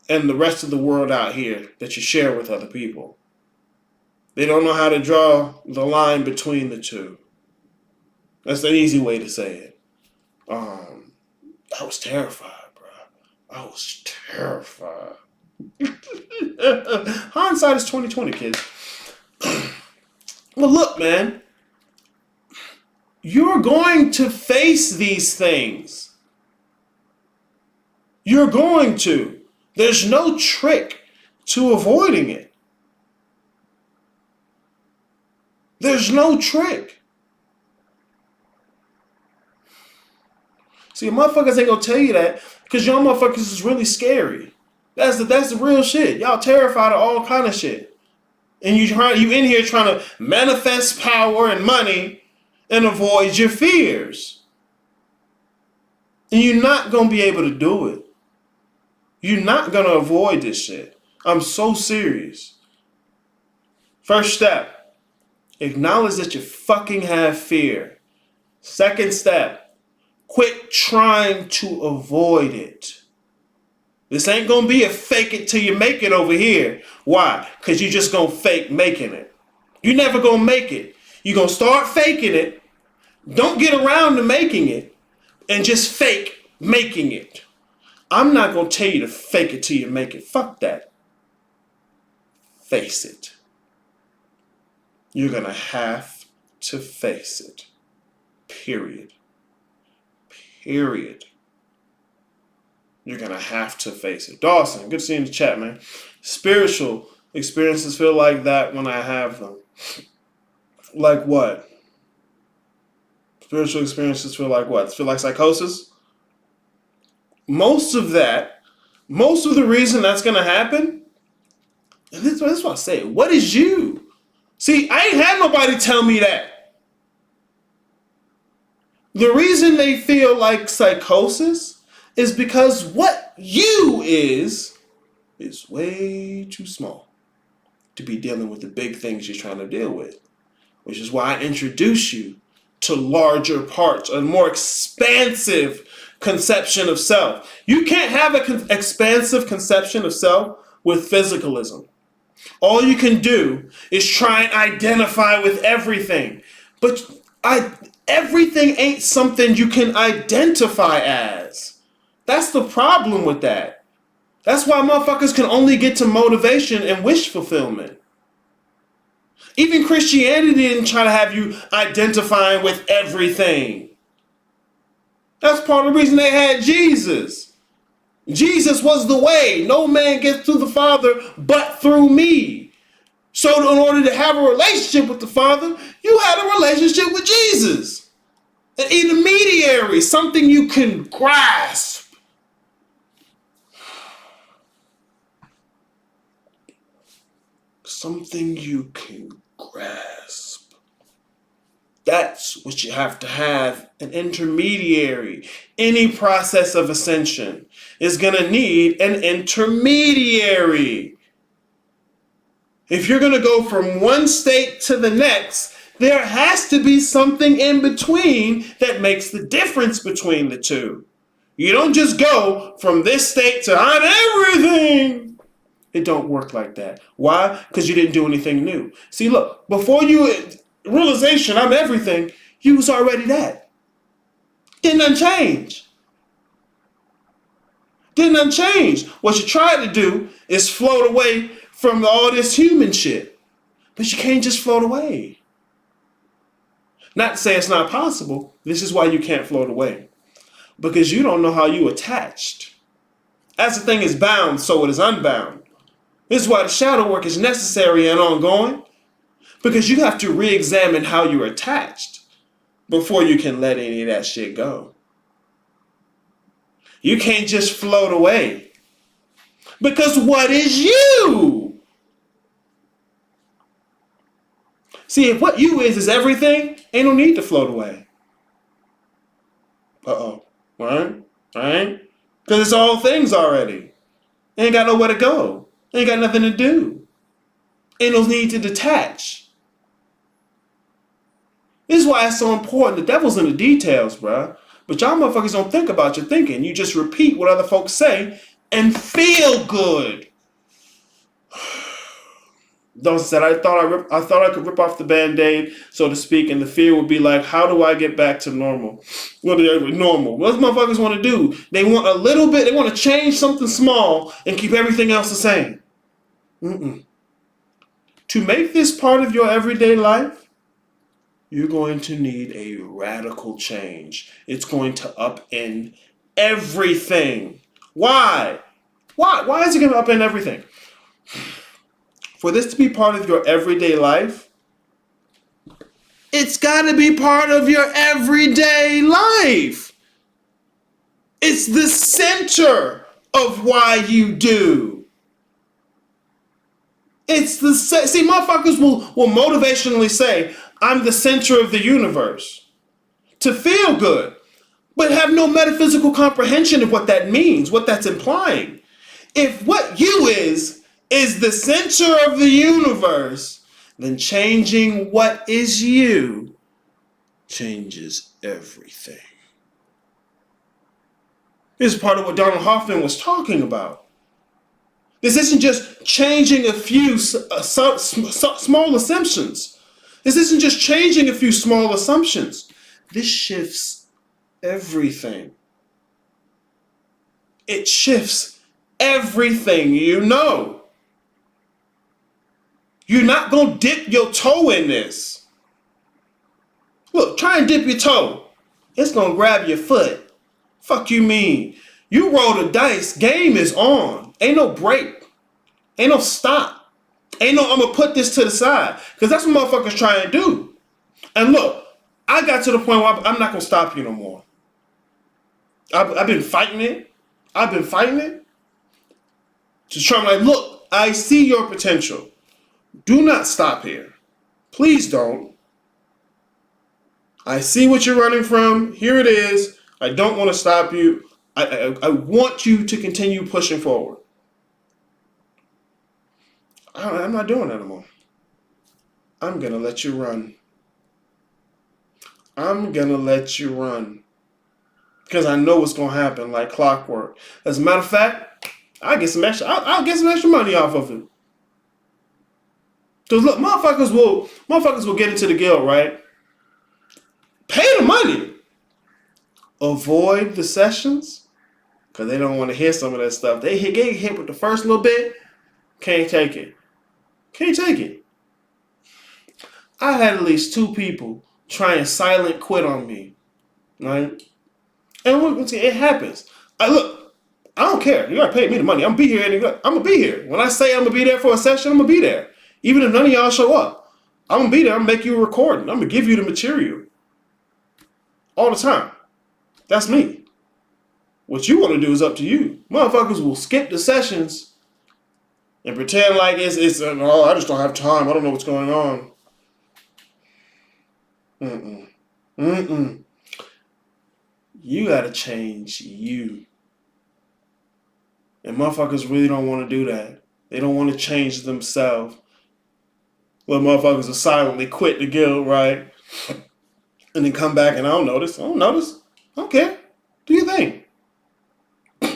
and the rest of the world out here that you share with other people. They don't know how to draw the line between the two. That's an easy way to say it. I was terrified, bro. I was terrified. Hindsight is 20/20, kids. Well, look, man. You're going to face these things. You're going to. There's no trick to avoiding it. There's no trick. See, motherfuckers ain't gonna tell you that because y'all motherfuckers is really scary. That's the real shit. Y'all terrified of all kind of shit. And you in here trying to manifest power and money and avoid your fears. And you're not gonna be able to do it. You're not gonna avoid this shit. I'm so serious. First step, acknowledge that you fucking have fear. Second step, quit trying to avoid it. This ain't gonna be a fake it till you make it over here. Why? Because you just gonna fake making it. You never gonna make it. You're gonna start faking it, don't get around to making it, and just fake making it. I'm not gonna tell you to fake it till you make it. Fuck that. Face it. You're gonna have to face it. Period. Period. You're gonna have to face it. Dawson, good to see you in the chat, man. Spiritual experiences feel like that when I have them. Like what? Spiritual experiences feel like what? Feel like psychosis? Most of the reason that's gonna happen, and this is what I say, what is you? See, I ain't had nobody tell me that. The reason they feel like psychosis is because what you is way too small to be dealing with the big things you're trying to deal with. Which is why I introduce you to larger parts, a more expansive conception of self. You can't have an expansive conception of self with physicalism. All you can do is try and identify with everything. But everything ain't something you can identify as. That's the problem with that. That's why motherfuckers can only get to motivation and wish fulfillment. Even Christianity didn't try to have you identifying with everything. That's part of the reason they had Jesus. Jesus was the way. No man gets to the Father but through me. So in order to have a relationship with the Father, you had a relationship with Jesus. An intermediary, something you can grasp. Something you can grasp. That's what you have to have, an intermediary. Any process of ascension is going to need an intermediary. If you're going to go from one state to the next, there has to be something in between that makes the difference between the two. You don't just go from this state to I'm everything. It don't work like that. Why? Because you didn't do anything new. See, look, before you realization I'm everything, you was already that. Didn't unchange. Didn't unchange. What you tried to do is float away from all this human shit. But you can't just float away. Not to say it's not possible. This is why you can't float away. Because you don't know how you attached. As the thing is bound, so it is unbound. This is why the shadow work is necessary and ongoing. Because you have to re-examine how you're attached before you can let any of that shit go. You can't just float away. Because what is you? See, if what you is everything, ain't no need to float away. Uh-oh. Right? Because it's all things already. Ain't got nowhere to go. Ain't got nothing to do. Ain't no need to detach. This is why it's so important. The devil's in the details, bruh. But y'all motherfuckers don't think about your thinking. You just repeat what other folks say and feel good. Don't said I thought I could rip off the Band-Aid, so to speak, and the fear would be like, how do I get back to normal? Normal. What motherfuckers want to do? They want a little bit. They want to change something small and keep everything else the same. To make this part of your everyday life, you're going to need a radical change. It's going to upend everything. Why? Why is it going to upend everything? For this to be part of your everyday life, it's got to be part of your everyday life. It's the center of why you do. See, motherfuckers will motivationally say, I'm the center of the universe. To feel good, but have no metaphysical comprehension of what that means, what that's implying. If what you is the center of the universe, then changing what is you changes everything. This is part of what Donald Hoffman was talking about. This isn't just changing a few small assumptions. This isn't just changing a few small assumptions. This shifts everything. It shifts everything you know. You're not going to dip your toe in this. Look, try and dip your toe. It's going to grab your foot. Fuck you mean? You roll the dice. Game is on. Ain't no break. Ain't no stop. Ain't no I'm going to put this to the side. Because that's what motherfuckers trying to do. And look, I got to the point where I'm not going to stop you no more. I've been fighting it. Just trying to look, I see your potential. Do not stop here. Please don't. I see what you're running from. Here it is. I don't want to stop you. I want you to continue pushing forward. I'm not doing that anymore. I'm going to let you run. Because I know what's going to happen like clockwork. As a matter of fact, I'll get some extra money off of it. Because look, motherfuckers will get into the guild, right? Pay the money. Avoid the sessions. Because they don't want to hear some of that stuff. They get hit with the first little bit. Can't take it. I had at least 2 people try and silent quit on me. Right? And it happens. I don't care. You got to pay me the money. I'm going to be here. I'm going to be here. When I say I'm going to be there for a session, I'm going to be there. Even if none of y'all show up, I'm going to be there. I'm going to make you a recording. I'm going to give you the material. All the time. That's me. What you want to do is up to you. Motherfuckers will skip the sessions and pretend like it's I just don't have time. I don't know what's going on. You got to change you. And motherfuckers really don't want to do that. They don't want to change themselves. Well, motherfuckers will silently quit the guild, right? And then come back and I don't notice. I don't care. Do your thing. I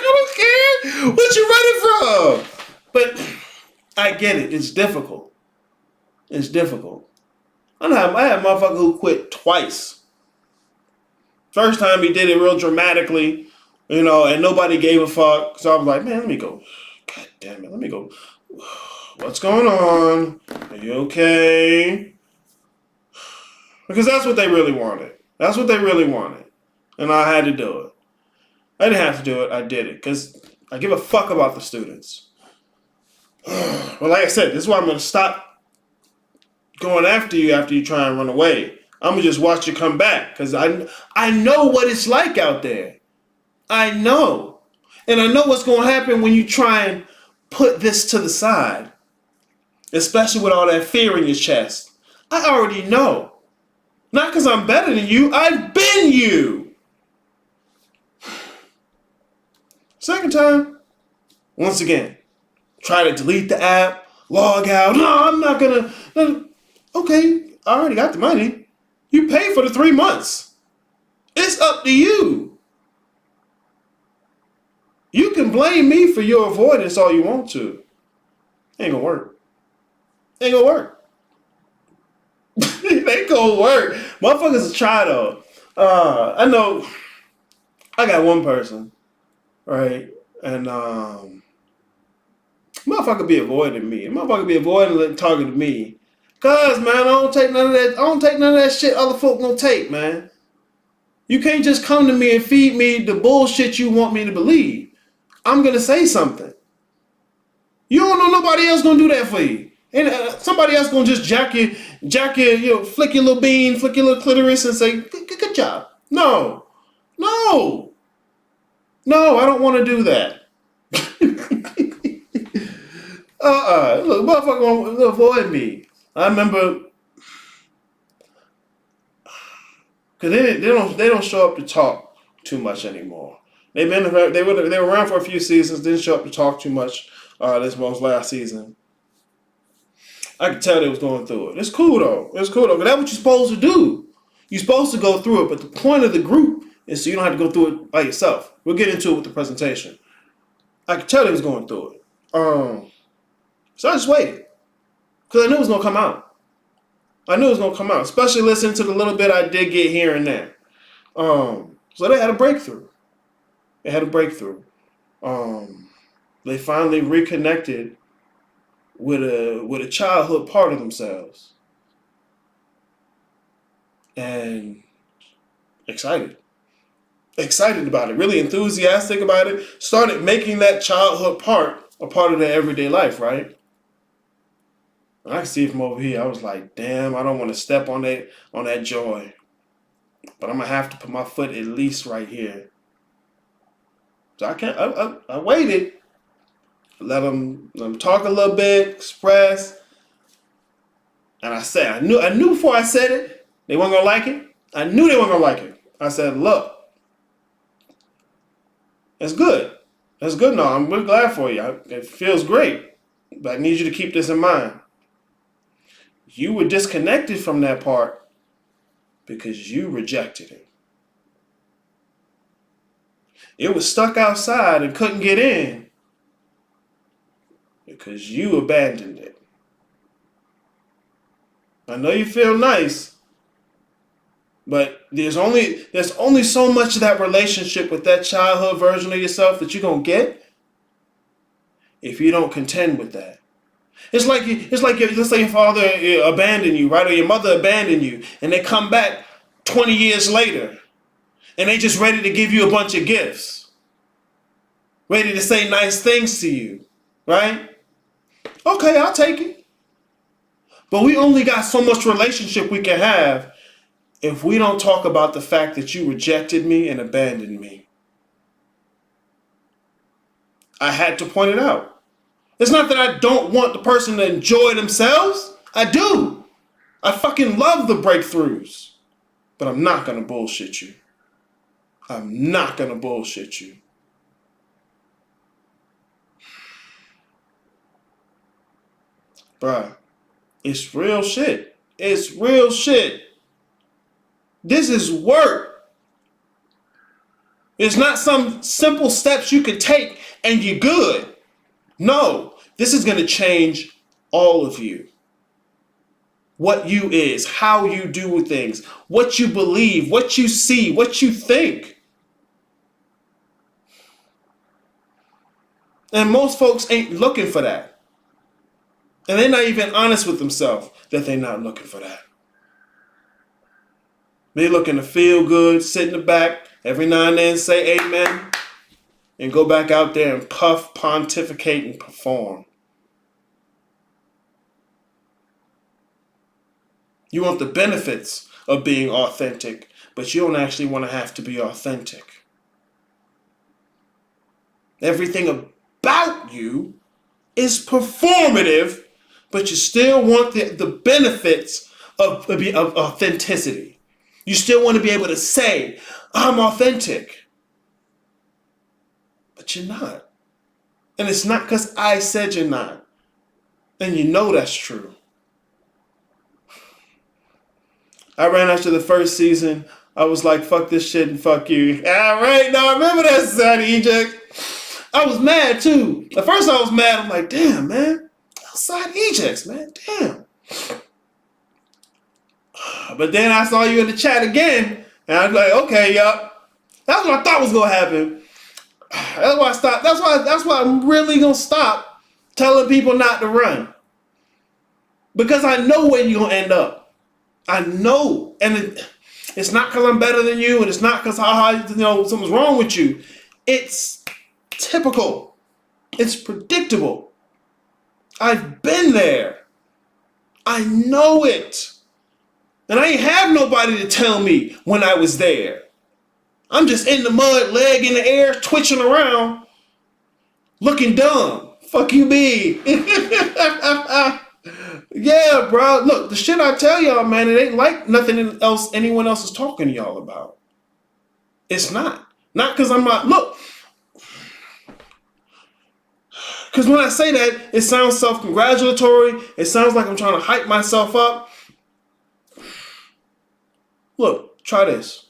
don't care. What you running from? But I get it. It's difficult. I had a motherfucker who quit twice. First time he did it real dramatically, and nobody gave a fuck. So I was like, man, let me go. God damn it, let me go. What's going on? Are you okay? Because that's what they really wanted. That's what they really wanted. And I had to do it. I didn't have to do it. I did it. Because I give a fuck about the students. Well, like I said, this is why I'm going to stop going after you try and run away. I'm going to just watch you come back. Because I know what it's like out there. I know. And I know what's going to happen when you try and put this to the side. Especially with all that fear in your chest. I already know. Not because I'm better than you. I've been you. Second time. Once again. Try to delete the app. Log out. No, I'm not going to. Okay. I already got the money. You paid for the 3 months. It's up to you. You can blame me for your avoidance all you want to. Ain't gonna work. Ain't gonna work. It ain't gonna work. Motherfuckers try though. I know I got one person, right? And motherfucker be avoiding me. Motherfucker be avoiding talking to me. Cause man, I don't take none of that. I don't take none of that shit other folk gonna take, man. You can't just come to me and feed me the bullshit you want me to believe. I'm gonna say something. You don't know nobody else gonna do that for you. And somebody else gonna just jack your, flick your little bean, flick your little clitoris and say, good job. No, I don't want to do that. Look, motherfucker won't avoid me. I remember, cause they don't show up to talk too much anymore. They were around for a few seasons, didn't show up to talk too much. This most last season. I could tell they was going through it. It's cool though. But that's what you're supposed to do. You're supposed to go through it, but the point of the group is so you don't have to go through it by yourself. We'll get into it with the presentation. I could tell they was going through it. So I just waited. Because I knew it was going to come out. Especially listening to the little bit I did get here and there. So they had a breakthrough. They finally reconnected with a childhood part of themselves. And excited about it, really enthusiastic about it, started making that childhood part a part of their everyday life, right? And I can see from over here, I was like, damn, I don't want to step on that joy. But I'm going to have to put my foot at least right here. So I waited. Let them talk a little bit, express. And I said, I knew before I said it, they weren't going to like it. I knew they weren't going to like it. I said, look, it's good. That's good now. I'm really glad for you. It feels great. But I need you to keep this in mind. You were disconnected from that part because you rejected it. It was stuck outside and couldn't get in because you abandoned it. I know you feel nice, but there's only so much of that relationship with that childhood version of yourself that you're going to get if you don't contend with that. It's like let's say your father abandoned you, right? Or your mother abandoned you, and they come back 20 years later, and they just ready to give you a bunch of gifts. Ready to say nice things to you, right? Okay, I'll take it. But we only got so much relationship we can have if we don't talk about the fact that you rejected me and abandoned me. I had to point it out. It's not that I don't want the person to enjoy themselves. I do. I fucking love the breakthroughs. But I'm not going to bullshit you. Bruh, it's real shit. This is work. It's not some simple steps you can take and you're good. No, this is going to change all of you. What you is, how you do things, what you believe, what you see, what you think. And most folks ain't looking for that. And they're not even honest with themselves that they're not looking for that. They're looking to feel good, sit in the back, every now and then say amen, and go back out there and puff, pontificate, and perform. You want the benefits of being authentic, but you don't actually want to have to be authentic. Everything about you is performative, but you still want the benefits of authenticity. You still want to be able to say, I'm authentic. But you're not. And it's not because I said you're not. And you know that's true. I ran after the first season. I was like, fuck this shit and fuck you. All right, now remember that, Side Eject. I was mad too. At first I was mad. I'm like, damn, man. Outside ejects, man. Damn. But then I saw you in the chat again. And I was like, okay, yup. That's what I thought was going to happen. That's why I stopped. That's why I'm really going to stop telling people not to run. Because I know where you're going to end up. I know. And it's not because I'm better than you. And it's not because something's wrong with you. It's typical. It's predictable. I've been there. I know it. And I ain't have nobody to tell me when I was there. I'm just in the mud, leg in the air, twitching around, looking dumb. Fuck you, me. Yeah, bro. Look, the shit I tell y'all, man, it ain't like nothing else anyone else is talking to y'all about. It's not. Not because I'm not. Look. Because when I say that, it sounds self-congratulatory. It sounds like I'm trying to hype myself up. Look, try this.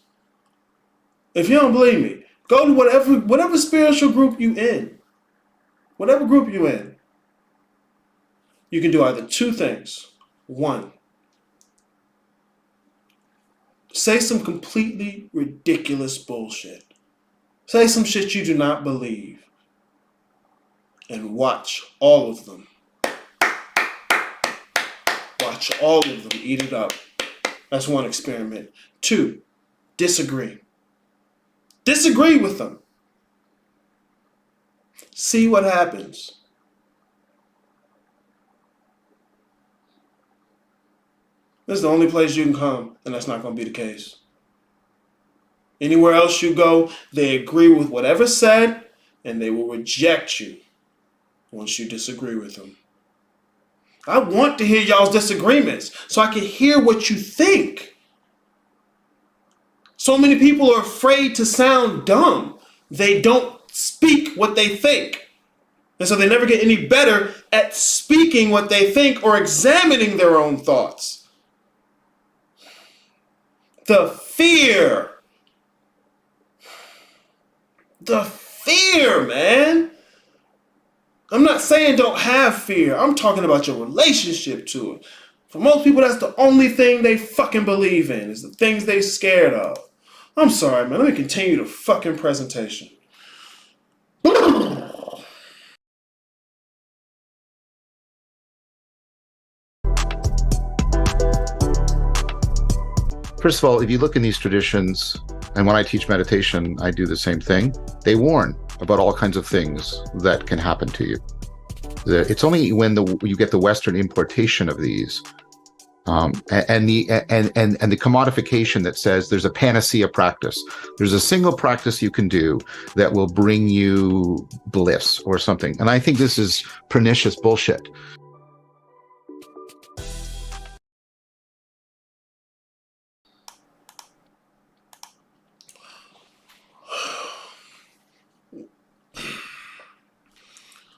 If you don't believe me, go to whatever spiritual group you in. Whatever group you in. You can do either two things. One, say some completely ridiculous bullshit. Say some shit you do not believe. And watch all of them. Watch all of them eat it up. That's one experiment. Two, disagree. Disagree with them. See what happens. This is the only place you can come, and that's not going to be the case. Anywhere else you go, they agree with whatever's said, and they will reject you once you disagree with them. I want to hear y'all's disagreements so I can hear what you think. So many people are afraid to sound dumb. They don't speak what they think. And so they never get any better at speaking what they think or examining their own thoughts. The fear. The fear, man. I'm not saying don't have fear. I'm talking about your relationship to it. For most people, that's the only thing they fucking believe in, is the things they scared of. I'm sorry, man. Let me continue the fucking presentation. First of all, if you look in these traditions, and when I teach meditation, I do the same thing. They warn about all kinds of things that can happen to you. It's only when you get the Western importation of these and the commodification that says there's a panacea practice. There's a single practice you can do that will bring you bliss or something. And I think this is pernicious bullshit.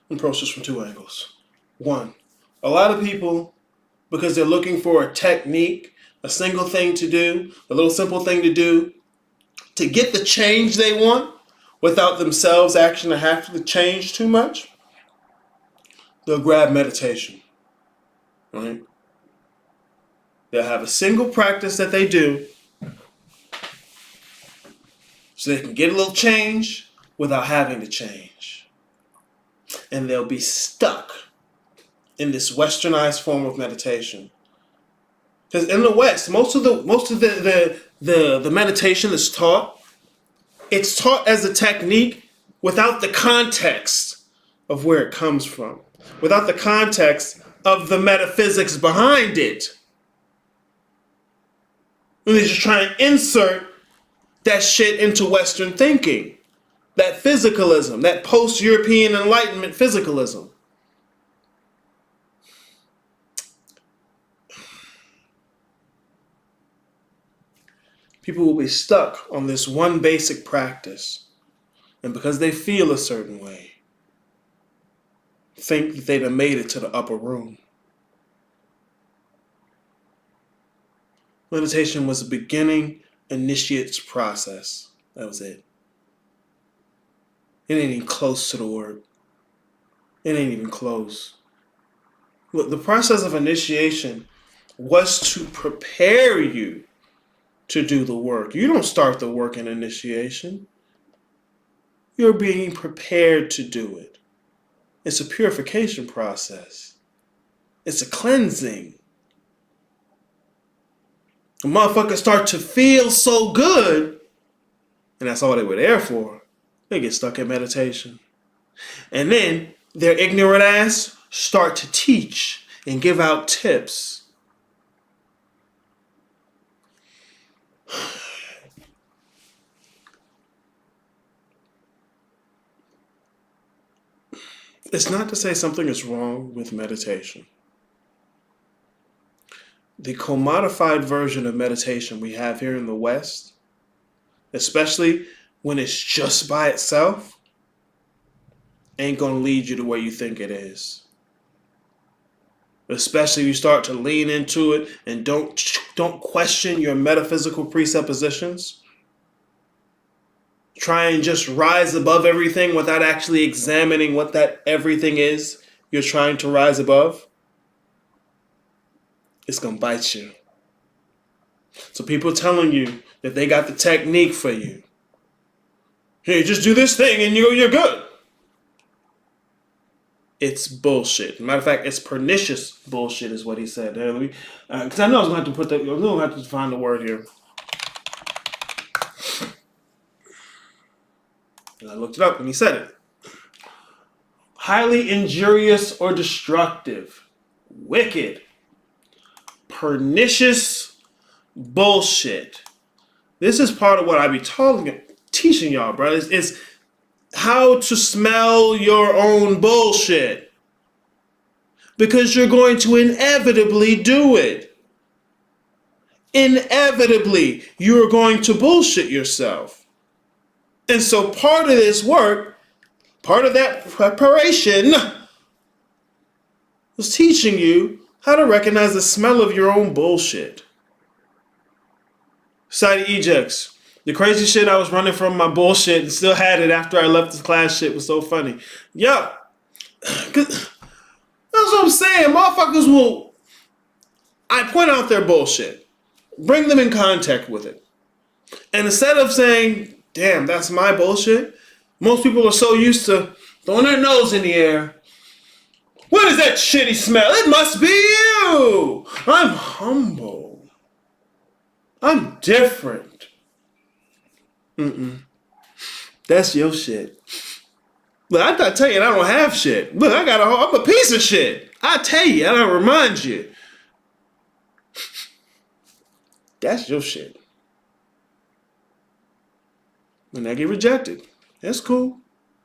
Approach this from two angles. One, a lot of people, because they're looking for a technique, a single thing to do, a little simple thing to do, to get the change they want without themselves actually having to change too much, they'll grab meditation. Right? They'll have a single practice that they do so they can get a little change without having to change. and they'll be stuck in this westernized form of meditation. Because in the West, most of the meditation that's taught, it's taught as a technique without the context of where it comes from, without the context of the metaphysics behind it. And they just try and insert that shit into Western thinking, that physicalism, that post-European Enlightenment physicalism. People will be stuck on this one basic practice, and because they feel a certain way, think that they've made it to the upper room. Meditation was a beginning initiate's process. That was it. It ain't even close to the word. It ain't even close. Look, the process of initiation was to prepare you to do the work. You don't start the work in initiation. You're being prepared to do it. It's a purification process. It's a cleansing. The motherfuckers start to feel so good, and that's all they were there for. They get stuck in meditation. And then their ignorant ass start to teach and give out tips. It's not to say something is wrong with meditation. The commodified version of meditation we have here in the West, especially when it's just by itself, ain't going to lead you to where you think it is. Especially if you start to lean into it and don't question your metaphysical presuppositions. Try and just rise above everything without actually examining what that everything is you're trying to rise above. It's going to bite you. So people telling you that they got the technique for you. Hey, just do this thing and you're good. It's bullshit. Matter of fact, it's pernicious bullshit is what he said. Because I know I was going to have to put that, I know I'm going to have to find the word here. And I looked it up and he said it. Highly injurious or destructive. Wicked. Pernicious bullshit. This is part of what I be teaching y'all, bro. Is how to smell your own bullshit. Because you're going to inevitably do it. Inevitably, you're going to bullshit yourself. And so part of this work, part of that preparation, was teaching you how to recognize the smell of your own bullshit. Side ejects. The crazy shit I was running from my bullshit and still had it after I left the class shit was so funny. Yeah. That's what I'm saying. Motherfuckers will... I point out their bullshit. Bring them in contact with it. And instead of saying, damn, that's my bullshit, most people are so used to throwing their nose in the air. What is that shitty smell? It must be you. I'm humble. I'm different. That's your shit. Look, I tell you, I don't have shit. Look, I'm a piece of shit. I tell you, I don't remind you. That's your shit. When I get rejected, that's cool.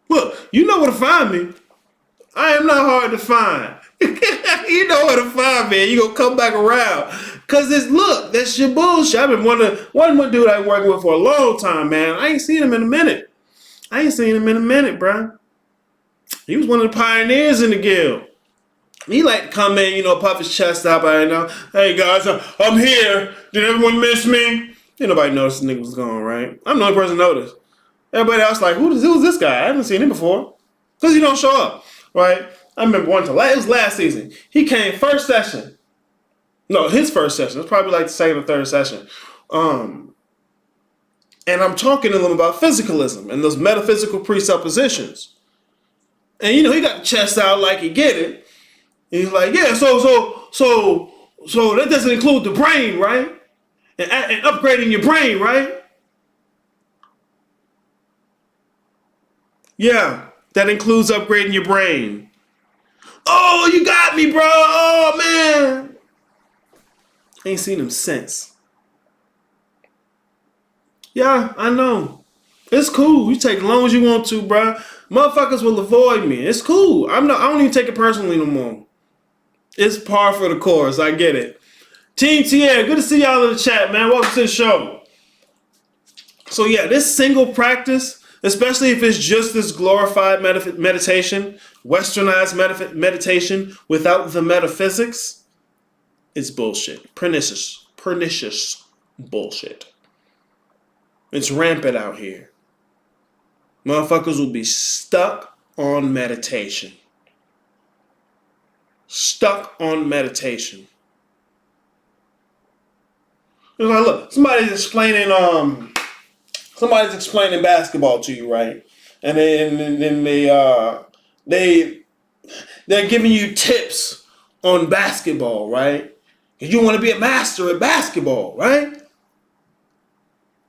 Look, you know where to find me. I am not hard to find. You know where to find me. You gonna come back around. Cause that's your bullshit. I've been one dude I worked with for a long time, man. I ain't seen him in a minute. Bro. He was one of the pioneers in the guild. He like to come in, puff his chest out, hey guys, I'm here. Did everyone miss me? Ain't nobody noticed this nigga was gone, right? I'm the only person noticed. Everybody else like, who's this guy? I haven't seen him before. Because he don't show up, right? I remember it was last season. He came first session. No, his first session. It's probably like the second or third session. And I'm talking to them about physicalism and those metaphysical presuppositions. And he got the chest out like he get it. And he's like, yeah, so that doesn't include the brain, right? And upgrading your brain, right? Yeah, that includes upgrading your brain. Oh, you got me, bro. Oh, man. Ain't seen him since. Yeah, I know. It's cool. You take as long as you want to, bro. Motherfuckers will avoid me. It's cool. I don't even take it personally no more. It's par for the course. I get it. Team TA, good to see y'all in the chat, man. Welcome to the show. So yeah, this single practice, especially if it's just this glorified meditation, westernized meditation without the metaphysics, it's bullshit. Pernicious bullshit. It's rampant out here. Motherfuckers will be stuck on meditation. Stuck on meditation. It's like, look, somebody's explaining basketball to you, right? And then they're giving you tips on basketball, right? Because you want to be a master at basketball, right?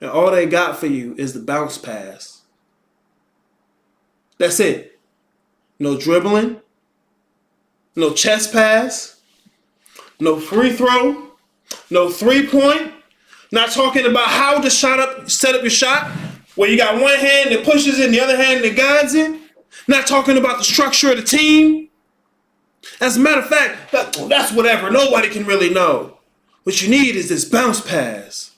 And all they got for you is the bounce pass. That's it. No dribbling, no chest pass, no free throw, no 3-point. Not talking about how to set up your shot, where you got one hand that pushes it and the other hand that guides it. Not talking about the structure of the team. As a matter of fact, that's whatever. Nobody can really know. What you need is this bounce pass.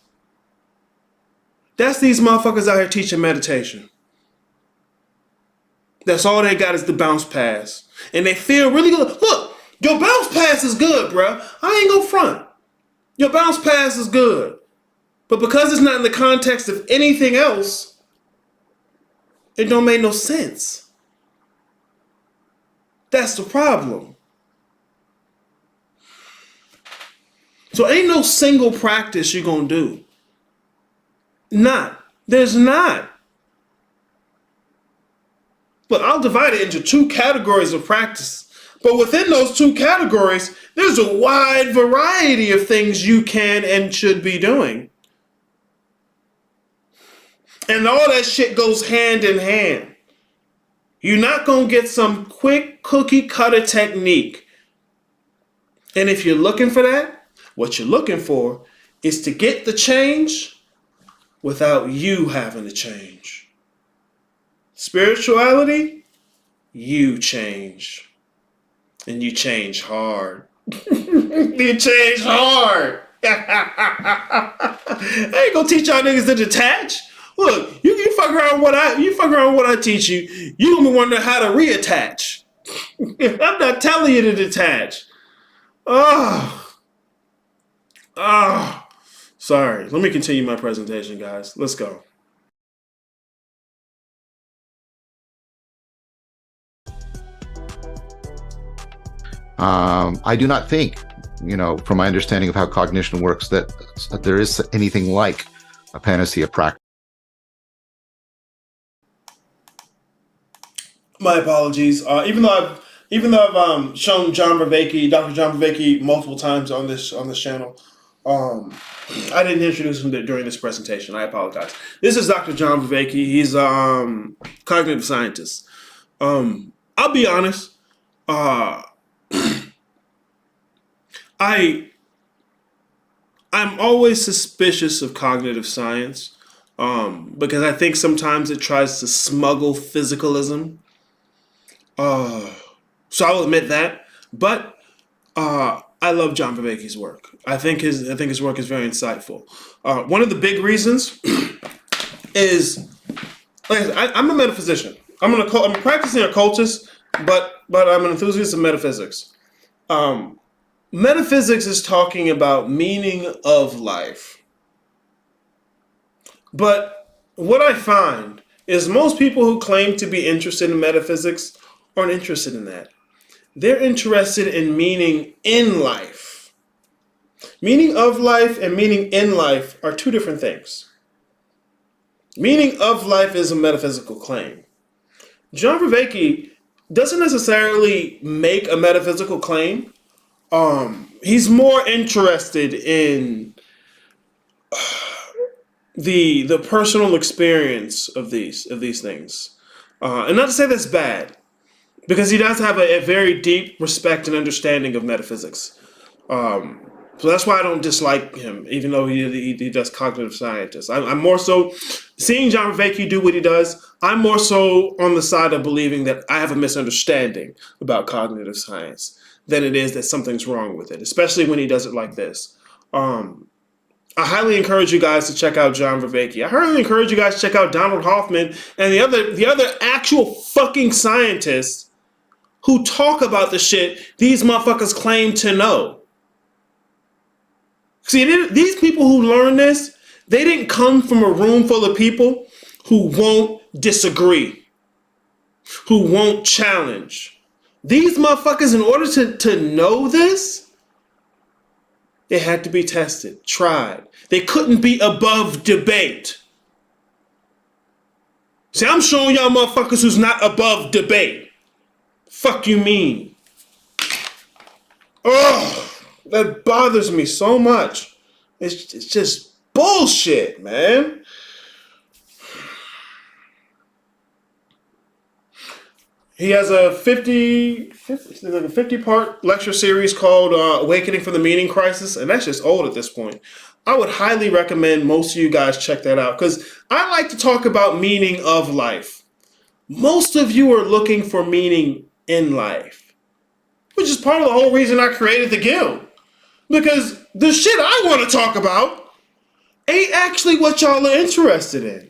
That's these motherfuckers out here teaching meditation. That's all they got is the bounce pass. And they feel really good. Look, your bounce pass is good, bro. I ain't gonna front. Your bounce pass is good. But because it's not in the context of anything else, it don't make no sense. That's the problem. So ain't no single practice you're gonna do. There's not. But I'll divide it into 2 categories of practice. But within those 2 categories, there's a wide variety of things you can and should be doing. And all that shit goes hand in hand. You're not going to get some quick cookie cutter technique. And if you're looking for that, what you're looking for is to get the change without you having to change. Spirituality, you change. And you change hard. You change hard. I ain't gonna teach y'all niggas to detach. Look, you fuck around with what I teach you, you gonna be wondering how to reattach. I'm not telling you to detach. Sorry. Let me continue my presentation, guys. Let's go. I do not think, from my understanding of how cognition works, that there is anything like a panacea practice. My apologies. Even though I've shown Dr. John Vervaeke, multiple times on this channel, I didn't introduce him during this presentation. I apologize. This is Dr. John Vervaeke. He's a cognitive scientist. I'll be honest. I'm always suspicious of cognitive science because I think sometimes it tries to smuggle physicalism. So I'll admit that. But I love John Vervaeke's work. I think his work is very insightful. One of the big reasons is, I'm a metaphysician. I'm a practicing occultist, but I'm an enthusiast of metaphysics. Metaphysics is talking about meaning of life. But what I find is most people who claim to be interested in metaphysics aren't interested in that. They're interested in meaning in life. Meaning of life and meaning in life are 2 different things. Meaning of life is a metaphysical claim. John Vervaeke doesn't necessarily make a metaphysical claim. He's more interested in the personal experience of these things, and not to say that's bad, because he does have a very deep respect and understanding of metaphysics. So that's why I don't dislike him, even though he does cognitive scientists. I'm more so seeing John Vervaeke do what he does. I'm more so on the side of believing that I have a misunderstanding about cognitive science than it is that something's wrong with it, especially when he does it like this. I highly encourage you guys to check out John Vervaeke. I highly encourage you guys to check out Donald Hoffman and the other actual fucking scientists who talk about the shit these motherfuckers claim to know. See, these people who learn this, they didn't come from a room full of people who won't disagree, who won't challenge. These motherfuckers, in order to know this, they had to be tested, tried. They couldn't be above debate. See, I'm showing y'all motherfuckers who's not above debate. Fuck you mean? Ugh. That bothers me so much. It's just bullshit, man. He has a 50-part lecture series called Awakening from the Meaning Crisis, and that's just old at this point. I would highly recommend most of you guys check that out, because I like to talk about meaning of life. Most of you are looking for meaning in life, which is part of the whole reason I created the guild. Because the shit I want to talk about ain't actually what y'all are interested in.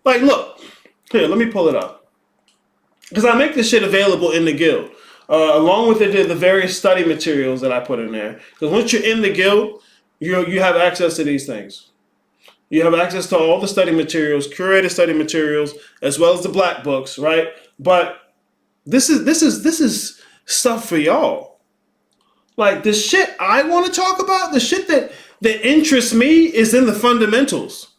Like, look, here, let me pull it up. Because I make this shit available in the guild, along with the various study materials that I put in there. Because once you're in the guild, you have access to these things. You have access to all the study materials, curated study materials, as well as the black books, right? But this is stuff for y'all. Like, the shit I want to talk about, the shit that interests me is in the fundamentals.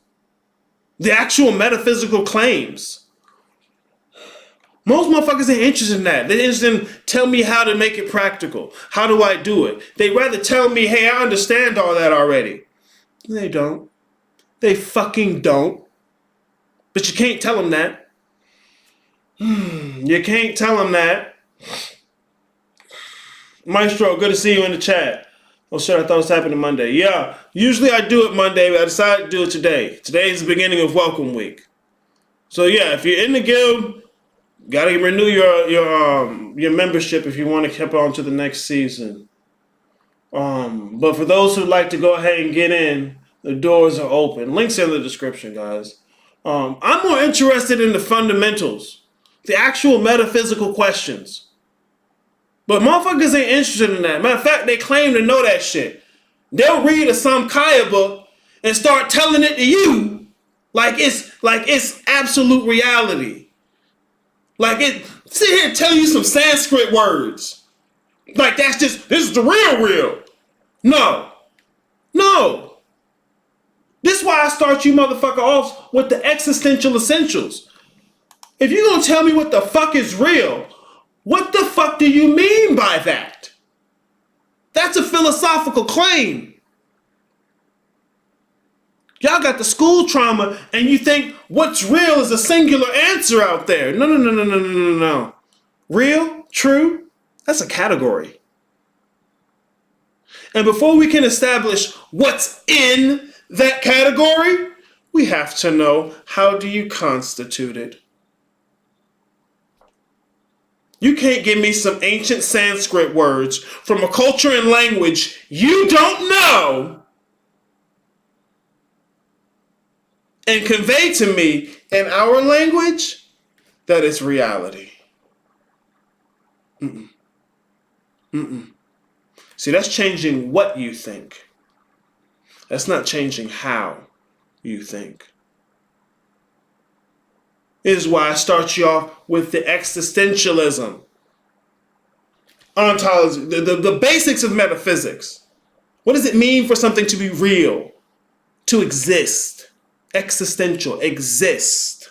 The actual metaphysical claims. Most motherfuckers ain't interested in that. They're interested in tell me how to make it practical. How do I do it? They'd rather tell me, hey, I understand all that already. They don't. They fucking don't. But you can't tell them that. You can't tell them that. Maestro, good to see you in the chat. Oh shit, I thought it was happening Monday. Yeah, usually I do it Monday, but I decided to do it today. Today is the beginning of Welcome Week. So yeah, if you're in the guild, gotta renew your membership if you want to keep on to the next season. But for those who'd like to go ahead and get in, the doors are open. Links in the description, guys. I'm more interested in the fundamentals, the actual metaphysical questions. But motherfuckers ain't interested in that. Matter of fact, they claim to know that shit. They'll read a Samkhya book and start telling it to you like it's absolute reality. Like it sit here and tell you some Sanskrit words. Like this is the real. No. This is why I start you motherfucker off with the existential essentials. If you're gonna tell me what the fuck is real, what the fuck do you mean by that? That's a philosophical claim. Y'all got the school trauma and you think what's real is a singular answer out there. No. Real, true, that's a category. And before we can establish what's in that category, we have to know how do you constitute it. You can't give me some ancient Sanskrit words from a culture and language you don't know and convey to me in our language that it's reality. See, that's changing what you think. That's not changing how you think. This is why I start you off with the existentialism, ontology, the basics of metaphysics. What does it mean for something to be real, to exist? Existential, exist.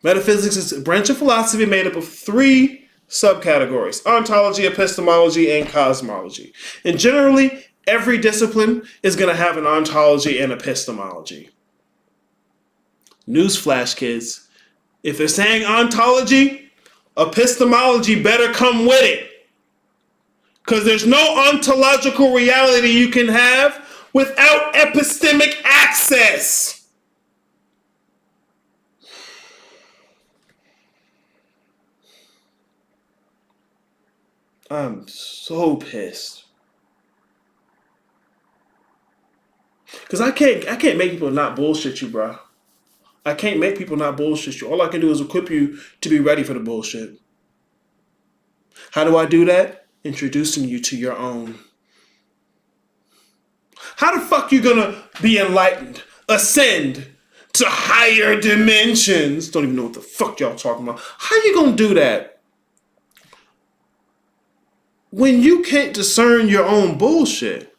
Metaphysics is a branch of philosophy made up of 3 subcategories: ontology, epistemology, and cosmology. And generally, every discipline is going to have an ontology and epistemology. Newsflash, kids. If they're saying ontology, epistemology better come with it. Because there's no ontological reality you can have without epistemic access. I'm so pissed. Because I can't make people not bullshit you, bro. I can't make people not bullshit you. All I can do is equip you to be ready for the bullshit. How do I do that? Introducing you to your own. How the fuck you gonna be enlightened, ascend to higher dimensions? Don't even know what the fuck y'all talking about. How you gonna do that when you can't discern your own bullshit?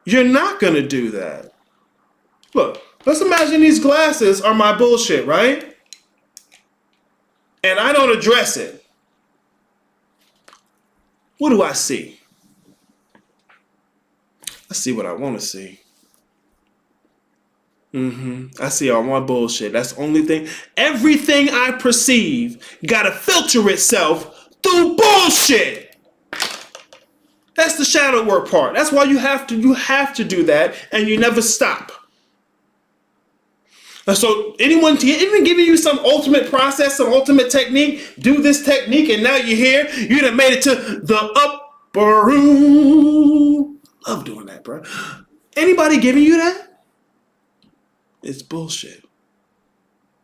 You're not gonna do that. Look, let's imagine these glasses are my bullshit, right? And I don't address it. What do I see? I see what I want to see. I see all my bullshit. That's the only thing. Everything I perceive gotta filter itself through bullshit. That's the shadow work part. That's why you have to do that, and you never stop. And so anyone giving you some ultimate process, some ultimate technique, do this technique, and now you're here. You done made it to the upper room. Love doing that, bro. Anybody giving you that? It's bullshit.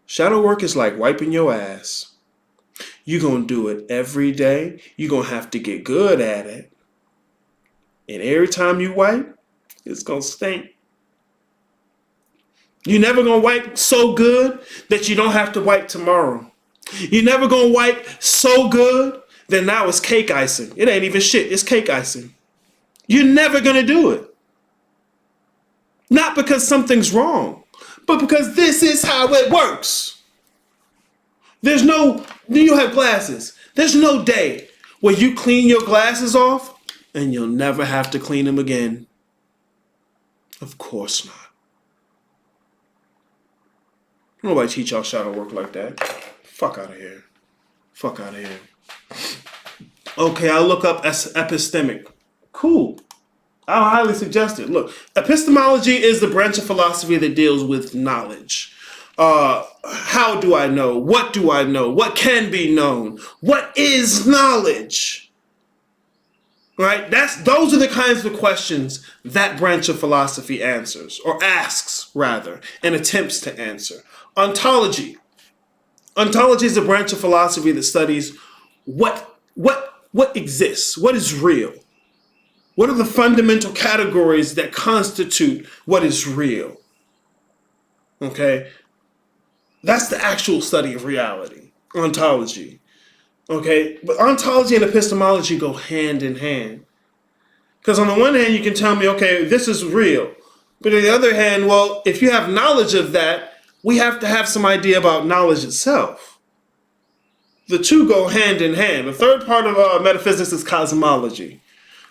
Shadow work is like wiping your ass. You're going to do it every day. You're going to have to get good at it. And every time you wipe, it's going to stink. You're never going to wipe so good that you don't have to wipe tomorrow. You're never going to wipe so good that now it's cake icing. It ain't even shit. It's cake icing. You're never going to do it. Not because something's wrong, but because this is how it works. You have glasses. There's no day where you clean your glasses off and you'll never have to clean them again. Of course not. Nobody teach y'all shadow work like that. Fuck out of here. Fuck out of here. Okay, I'll look up epistemic. Cool. I'll highly suggest it. Look, epistemology is the branch of philosophy that deals with knowledge. How do I know? What do I know? What can be known? What is knowledge? Right? Those are the kinds of questions that branch of philosophy answers, or asks rather, and attempts to answer. Ontology. Ontology is a branch of philosophy that studies what exists, what is real. What are the fundamental categories that constitute what is real? Okay? That's the actual study of reality, ontology. Okay? But ontology and epistemology go hand in hand. Because on the one hand, you can tell me, okay, this is real. But on the other hand, well, if you have knowledge of that, we have to have some idea about knowledge itself. The two go hand in hand. The third part of metaphysics is cosmology.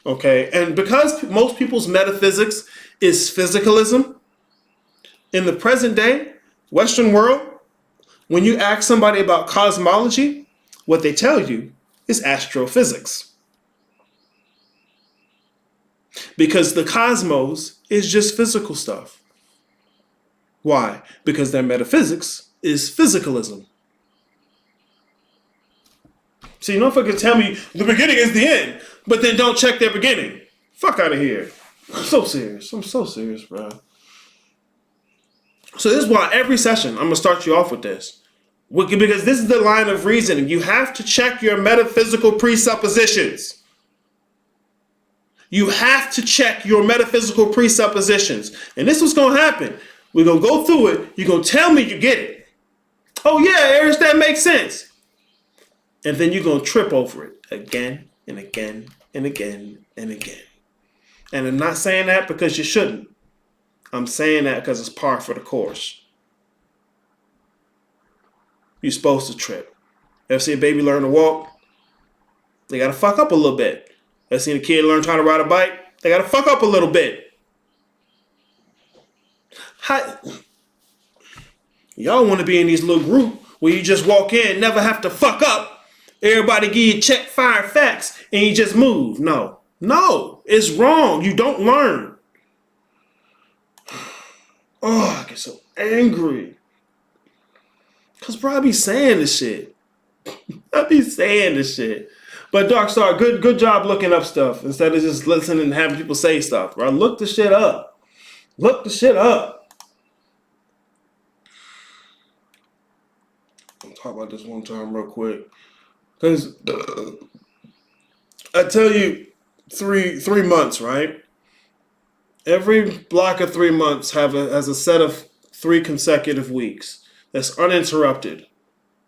Okay, and because most people's metaphysics is physicalism, in the present day, Western world, when you ask somebody about cosmology, what they tell you is astrophysics. Because the cosmos is just physical stuff. Why? Because their metaphysics is physicalism. So you know if I can tell me the beginning is the end, but then don't check their beginning. Fuck out of here. I'm so serious. I'm so serious, bro. So this is why every session, I'm going to start you off with this. Because this is the line of reasoning. You have to check your metaphysical presuppositions. You have to check your metaphysical presuppositions. And this is what's going to happen. We're going to go through it. You're going to tell me you get it. Oh yeah, Aris, that makes sense. And then you're going to trip over it again and again and again and again. And I'm not saying that because you shouldn't. I'm saying that because it's par for the course. you're supposed to trip. Ever see a baby learn to walk? They gotta fuck up a little bit. Ever seen a kid learn how to ride a bike? They gotta fuck up a little bit. Y'all want to be in these little group where you just walk in, never have to fuck up. Everybody give you check, fire, facts, and you just move. No, it's wrong. You don't learn. Oh, I get so angry. Cause bro, I be saying this shit. But Dark Star, good job looking up stuff instead of just listening and having people say stuff, bro. Look the shit up. I'm talk about this one time real quick. Cause I tell you, 3 months, right? Every block of 3 months has a set of 3 consecutive weeks that's uninterrupted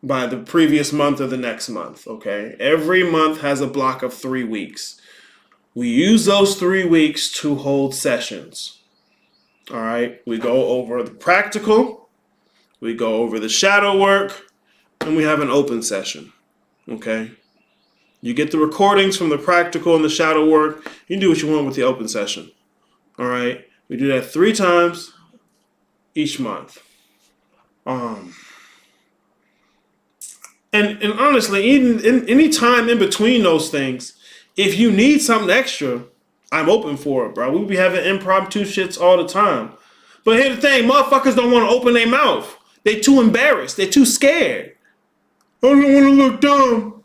by the previous month or the next month, okay? Every month has a block of 3 weeks. We use those 3 weeks to hold sessions, all right? We go over the practical, we go over the shadow work, and we have an open session, okay? You get the recordings from the practical and the shadow work. You can do what you want with the open session, all right? We do that 3 times each month. And honestly, even in any time in between those things, if you need something extra, I'm open for it, bro. We be having impromptu shits all the time. But here's the thing, motherfuckers don't want to open their mouth. They too embarrassed. They too scared. I don't want to look dumb.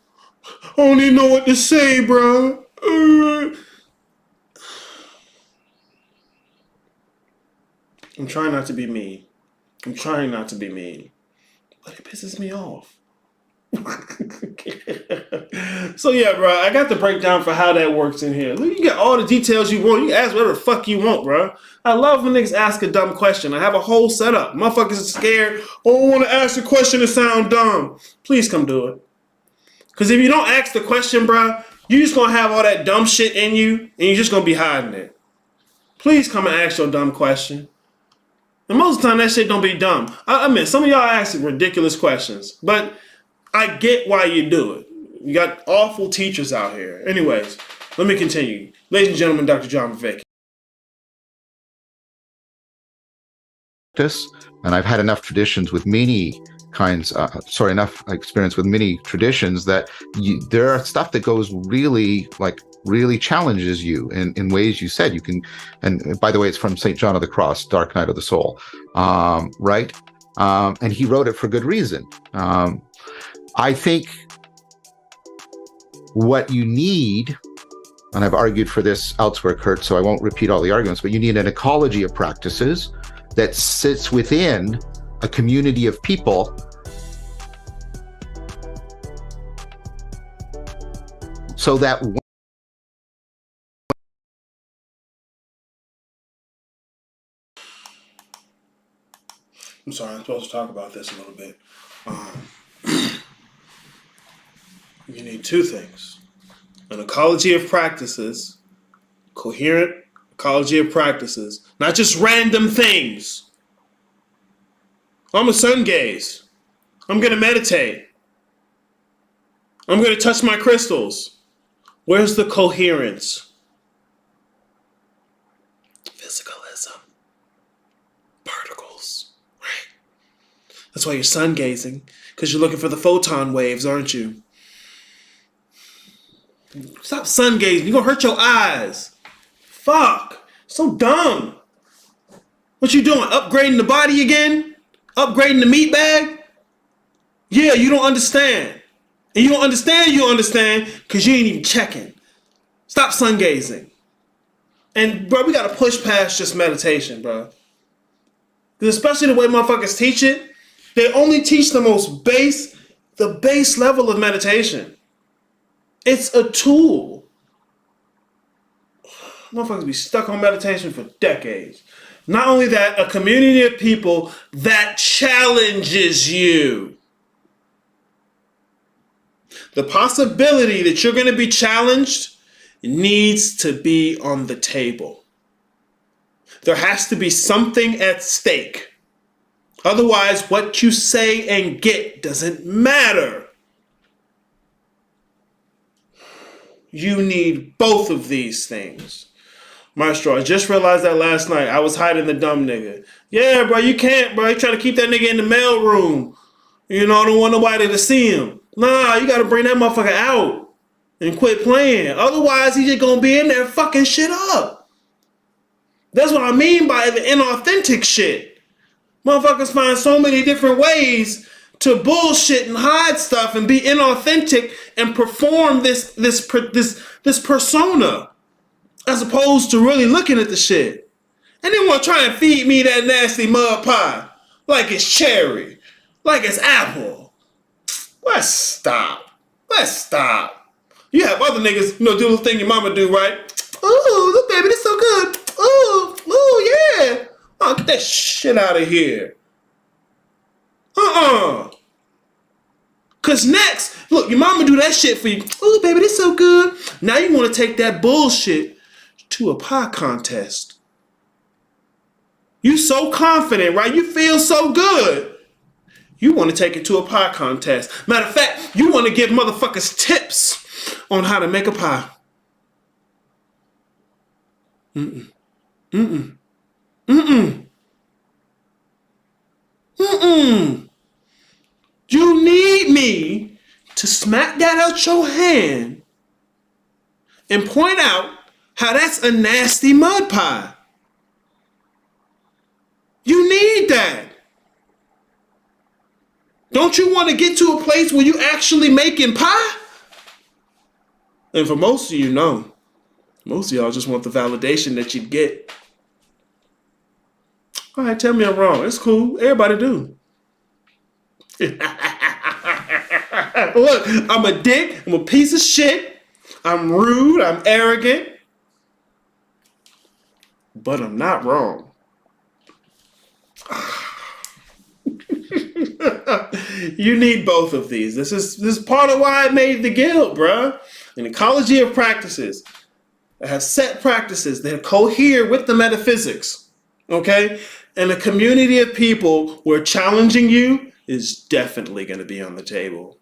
I don't even know what to say, bro. I'm trying not to be mean. But it pisses me off. So yeah, bro, I got the breakdown for how that works in here. Look, you get all the details you want. You can ask whatever the fuck you want, bro. I love when niggas ask a dumb question. I have a whole setup. Motherfuckers are scared. Oh, I want to ask a question to sound dumb. Please come do it. Because if you don't ask the question, bro, you just going to have all that dumb shit in you, and you're just going to be hiding it. Please come and ask your dumb question. And most of the time, that shit don't be dumb. I mean, some of y'all ask ridiculous questions, but I get why you do it. You got awful teachers out here. Anyways, let me continue. Ladies and gentlemen, Dr. John Vivek. And I've had enough traditions with many enough experience with many traditions that there are stuff that goes really challenges you in ways you said you can. And by the way, it's from St. John of the Cross, Dark Night of the Soul, right? And he wrote it for good reason. I think what you need, and I've argued for this elsewhere, Kurt, so I won't repeat all the arguments, but you need an ecology of practices that sits within a community of people so that I'm sorry, I'm supposed to talk about this a little bit. You need 2 things. An ecology of practices, coherent ecology of practices, not just random things. I'm a sun gaze. I'm going to meditate. I'm going to touch my crystals. Where's the coherence? Physicalism. Particles. Right? That's why you're sun gazing, because you're looking for the photon waves, aren't you? Stop sun gazing. You're going to hurt your eyes. Fuck. So dumb. What you doing? Upgrading the body again? Upgrading the meat bag? Yeah, you don't understand. And you don't understand because you ain't even checking. Stop sun gazing. And bro, we got to push past just meditation, bro. Because especially the way motherfuckers teach it, they only teach the base level of meditation. It's a tool. Motherfuckers be stuck on meditation for decades. Not only that, a community of people that challenges you. The possibility that you're going to be challenged needs to be on the table. There has to be something at stake. Otherwise, what you say and get doesn't matter. You need both of these things. Maestro, I just realized that last night. I was hiding the dumb nigga. Yeah, bro, you can't, bro. You try to keep that nigga in the mail room. You know, I don't want nobody to see him. Nah, you gotta bring that motherfucker out and quit playing. Otherwise, he's just gonna be in there fucking shit up. That's what I mean by the inauthentic shit. Motherfuckers find so many different ways to bullshit and hide stuff and be inauthentic and perform this persona, as opposed to really looking at the shit. And then want to try and feed me that nasty mud pie like it's cherry, like it's apple. Let's stop. Let's stop. You have other niggas, do the little thing your mama do, right? Ooh, look, baby, this so good. Ooh, yeah. Oh, get that shit out of here. Cause next, look, your mama do that shit for you. Ooh, baby, this so good. Now you want to take that bullshit to a pie contest. You so confident, right? You feel so good. You want to take it to a pie contest. Matter of fact, you want to give motherfuckers tips on how to make a pie. You need me to smack that out your hand and point out how that's a nasty mud pie. You need that. Don't you want to get to a place where you actually making pie? And for most of you, no. Most of y'all just want the validation that you get. All right, tell me I'm wrong. It's cool. Everybody do. Look, I'm a dick. I'm a piece of shit. I'm rude. I'm arrogant. But I'm not wrong. You need both of these. This is part of why I made the guild, bruh. An ecology of practices that have set practices that cohere with the metaphysics. Okay? And a community of people where challenging you is definitely going to be on the table.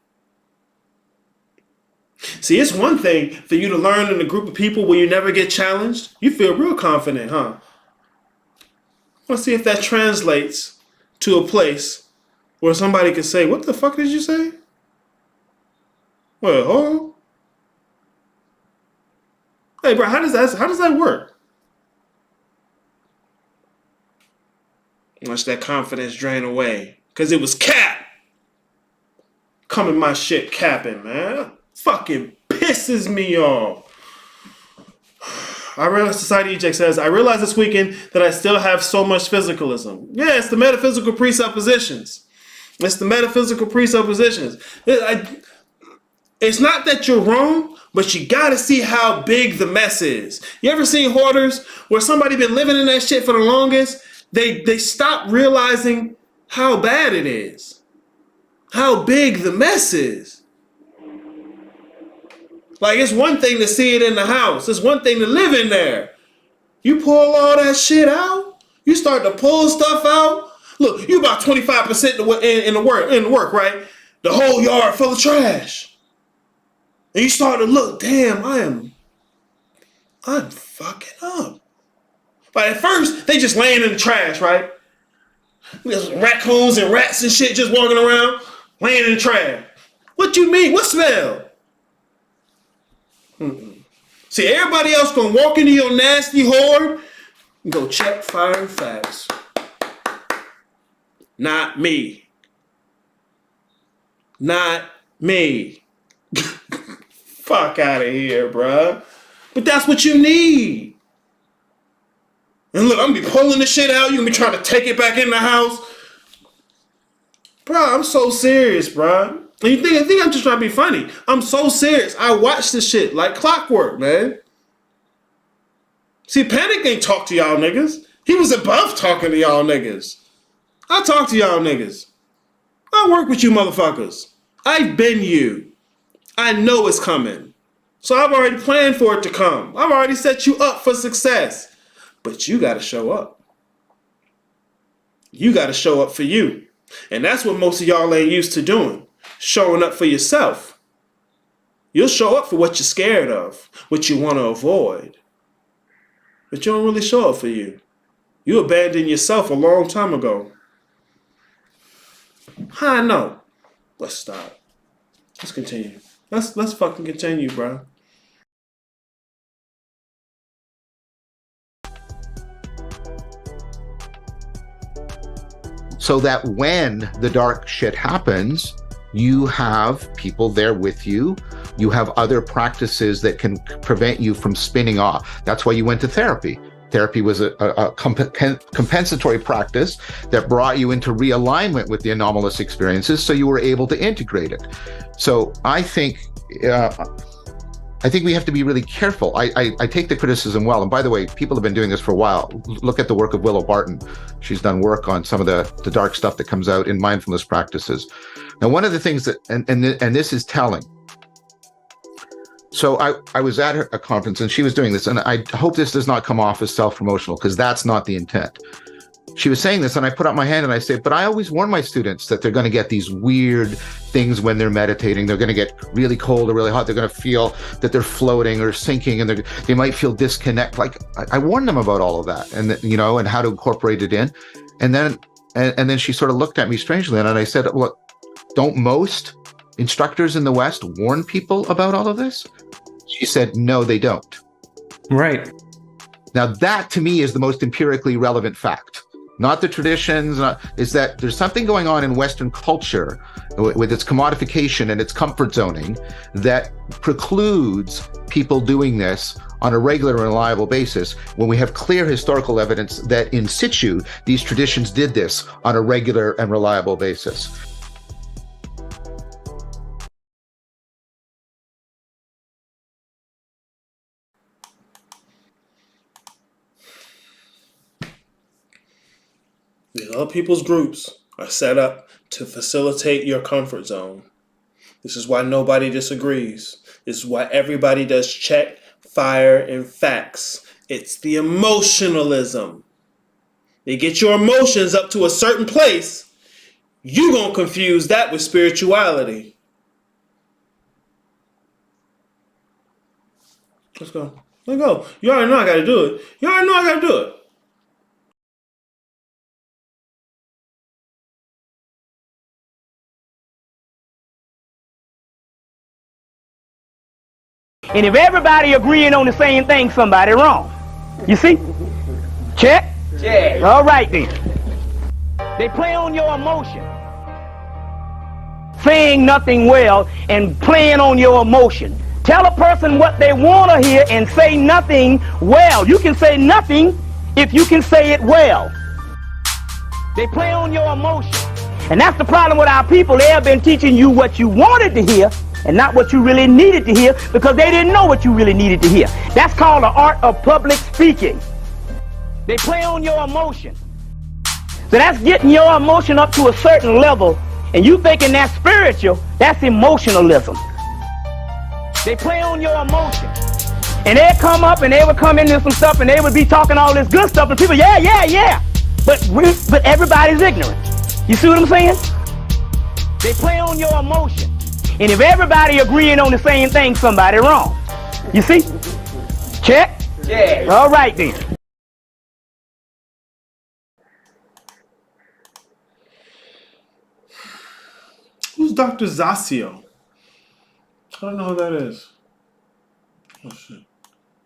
See, it's one thing for you to learn in a group of people where you never get challenged. You feel real confident, huh? Let's see if that translates to a place where somebody could say, what the fuck did you say? Well, hold on. Hey, bro, how does that work? Watch that confidence drain away. Because it was cap. Coming my shit capping, man. Fucking pisses me off. I realize Society Eject says, I realized this weekend that I still have so much physicalism. Yeah, it's the metaphysical presuppositions. It's the metaphysical presuppositions. It's not that you're wrong, but you gotta see how big the mess is. You ever seen hoarders where somebody been living in that shit for the longest? They stop realizing how bad it is. How big the mess is. Like, it's one thing to see it in the house. It's one thing to live in there. You pull all that shit out. You start to pull stuff out. Look, you about 25% in the work, right? The whole yard full of trash. And you start to look, damn, I'm fucking up. But at first, they just laying in the trash, right? There's raccoons and rats and shit just walking around, laying in the trash. What you mean? What smell? See, everybody else gonna walk into your nasty hoard and go check fire and facts. Not me. Not me. Fuck out of here, bruh. But that's what you need. And look, I'm gonna be pulling the shit out. You're gonna be trying to take it back in the house. Bruh, I'm so serious, bruh. And you think I'm just trying to be funny. I'm so serious. I watch this shit like clockwork, man. See, Panic ain't talk to y'all niggas. He was above talking to y'all niggas. I talk to y'all niggas. I work with you motherfuckers. I've been you. I know it's coming. So I've already planned for it to come. I've already set you up for success. But you gotta show up. You got to show up for you. And that's what most of y'all ain't used to doing. Showing up for yourself. You'll show up for what you're scared of, what you want to avoid. But you don't really show up for you. You abandoned yourself a long time ago. How I know? Let's stop. Let's continue. Let's fucking continue, bro. So that when the dark shit happens, you have people there with you. You have other practices that can prevent you from spinning off. That's why you went to therapy. Therapy was a compensatory practice that brought you into realignment with the anomalous experiences, so you were able to integrate it. So I think we have to be really careful. I take the criticism well. And by the way, people have been doing this for a while. Look at the work of Willow Barton. She's done work on some of the dark stuff that comes out in mindfulness practices. Now, one of the things that, and this is telling. So I was at a conference and she was doing this, and I hope this does not come off as self-promotional, because that's not the intent. She was saying this, and I put up my hand and I said, but I always warn my students that they're going to get these weird things when they're meditating. They're going to get really cold or really hot. They're going to feel that they're floating or sinking, and they might feel disconnect. Like I warned them about all of that, and and how to incorporate it in. And then she sort of looked at me strangely, and I said, well, don't most instructors in the West warn people about all of this? She said, no, they don't. Right. Now that to me is the most empirically relevant fact. Not the traditions, is that there's something going on in Western culture with its commodification and its comfort zoning that precludes people doing this on a regular and reliable basis when we have clear historical evidence that in situ, these traditions did this on a regular and reliable basis. These other people's groups are set up to facilitate your comfort zone. This is why nobody disagrees. This is why everybody does check, fire, and facts. It's the emotionalism. They get your emotions up to a certain place. You gonna confuse that with spirituality. Let's go. Let's go. You already know I gotta do it. You already know I gotta do it. And if everybody agreeing on the same thing, somebody wrong. You see? Check? Check. All right then. They play on your emotion. Saying nothing well and playing on your emotion. Tell a person what they want to hear and say nothing well. You can say nothing if you can say it well. They play on your emotion. And that's the problem with our people. They have been teaching you what you wanted to hear and not what you really needed to hear, because they didn't know what you really needed to hear. That's called the art of public speaking. They play on your emotion. So that's getting your emotion up to a certain level, and you thinking that's spiritual. That's emotionalism. They play on your emotion. And they'd come up and they would come into some stuff and they would be talking all this good stuff, and people, yeah. But everybody's ignorant. You see what I'm saying? They play on your emotion. And if everybody agreeing on the same thing, somebody wrong. You see? Check? Yeah. All right then. Who's Dr. Zasio? I don't know who that is. Oh shit.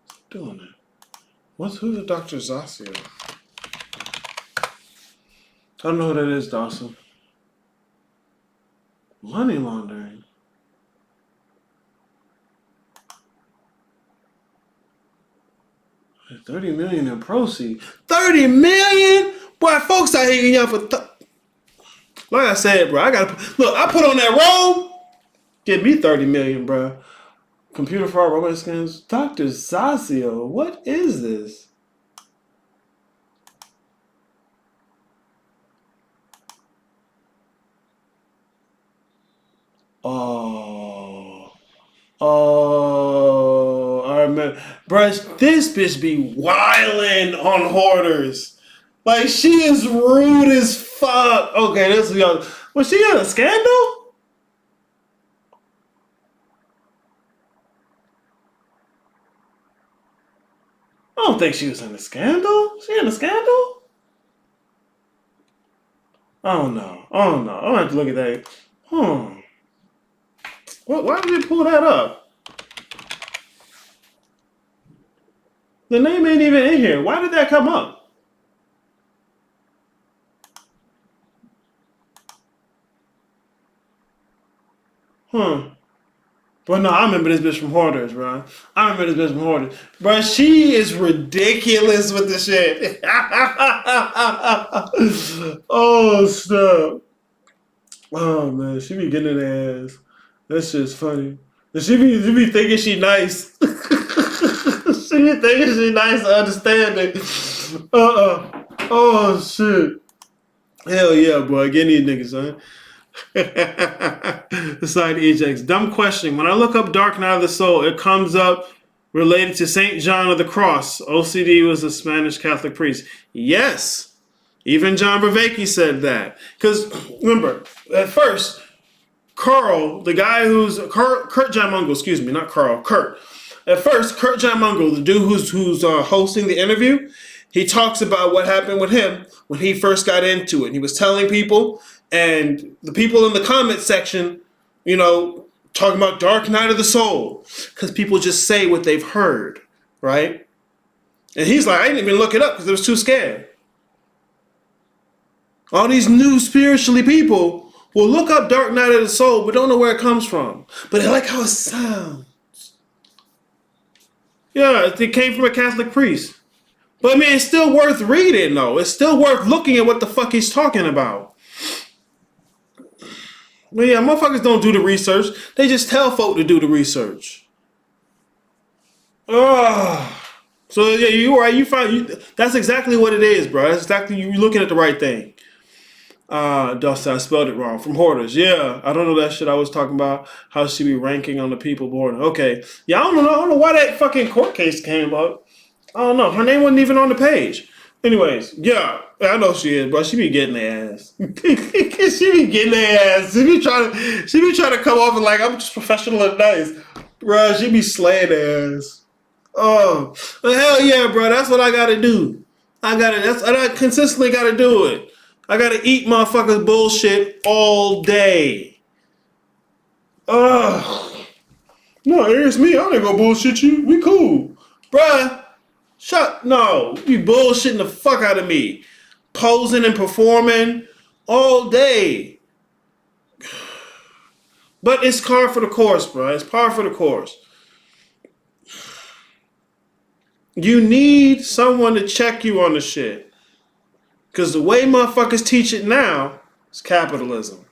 What's doing that? Who's a Dr. Zasio? I don't know who that is, Dawson. Money laundering. $30 million in proceeds. $30 million? Boy, folks out here getting y'all for like I said, bro, I put on that robe. Give me $30 million, bro. Computer fraud, romance scams. Dr. Zasio, what is this? Oh, I remember. Bruh, this bitch be wildin' on hoarders. Like, she is rude as fuck. Okay, this is young. Was she in a scandal? I don't think she was in a scandal. She in a scandal? I don't know. I'm gonna have to look at that. Why did they pull that up? The name ain't even in here. Why did that come up? But no, I remember this bitch from Hoarders, bro. Bro, she is ridiculous with the shit. Oh, snap. Oh, man. She be getting in the ass. That shit's funny. She be thinking she nice. She be thinking she nice and understanding. Oh, shit. Hell yeah, boy. Get these niggas, son. The side ejects. Dumb question. When I look up Dark Night of the Soul, it comes up related to Saint John of the Cross. OCD was a Spanish Catholic priest. Yes. Even John Vervaeke said that. Because, remember, at first, Carl, the guy who's... Kurt John Mungle, excuse me, not Carl. Kurt. At first, Kurt John Mungle, the dude who's hosting the interview, he talks about what happened with him when he first got into it. He was telling people... And the people in the comment section, talking about Dark Night of the Soul. Because people just say what they've heard, right? And he's like, I didn't even look it up because I was too scared. All these new spiritually people will look up Dark Night of the Soul, but don't know where it comes from. But they like how it sounds. Yeah, it came from a Catholic priest. But I mean, it's still worth reading, though. It's still worth looking at what the fuck he's talking about. Well, yeah, motherfuckers don't do the research. They just tell folk to do the research. Oh. So, yeah, you're right. That's exactly what it is, bro. That's exactly, you're looking at the right thing. Dustin, I spelled it wrong. From Hoarders. Yeah, I don't know that shit I was talking about. How she be ranking on the people board. Okay. Yeah, I don't know why that fucking court case came up. I don't know. Her name wasn't even on the page. Anyways, yeah, I know she is, bro. She be getting their ass. She be getting their ass. She be trying to come off and like, I'm just professional and nice. Bro, she be slaying their ass. Oh, well, hell yeah, bro. That's what I gotta do. I consistently gotta do it. I gotta eat motherfuckers bullshit all day. No, here's me. I ain't gonna bullshit you. We cool. Bruh. No, you bullshitting the fuck out of me. Posing and performing all day. But it's par for the course, bro. It's par for the course. You need someone to check you on the shit. Because the way motherfuckers teach it now is capitalism.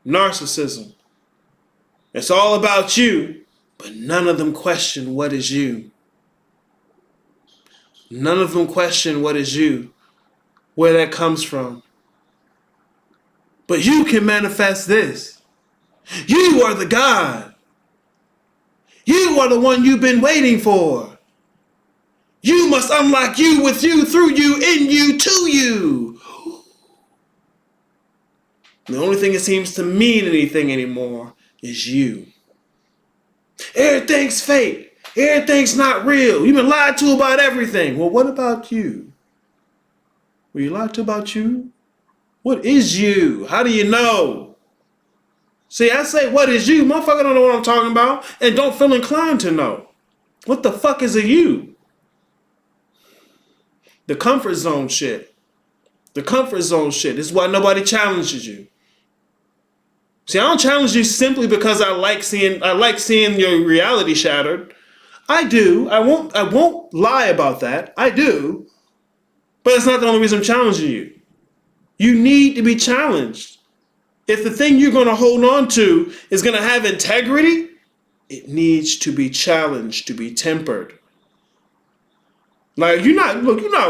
Narcissism. It's all about you. But none of them question what is you. None of them question what is you, where that comes from. But you can manifest this. You are the God. You are the one you've been waiting for. You must unlock you with you, through you, in you, to you. The only thing that seems to mean anything anymore is you. Everything's fake. Everything's not real. You've been lied to about everything. Well, what about you? Were you lied to about you? What is you? How do you know? See, I say, what is you? Motherfucker don't know what I'm talking about and don't feel inclined to know. What the fuck is a you? The comfort zone shit. The comfort zone shit. This is why nobody challenges you. See, I don't challenge you simply because I like seeing your reality shattered. I do. I won't lie about that. I do. But it's not the only reason I'm challenging you. You need to be challenged. If the thing you're going to hold on to is going to have integrity, it needs to be challenged, to be tempered. Like, you're not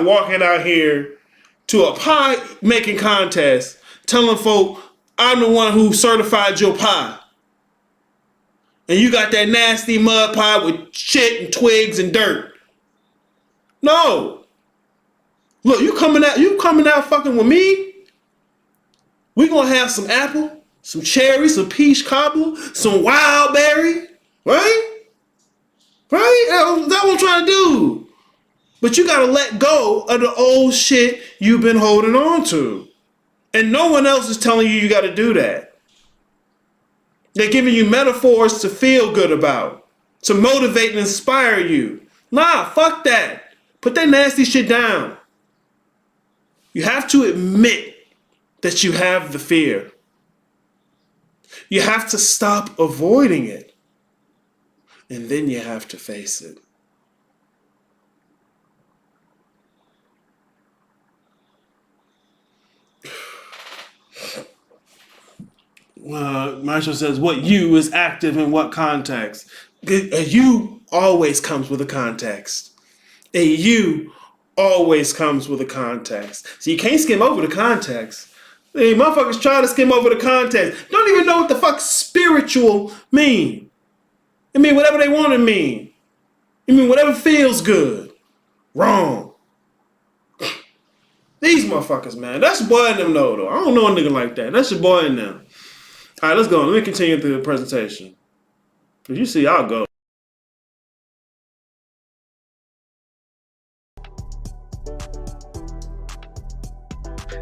walking out here to a pie making contest telling folk, I'm the one who certified your pie. And you got that nasty mud pie with shit and twigs and dirt. No. Look, you coming out fucking with me? We gonna have some apple, some cherry, some peach cobbler, some wild berry, right? Right? That's what I'm trying to do. But you gotta let go of the old shit you've been holding on to. And no one else is telling you gotta do that. They're giving you metaphors to feel good about, to motivate and inspire you. Nah, fuck that. Put that nasty shit down. You have to admit that you have the fear. You have to stop avoiding it. And then you have to face it. Marshall says, what you is active in what context? A you always comes with a context. A you always comes with a context. So you can't skim over the context. Hey, motherfuckers try to skim over the context. Don't even know what the fuck spiritual mean. It mean whatever they want to mean. It mean whatever feels good. Wrong. These motherfuckers, man. That's your boy in them though. I don't know a nigga like that. That's your boy in them. All right, let's go. Let me continue through the presentation. Because you see, I'll go.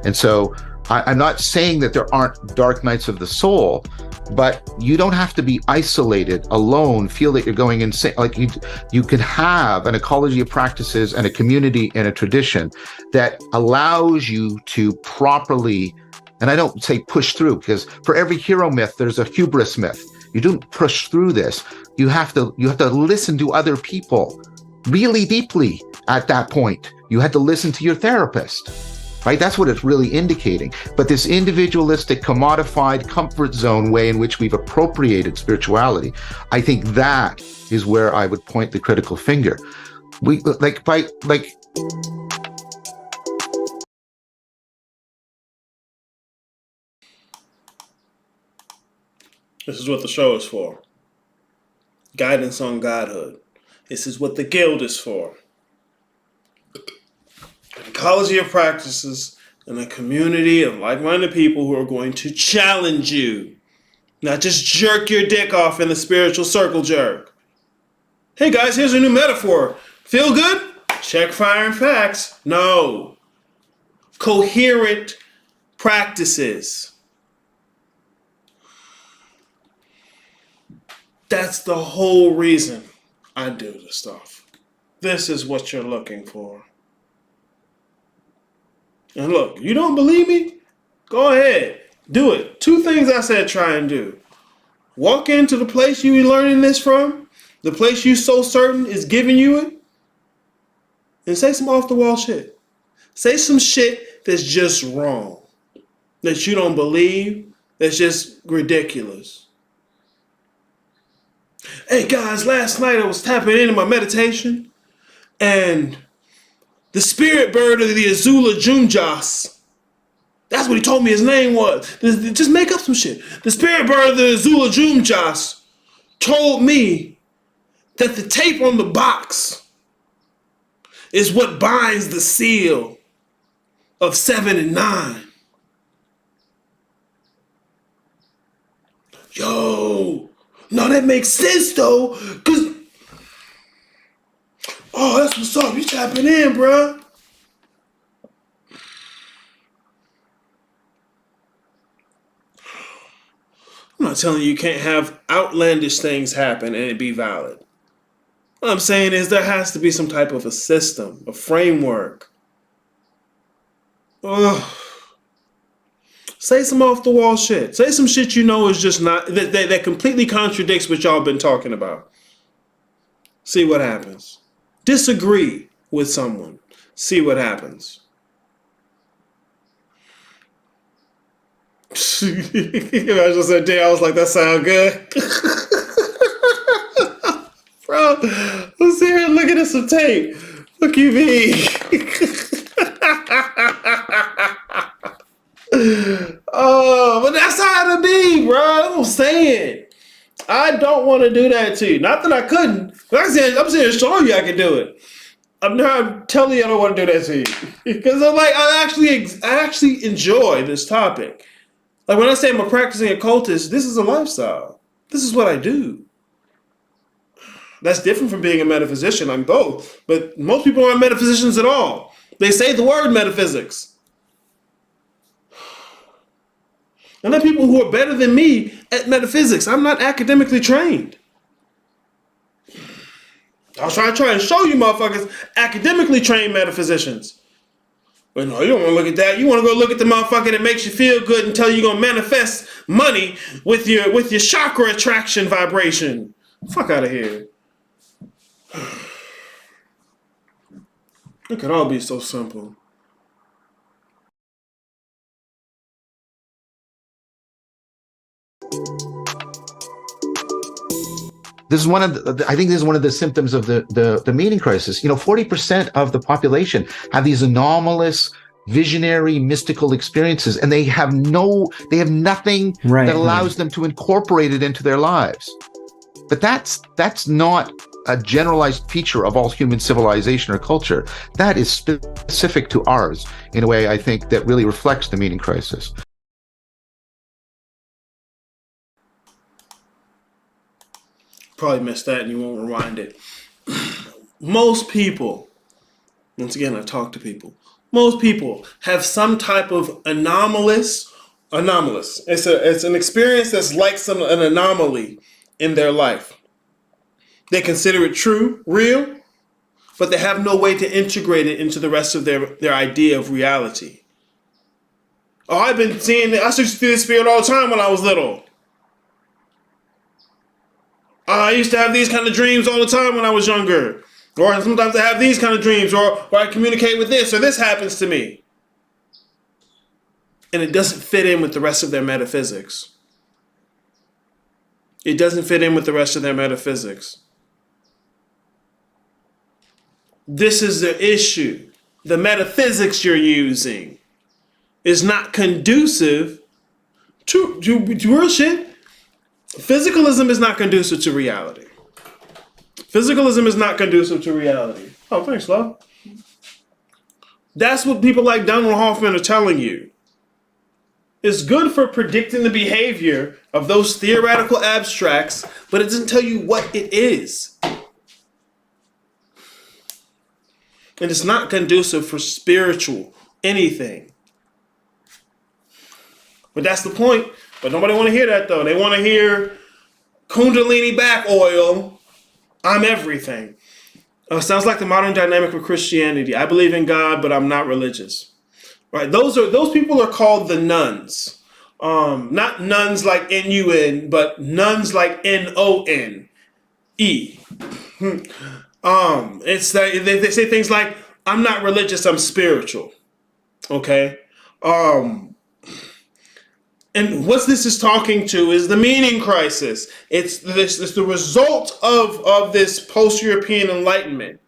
And so I'm not saying that there aren't dark nights of the soul, but you don't have to be isolated, alone, feel that you're going insane. Like you can have an ecology of practices and a community and a tradition that allows you to properly, and I don't say push through, because for every hero myth, there's a hubris myth. You don't push through this. You have to listen to other people really deeply at that point. You had to listen to your therapist. Right? That's what it's really indicating. But this individualistic, commodified, comfort zone way in which we've appropriated spirituality, I think that is where I would point the critical finger. This is what the show is for. Guidance on godhood. This is what the guild is for. Ecology of practices and a community of like-minded people who are going to challenge you. Not just jerk your dick off in the spiritual circle jerk. Hey guys, here's a new metaphor. Feel good? Check fire and facts. No. Coherent practices. That's the whole reason I do this stuff. This is what you're looking for. And look, you don't believe me? Go ahead. Do it. 2 things I said try and do. Walk into the place you learning this from, the place you so certain is giving you it, and say some off-the-wall shit. Say some shit that's just wrong, that you don't believe, that's just ridiculous. Hey guys, last night I was tapping into my meditation, and the spirit bird of the Azula Junjas. That's what he told me his name was. Just make up some shit. The spirit bird of the Azula Junjas told me that the tape on the box is what binds the seal of 7 and 9. Yo, no, that makes sense though, cause oh, that's what's up. You tapping in, bruh. I'm not telling you can't have outlandish things happen and it be valid. What I'm saying is there has to be some type of a system, a framework. Ugh. Say some off-the-wall shit. Say some shit you know is just not, that completely contradicts what y'all been talking about. See what happens. Disagree with someone. See what happens. I just said, damn, I was like, that sound good. Bro, I'm sitting here looking at some tape. Look you mean. Oh, but that's how it be, bro. That's what I'm saying. I don't want to do that to you. Not that I couldn't. But I'm saying showing you I can do it. I'm telling you, I don't want to do that to you because I actually enjoy this topic. Like when I say I'm a practicing occultist, this is a lifestyle. This is what I do. That's different from being a metaphysician. I'm both, but most people aren't metaphysicians at all. They say the word metaphysics. And there are people who are better than me at metaphysics. I'm not academically trained. I'll try and show you motherfuckers academically trained metaphysicians. But no, you don't want to look at that. You want to go look at the motherfucker that makes you feel good and tell you you're going to manifest money with your chakra attraction vibration. Fuck out of here. It could all be so simple. This is one of I think this is one of the symptoms of the meaning crisis. 40% of the population have these anomalous, visionary, mystical experiences, and they have nothing that allows them to incorporate it into their lives. But that's not a generalized feature of all human civilization or culture. That is specific to ours in a way, I think, that really reflects the meaning crisis. Probably missed that and you won't rewind it. Most people, once again, I talk to people. Most people have some type of anomalous. It's an experience that's like an anomaly in their life. They consider it true, real, but they have no way to integrate it into the rest of their idea of reality. Oh, I used to see this spirit all the time when I was little. I used to have these kind of dreams all the time when I was younger. Or sometimes I have these kind of dreams, or I communicate with this, or this happens to me. And it doesn't fit in with the rest of their metaphysics. It doesn't fit in with the rest of their metaphysics. This is the issue. The metaphysics you're using is not conducive to real shit. Physicalism is not conducive to reality. Physicalism is not conducive to reality. Oh, thanks, love. That's what people like Donald Hoffman are telling you. It's good for predicting the behavior of those theoretical abstracts, but it doesn't tell you what it is. And it's not conducive for spiritual anything. But that's the point. But nobody want to hear that, though. They want to hear Kundalini back oil. I'm everything. Sounds like the modern dynamic of Christianity. I believe in God, but I'm not religious. Right? Those people are called the nuns. Not nuns like N-U-N, but nuns like N-O-N-E. It's that they say things like, I'm not religious, I'm spiritual. Okay? And what this is talking to is the meaning crisis. It's the result of this post-European Enlightenment,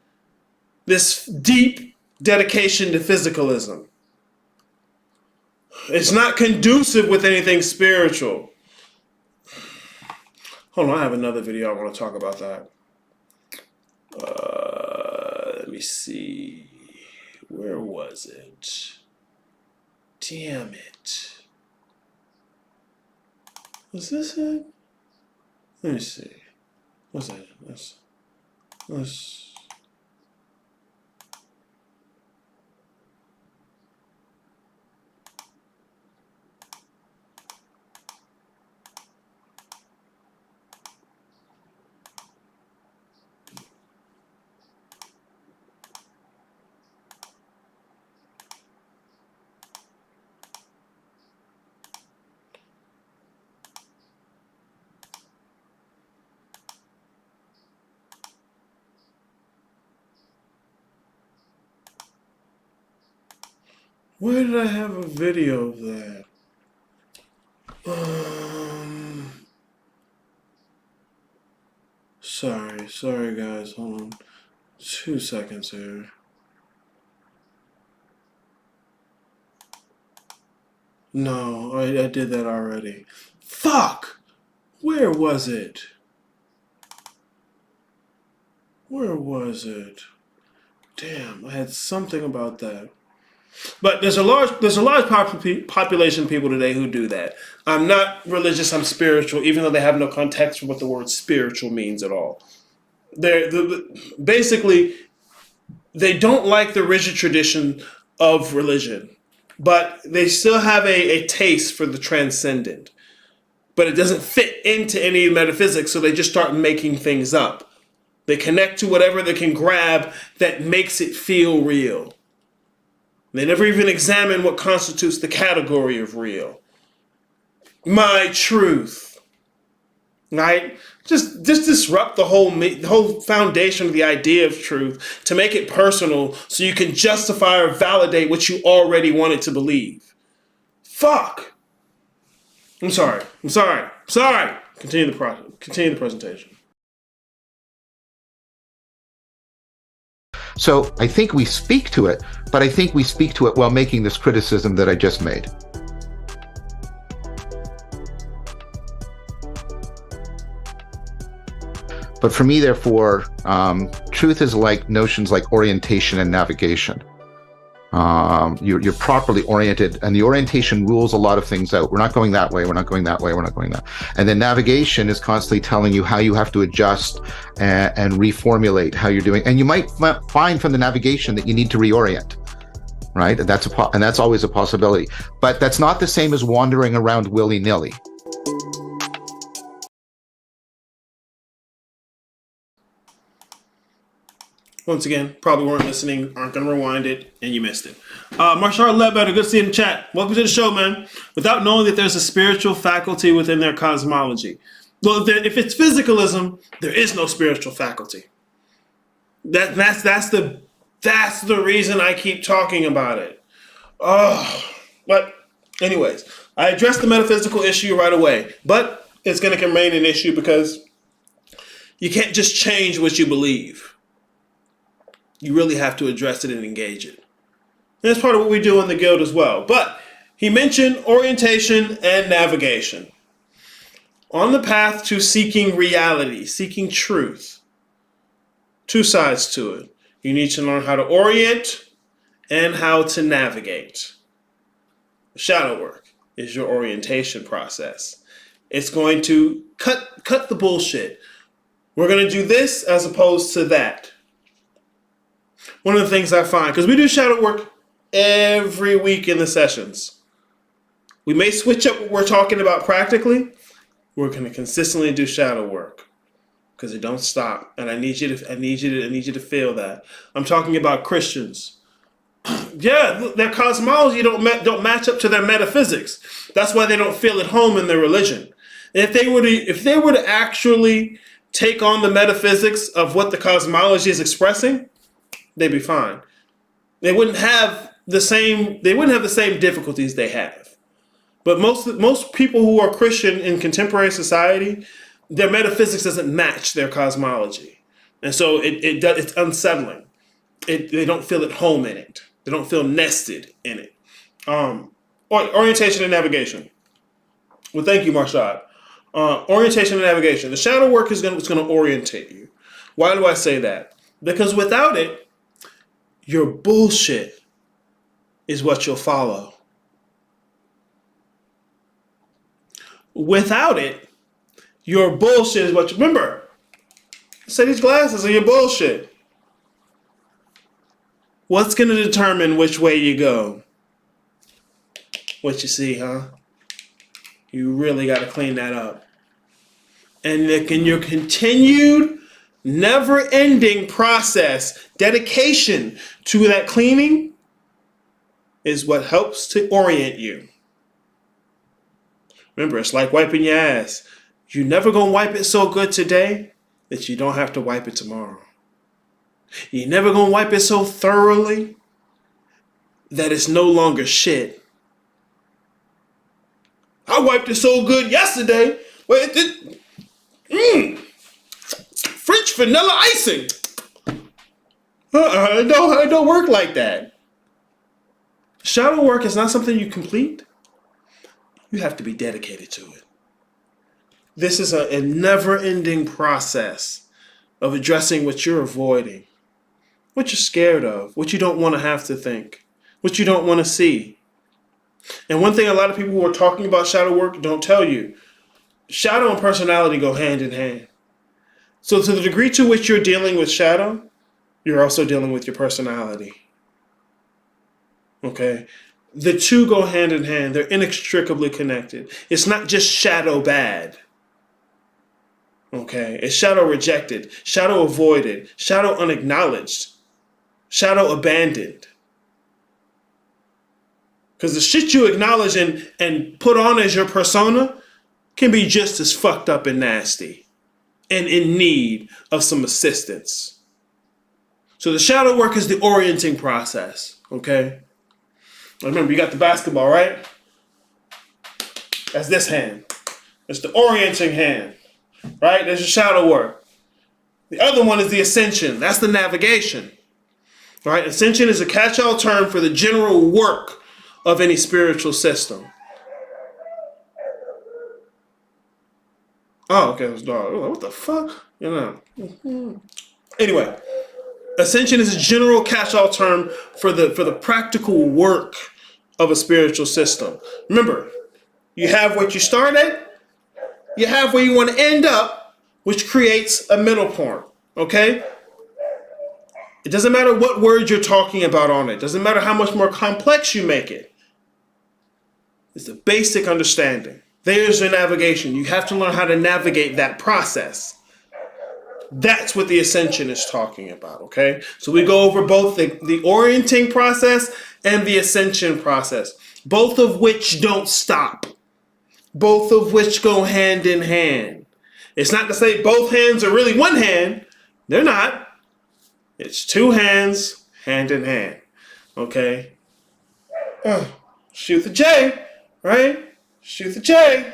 this deep dedication to physicalism. It's not conducive with anything spiritual. Hold on, I have another video I want to talk about that. Let me see. Where was it? Damn it. Was this it? Let me see. What's that? Let's Where did I have a video of that? Sorry guys, hold on. 2 seconds here. No, I did that already. Fuck! Where was it? Where was it? Damn, I had something about that. But there's a large population of people today who do that. I'm not religious, I'm spiritual, even though they have no context for what the word spiritual means at all. Basically, they don't like the rigid tradition of religion, but they still have a taste for the transcendent. But it doesn't fit into any metaphysics, so they just start making things up. They connect to whatever they can grab that makes it feel real. They never even examine what constitutes the category of real. My truth. Right? Just disrupt the whole foundation of the idea of truth to make it personal so you can justify or validate what you already wanted to believe. Fuck. I'm sorry. Continue the presentation. So I think we speak to it, but I think we speak to it while making this criticism that I just made. But for me, therefore, truth is like notions like orientation and navigation. You're properly oriented, and the orientation rules a lot of things out. We're not going that way, we're not going that way, we're not going that. And then navigation is constantly telling you how you have to adjust and reformulate how you're doing. And you might find from the navigation that you need to reorient, right? And that's always a possibility. But that's not the same as wandering around willy-nilly. Once again, probably weren't listening, aren't going to rewind it, and you missed it. Marshall Ledbetter, good to see you in the chat. Welcome to the show, man. Without knowing that there's a spiritual faculty within their cosmology. Well, if it's physicalism, there is no spiritual faculty. That's the reason I keep talking about it. But anyways, I addressed the metaphysical issue right away, but it's going to remain an issue because you can't just change what you believe. You really have to address it and engage it. And that's part of what we do in the guild as well. But he mentioned orientation and navigation. On the path to seeking reality, seeking truth. Two sides to it. You need to learn how to orient and how to navigate. Shadow work is your orientation process. It's going to cut the bullshit. We're going to do this as opposed to that. One of the things I find, because we do shadow work every week in the sessions. We may switch up what we're talking about practically. We're going to consistently do shadow work because it don't stop. And I need you to feel that. I'm talking about Christians. Yeah, their cosmology don't match up to their metaphysics. That's why they don't feel at home in their religion. And if they were to actually take on the metaphysics of what the cosmology is expressing, they'd be fine. They wouldn't have the same difficulties they have. But most people who are Christian in contemporary society, their metaphysics doesn't match their cosmology. And so it's unsettling. They don't feel at home in it. They don't feel nested in it. Orientation and navigation. Well, thank you, Marshad. Orientation and navigation. The shadow work is going to orientate you. Why do I say that? Because without it, your bullshit is what you'll follow. Without it, your bullshit is what you... Remember, say these glasses are your bullshit. What's going to determine which way you go? What you see, huh? You really got to clean that up. And in your continued, never-ending process, dedication to that cleaning is what helps to orient you. Remember, it's like wiping your ass. You're never going to wipe it so good today that you don't have to wipe it tomorrow. You're never going to wipe it so thoroughly that it's no longer shit. I wiped it so good yesterday. French vanilla icing. It don't work like that. Shadow work is not something you complete. You have to be dedicated to it. This is a never-ending process of addressing what you're avoiding. what you're scared of, what you don't want to have to think, what you don't want to see. And one thing a lot of people who are talking about shadow work don't tell you, shadow and personality go hand in hand. So to the degree to which you're dealing with shadow, you're also dealing with your personality. Okay? The two go hand in hand. They're inextricably connected. It's not just shadow bad. Okay? It's shadow rejected, shadow avoided, shadow unacknowledged, shadow abandoned. Because the shit you acknowledge and put on as your persona can be just as fucked up and nasty and in need of some assistance. So the shadow work is the orienting process, okay? Remember, you got the basketball, right? That's this hand. It's the orienting hand, right? There's your shadow work. The other one is the ascension. That's the navigation, right? Ascension is a catch-all term for the general work of any spiritual system. Oh, okay, it was dark. What the fuck? Anyway, ascension is a general catch-all term for the practical work of a spiritual system. Remember, you have what you start at, you have where you want to end up, which creates a middle point. Okay? It doesn't matter what word you're talking about on it. It doesn't matter how much more complex you make it. It's the basic understanding. There's your navigation. You have to learn how to navigate that process. That's what the ascension is talking about, okay? So we go over both the orienting process and the ascension process, both of which don't stop, both of which go hand in hand. It's not to say both hands are really one hand. They're not. It's two hands, hand in hand, okay? Shoot the J, right? Shoot the J.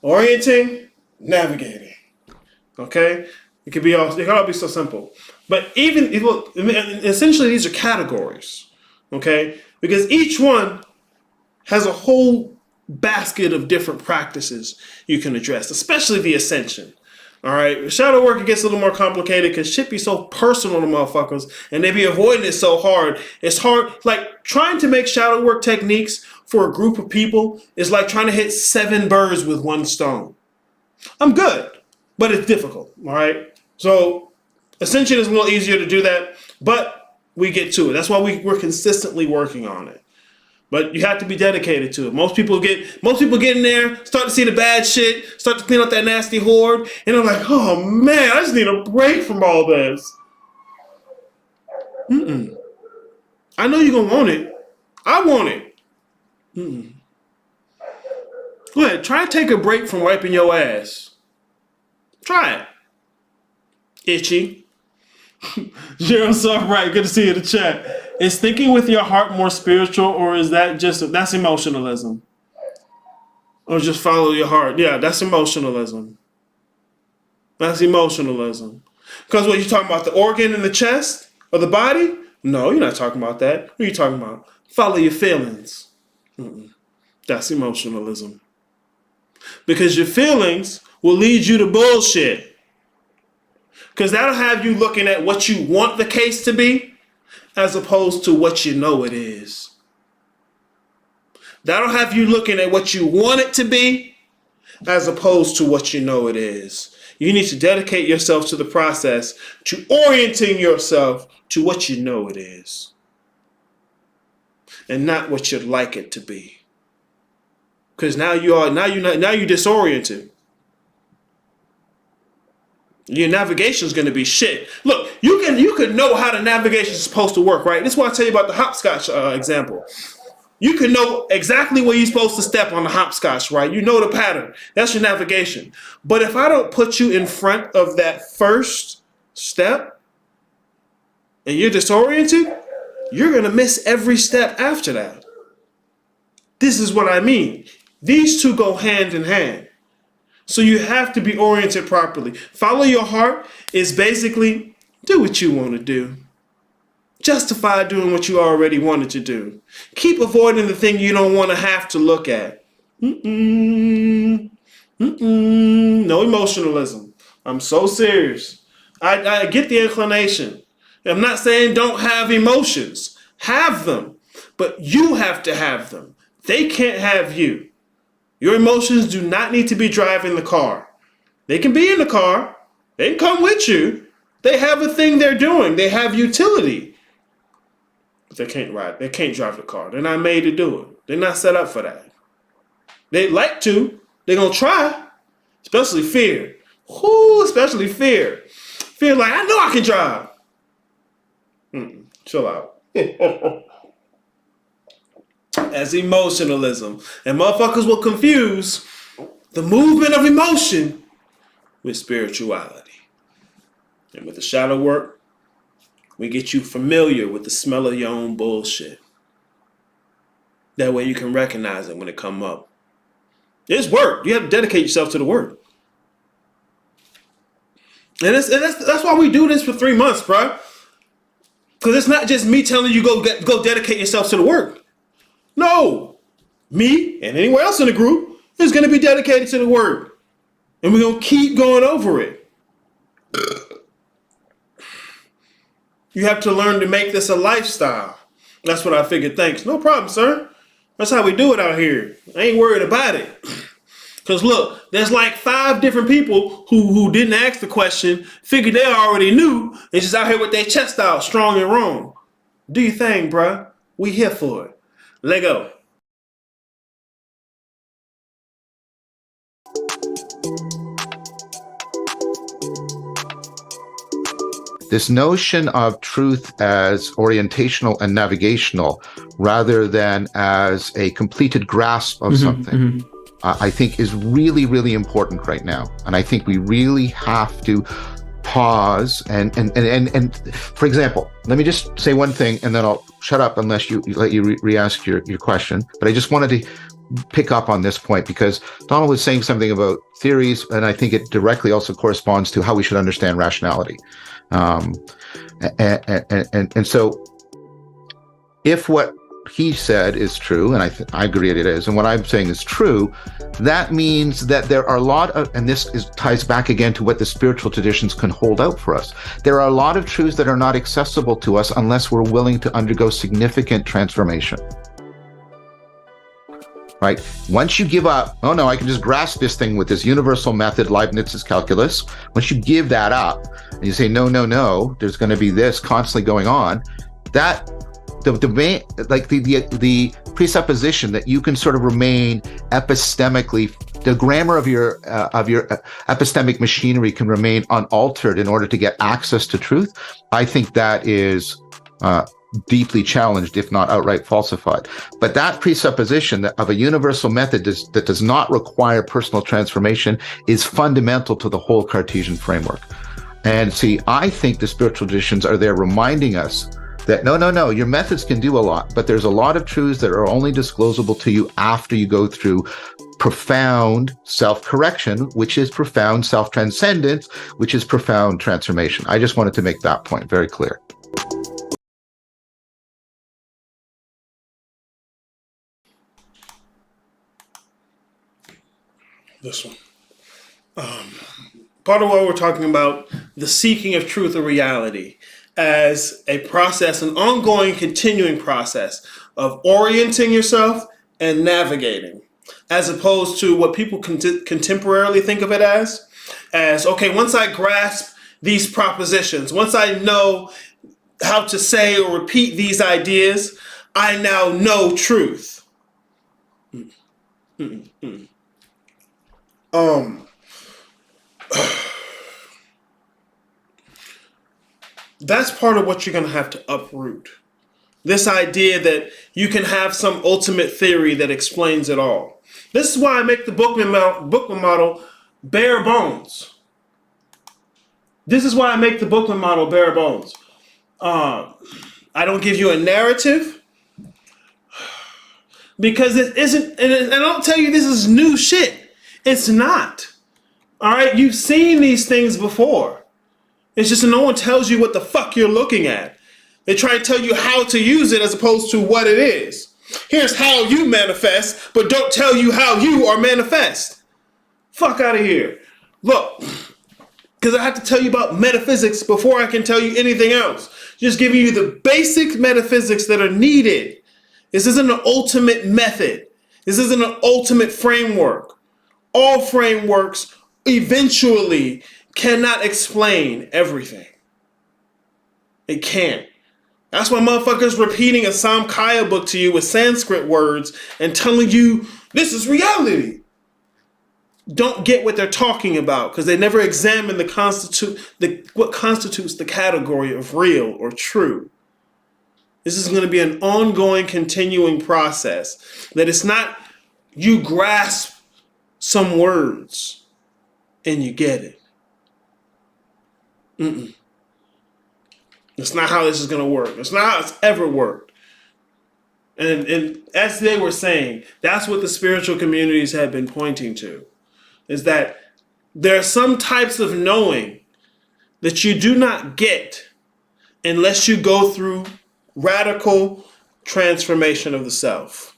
Orienting, navigating. Okay? It can all be so simple. But essentially these are categories. Okay? Because each one has a whole basket of different practices you can address, especially the ascension. All right? Shadow work, it gets a little more complicated because shit be so personal to motherfuckers and they be avoiding it so hard. It's hard. Like trying to make shadow work techniques for a group of people is like trying to hit 7 birds with one stone. I'm good, but it's difficult, all right? So ascension is a little easier to do that, but we get to it. That's why we're consistently working on it. But you have to be dedicated to it. Most people get in there, start to see the bad shit, start to clean up that nasty horde, and they're like, oh man, I just need a break from all this. I know you're gonna want it. I want it. Go ahead, try to take a break from wiping your ass. Try it. Itchy. Gerald Soft, right, good to see you in the chat. Is thinking with your heart more spiritual, or is that's emotionalism? Or just follow your heart? Yeah, that's emotionalism. That's emotionalism. Because what, you talking about the organ in the chest or the body? No, you're not talking about that. What are you talking about? Follow your feelings. That's emotionalism. Because your feelings will lead you to bullshit. Because that'll have you looking at what you want the case to be as opposed to what you know it is. That'll have you looking at what you want it to be as opposed to what you know it is. You need to dedicate yourself to the process, to orienting yourself to what you know it is, and not what you'd like it to be. Because now you're disoriented. Your navigation is going to be shit. Look, you can know how the navigation is supposed to work, right? This is why I tell you about the hopscotch example. You can know exactly where you're supposed to step on the hopscotch, right? You know the pattern. That's your navigation. But if I don't put you in front of that first step and you're disoriented, you're going to miss every step after that. This is what I mean. These two go hand in hand. So you have to be oriented properly. Follow your heart is basically do what you want to do. Justify doing what you already wanted to do. Keep avoiding the thing you don't want to have to look at. No emotionalism. I'm so serious. I get the inclination. I'm not saying don't have emotions. Have them. But you have to have them. They can't have you. Your emotions do not need to be driving the car. They can be in the car. They can come with you. They have a thing they're doing. They have utility. But they can't ride. They can't drive the car. They're not made to do it. They're not set up for that. They'd like to. They're going to try. Especially fear. Whoo, especially fear. Fear like, I know I can drive. Chill out. As emotionalism. And motherfuckers will confuse the movement of emotion with spirituality. And with the shadow work, we get you familiar with the smell of your own bullshit. That way you can recognize it when it come up. It's work. You have to dedicate yourself to the work. And that's why we do this for 3 months, bro. Because it's not just me telling you go dedicate yourself to the work. No. Me and anyone else in the group is going to be dedicated to the work. And we're going to keep going over it. You have to learn to make this a lifestyle. That's what I figured. Thanks. No problem, sir. That's how we do it out here. I ain't worried about it. Because look, there's like 5 different people who didn't ask the question, figured they already knew, and just out here with their chest out, strong and wrong. Do your thing, bruh. We here for it. Let go. This notion of truth as orientational and navigational rather than as a completed grasp of something, I think is really, really important right now. And I think we really have to pause and for example, let me just say one thing and then I'll shut up unless you let you re-ask your question. But I just wanted to pick up on this point because Donald was saying something about theories, and I think it directly also corresponds to how we should understand rationality. And so if what he said is true, and I agree it is, and what I'm saying is true, that means that there are a lot of, and ties back again to what the spiritual traditions can hold out for us. There are a lot of truths that are not accessible to us unless we're willing to undergo significant transformation. Right? Once you give up, oh no, I can just grasp this thing with this universal method, Leibniz's calculus. Once you give that up and you say, no, there's going to be this constantly going on, that the presupposition that you can sort of remain epistemically, the grammar of your epistemic machinery can remain unaltered in order to get access to truth. I think that is deeply challenged, if not outright falsified. But that presupposition of a universal method that does not require personal transformation is fundamental to the whole Cartesian framework. And see, I think the spiritual traditions are there reminding us that no, your methods can do a lot, but there's a lot of truths that are only disclosable to you after you go through profound self-correction, which is profound self-transcendence, which is profound transformation. I just wanted to make that point very clear. This one. Part of what we're talking about, the seeking of truth or reality as a process, an ongoing, continuing process of orienting yourself and navigating, as opposed to what people contemporarily think of it as, okay, once I grasp these propositions, once I know how to say or repeat these ideas, I now know truth. That's part of what you're going to have to uproot. This idea that you can have some ultimate theory that explains it all. This is why I make the Bookman model bare bones. This is why I make the Bookman model bare bones. I don't give you a narrative because it isn't, and I don't tell you this is new shit. It's not. All right, you've seen these things before. It's just that no one tells you what the fuck you're looking at. They try to tell you how to use it as opposed to what it is. Here's how you manifest, but don't tell you how you are manifest. Fuck out of here. Look, Because I have to tell you about metaphysics before I can tell you anything else. Just giving you the basic metaphysics that are needed. This isn't an ultimate method. This isn't an ultimate framework. All frameworks eventually cannot explain everything. It can't. That's why motherfuckers repeating a Samkhya book to you with Sanskrit words and telling you this is reality. Don't get what they're talking about because they never examine what constitutes the category of real or true. This is going to be an ongoing, continuing process. That it's not you grasp some words and you get it. It's not how this is going to work. It's not how it's ever worked. And as they were saying, that's what the spiritual communities have been pointing to. Is that there are some types of knowing that you do not get unless you go through radical transformation of the self.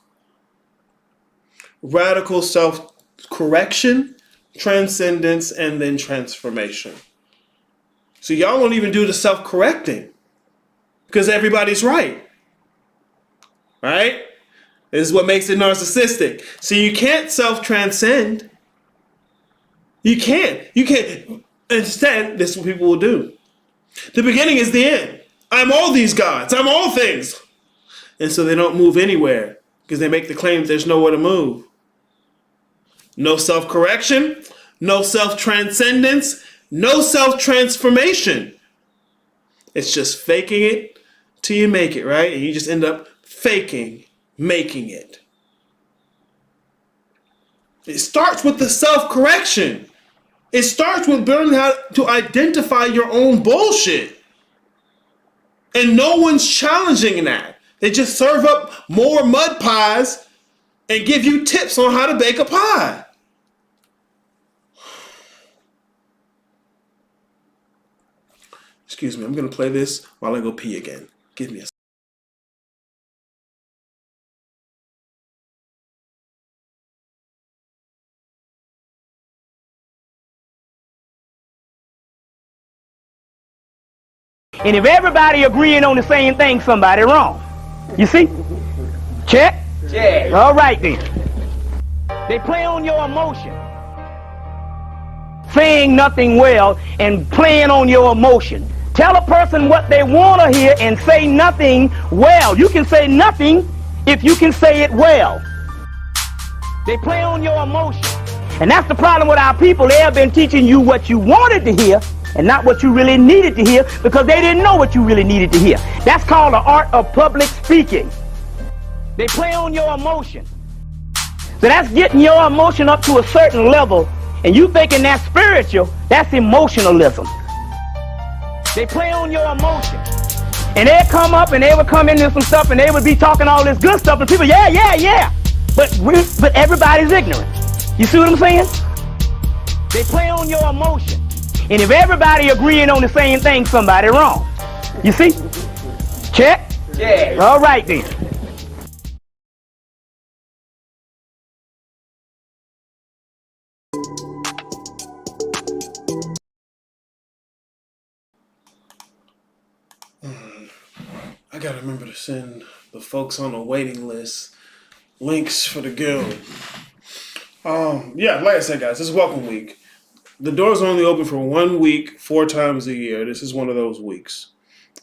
Radical self-correction, transcendence, and then transformation. So y'all don't even do the self-correcting because everybody's right. Right? This is what makes it narcissistic. So you can't self-transcend. You can't. Instead, this is what people will do. The beginning is the end. I'm all these gods. I'm all things. And so they don't move anywhere because they make the claim that there's nowhere to move. No self-correction, no self-transcendence, no self-transformation. It's just faking it till you make it, right? And you just end up faking, making it. It starts with the self-correction. It starts with learning how to identify your own bullshit. And no one's challenging that. They just serve up more mud pies and give you tips on how to bake a pie. Excuse me, I'm going to play this while I go pee again. Give me a second. And if everybody agreeing on the same thing, somebody wrong. You see? Check? Check. All right then. They play on your emotion. Saying nothing well and playing on your emotion. Tell a person what they want to hear and say nothing well. You can say nothing if you can say it well. They play on your emotion. And that's the problem with our people. They have been teaching you what you wanted to hear and not what you really needed to hear because they didn't know what you really needed to hear. That's called the art of public speaking. They play on your emotion. So that's getting your emotion up to a certain level and you thinking that's spiritual, that's emotionalism. They play on your emotion. And they'll come up and they will come into some stuff and they would be talking all this good stuff and people, yeah. But everybody's ignorant. You see what I'm saying? They play on your emotion. And if everybody agreeing on the same thing, somebody wrong. You see? Check? Check. All right then. I gotta remember to send the folks on the waiting list links for the guild. Yeah, like I said, guys, this is welcome week. The doors are only open for 1 week, 4 times a year. This is one of those weeks.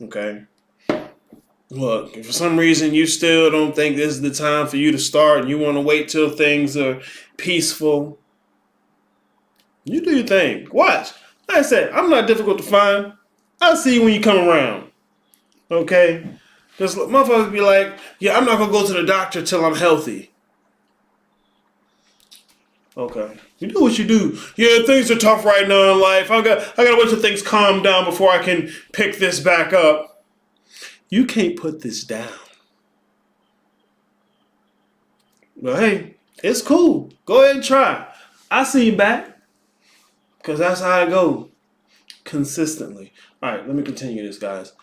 Okay? Look, if for some reason you still don't think this is the time for you to start and you want to wait till things are peaceful, you do your thing. Watch. Like I said, I'm not difficult to find. I'll see you when you come around. Okay? Because motherfuckers be like, yeah, I'm not going to go to the doctor till I'm healthy. Okay. You do what you do. Yeah, things are tough right now in life. I gotta wait till things calm down before I can pick this back up. You can't put this down. But hey, it's cool. Go ahead and try. I'll see you back. Because that's how I go. Consistently. Alright, let me continue this, guys.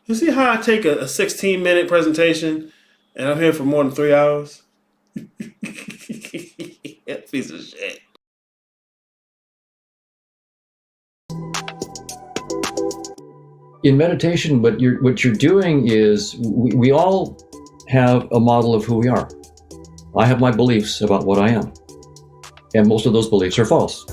You see how I take a 16-minute presentation and I'm here for more than 3 hours? Piece of shit. in meditation, what you're doing is we all have a model of who we are. I have my beliefs about what I am, and most of those beliefs are false.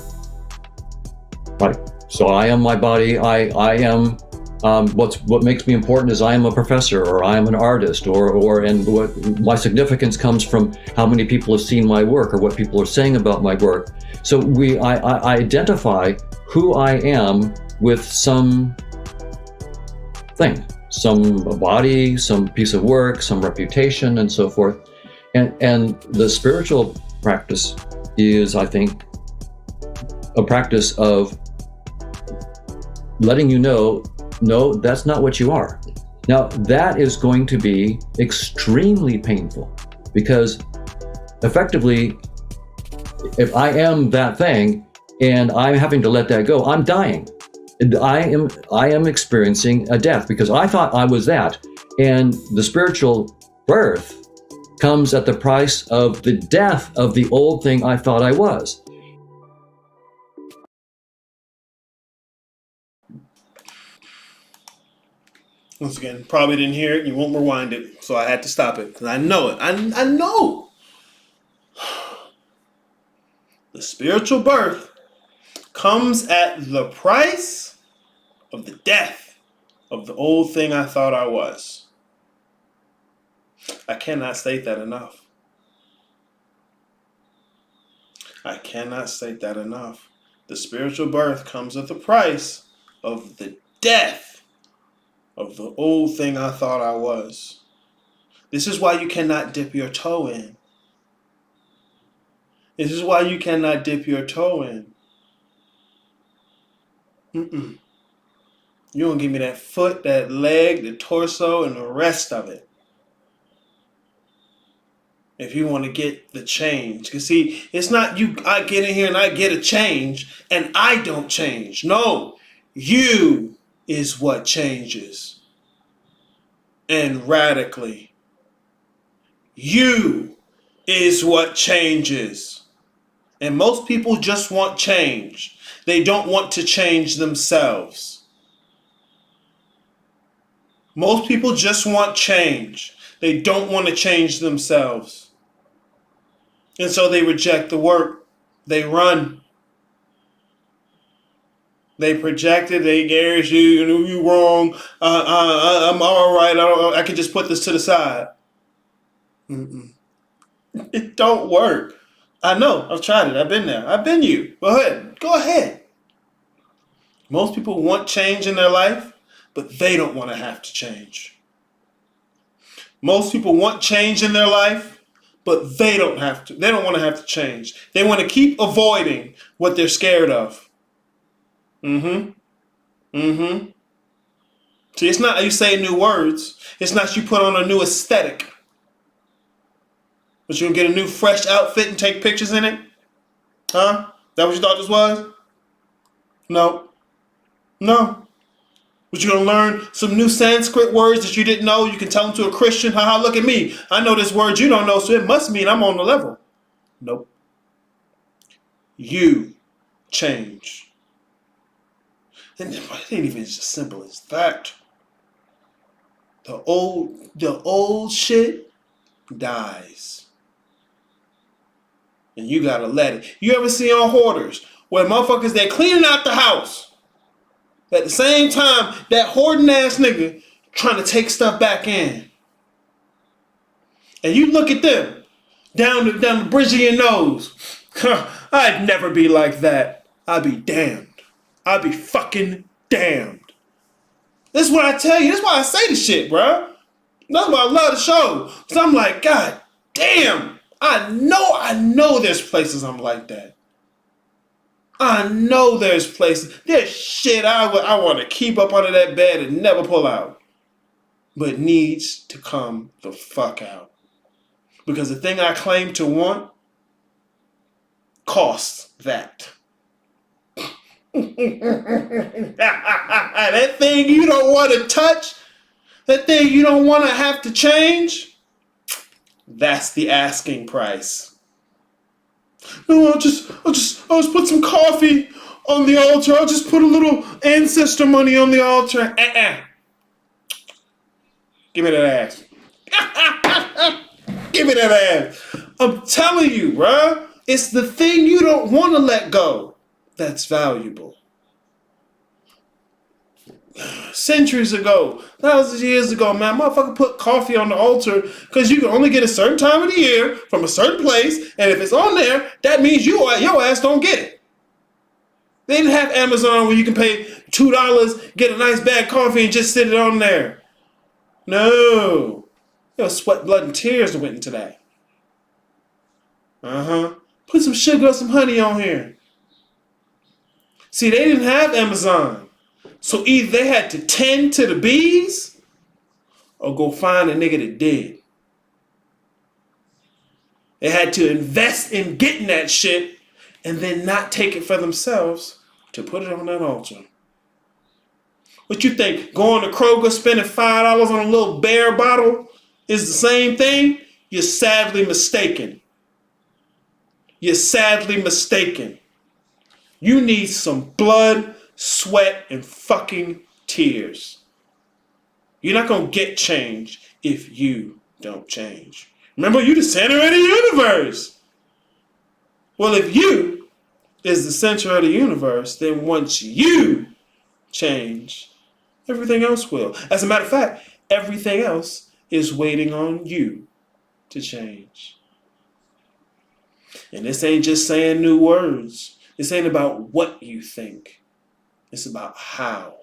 Right. So I am my body. I am. What makes me important is I am a professor, or I am an artist, and what my significance comes from how many people have seen my work or what people are saying about my work. So I identify who I am with some thing, some body, some piece of work, some reputation, and so forth. And the spiritual practice is, I think, a practice of letting you know, no, that's not what you are. Now, that is going to be extremely painful, because effectively, if I am that thing and I'm having to let that go, I'm dying. I am experiencing a death because I thought I was that. And the spiritual birth comes at the price of the death of the old thing I thought I was. Once again, probably didn't hear it. You won't rewind it, so I had to stop it because I know it. I know. The spiritual birth comes at the price of the death of the old thing I thought I was. I cannot state that enough. I cannot state that enough. The spiritual birth comes at the price of the death of the old thing I thought I was. This is why you cannot dip your toe in. This is why you cannot dip your toe in. You don't give me that foot, that leg, the torso, and the rest of it. If you want to get the change. Because see, it's not I get in here and I get a change and I don't change. No, you is what changes. And radically. You is what changes. And most people just want change. They don't want to change themselves. Most people just want change. They don't want to change themselves. And so they reject the work. They run. They project it. They garish you. You wrong. I'm all right. I can just put this to the side. It don't work. I know. I've tried it. I've been there. I've been you. Go ahead. Go ahead. Most people want change in their life, but they don't want to have to change. Most people want change in their life, but they don't have to. They don't want to have to change. They want to keep avoiding what they're scared of. See, it's not you say new words. It's not you put on a new aesthetic. But you gonna get a new fresh outfit and take pictures in it? Huh? That what you thought this was? No. But you're gonna learn some new Sanskrit words that you didn't know. You can tell them to a Christian. Haha, look at me. I know this word you don't know, so it must mean I'm on the level. Nope. You change. And it ain't even as simple as that. The old shit dies. And you gotta let it. You ever see on Hoarders where motherfuckers, they're cleaning out the house. At the same time, that hoarding ass nigga trying to take stuff back in. And you look at them, down the bridge of your nose. I'd never be like that. I'd be damned. I'd be fucking damned. This is what I tell you. This is why I say this shit, bro. That's why I love the show. Because I'm like, God damn. I know there's places I'm like that. I know there's places. There's shit I want to keep up under that bed and never pull out. But needs to come the fuck out. Because the thing I claim to want costs that. That thing you don't want to touch, that thing you don't want to have to change, that's the asking price. No, I'll just put some coffee on the altar. I'll just put a little ancestor money on the altar. Give me that ass. Give me that ass. I'm telling you, bruh. It's the thing you don't want to let go that's valuable. Centuries ago, thousands of years ago, man, motherfucker put coffee on the altar because you can only get a certain time of the year from a certain place, and if it's on there, that means your ass don't get it. They didn't have Amazon where you can pay $2, get a nice bag of coffee, and just sit it on there. No. Sweat, blood, and tears went into that. Put some sugar or some honey on here. See, they didn't have Amazon. So either they had to tend to the bees or go find a nigga that did. They had to invest in getting that shit and then not take it for themselves to put it on that altar. What you think? Going to Kroger, spending $5 on a little bear bottle is the same thing? You're sadly mistaken. You're sadly mistaken. You need some blood, sweat, and fucking tears. You're not going to get change if you don't change. Remember, you're the center of the universe. Well, if you is the center of the universe, then once you change, everything else will. As a matter of fact, everything else is waiting on you to change. And this ain't just saying new words. This ain't about what you think. It's about how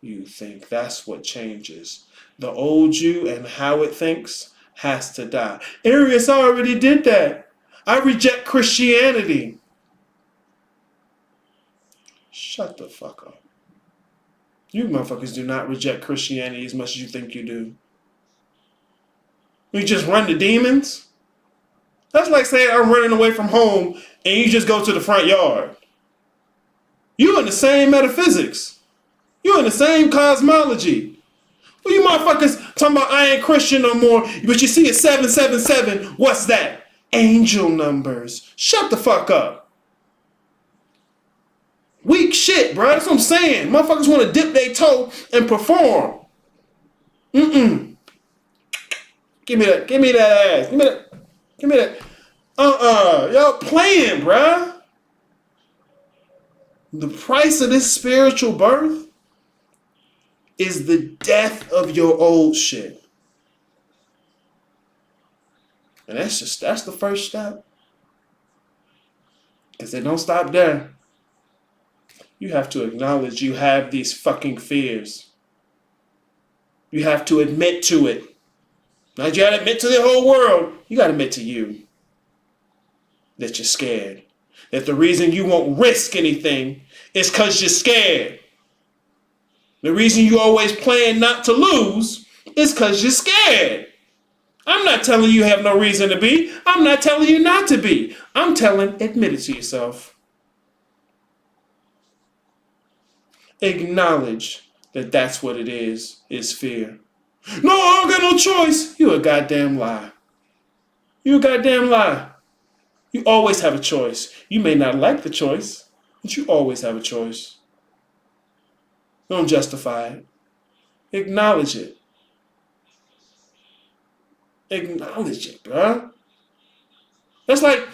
you think. That's what changes. The old you and how it thinks has to die. Arius already did that. I reject Christianity. Shut the fuck up. You motherfuckers do not reject Christianity as much as you think you do. You just run to demons? That's like saying I'm running away from home and you just go to the front yard. You in the same metaphysics. You in the same cosmology. Well, you motherfuckers talking about I ain't Christian no more, but you see it's 777. What's that? Angel numbers. Shut the fuck up. Weak shit, bro. That's what I'm saying. Motherfuckers want to dip their toe and perform. Give me that. Give me that ass. Give me that. Give me that. Y'all playing, bruh. The price of this spiritual birth is the death of your old shit. And that's the first step. Because they don't stop there. You have to acknowledge you have these fucking fears. You have to admit to it. Not you gotta admit to the whole world. You gotta admit to you that you're scared. That the reason you won't risk anything is because you're scared. The reason you always plan not to lose is because you're scared. I'm not telling you have no reason to be. I'm not telling you not to be. I'm telling, admit it to yourself. Acknowledge that that's what it is fear. No, I don't got no choice. You a goddamn lie. You a goddamn lie. You always have a choice. You may not like the choice, but you always have a choice. Don't justify it. Acknowledge it. Acknowledge it, bruh. That's like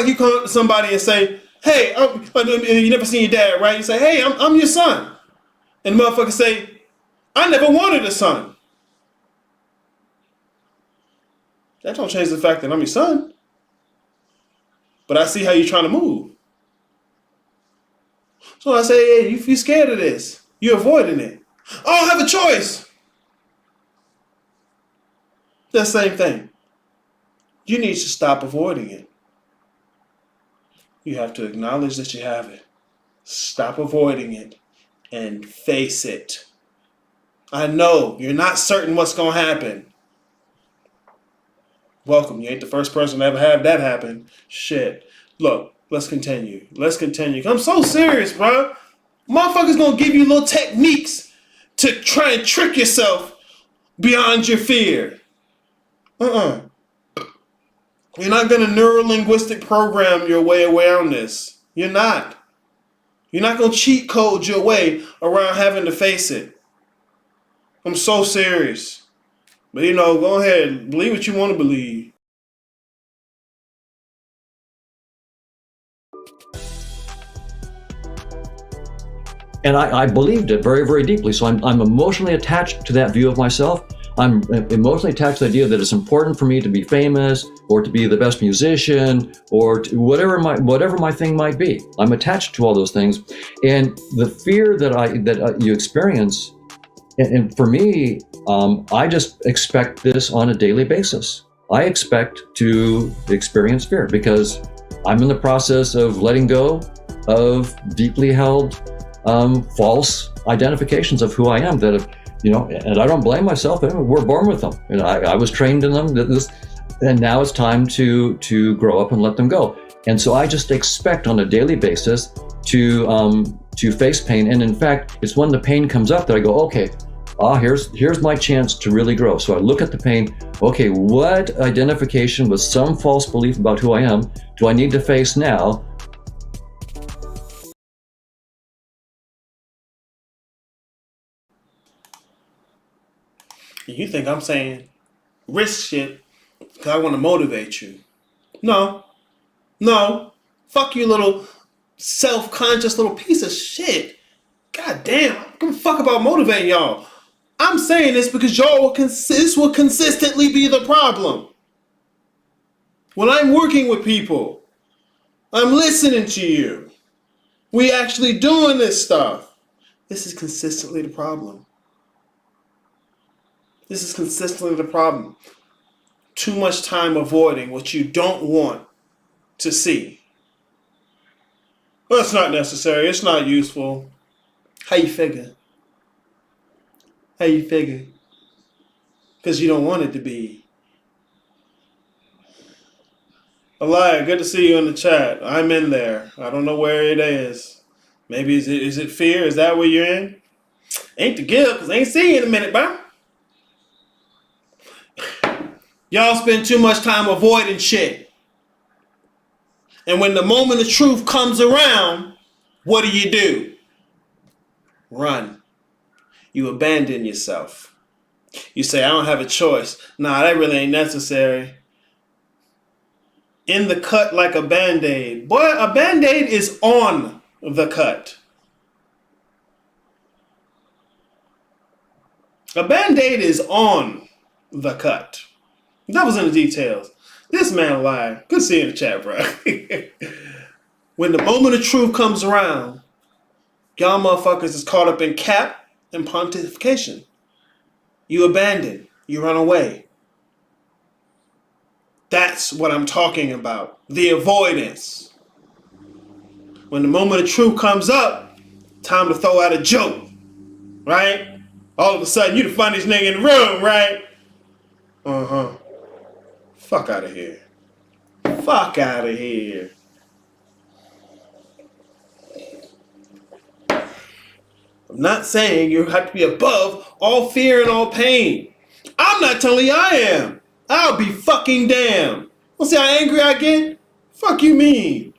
you come up to somebody and say, hey, you never seen your dad, right? You say, hey, I'm your son. And the motherfucker say, I never wanted a son. That don't change the fact that I'm your son. But I see how you're trying to move. So I say, hey, you scared of this. You're avoiding it. I don't have a choice. The same thing. You need to stop avoiding it. You have to acknowledge that you have it. Stop avoiding it and face it. I know you're not certain what's going to happen. Welcome. You ain't the first person to ever have that happen. Shit. Look, let's continue. Let's continue. I'm so serious, bro. Motherfuckers going to give you little techniques to try and trick yourself beyond your fear. You're not going to neuro-linguistic program your way around this. You're not. You're not going to cheat code your way around having to face it. I'm so serious. But go ahead. Believe what you want to believe. And I believed it very, very deeply. So I'm emotionally attached to that view of myself. I'm emotionally attached to the idea that it's important for me to be famous or to be the best musician or whatever my thing might be. I'm attached to all those things. And the fear that you experience, and for me, I just expect this on a daily basis. I expect to experience fear because I'm in the process of letting go of deeply held false identifications of who I am that have, and I don't blame myself. We're born with them. And I was trained in them. And now it's time to grow up and let them go. And so I just expect on a daily basis to face pain. And in fact, it's when the pain comes up that I go, okay, here's my chance to really grow. So I look at the pain. Okay, what identification with some false belief about who I am do I need to face now? You think I'm saying risk shit because I want to motivate you. No. Fuck you, little self-conscious little piece of shit. God damn, I don't give a fuck about motivating y'all. I'm saying this because this will consistently be the problem. When I'm working with people, I'm listening to you. We actually doing this stuff. This is consistently the problem. This is consistently the problem. Too much time avoiding what you don't want to see. Well, it's not necessary. It's not useful. How you figure? Because you don't want it to be. Elia, good to see you in the chat. I'm in there. I don't know where it is. Maybe is it fear? Is that where you're in? Ain't the guilt, because I ain't seen you in a minute, bro. Y'all spend too much time avoiding shit. And when the moment of truth comes around, what do? Run. You abandon yourself. You say, I don't have a choice. Nah, that really ain't necessary. In the cut like a Band-Aid. Boy, a Band-Aid is on the cut. A Band-Aid is on the cut. That was in the details. This man lied. Good seeing you in the chat, bro. When the moment of truth comes around, y'all motherfuckers is caught up in cap and pontification. You abandon. You run away. That's what I'm talking about. The avoidance. When the moment of truth comes up, time to throw out a joke. Right? All of a sudden, you the funniest nigga in the room, right? Uh-huh. Fuck out of here. Fuck out of here. I'm not saying you have to be above all fear and all pain. I'm not telling you I am. I'll be fucking damned. Well, see how angry I get? Fuck you mean?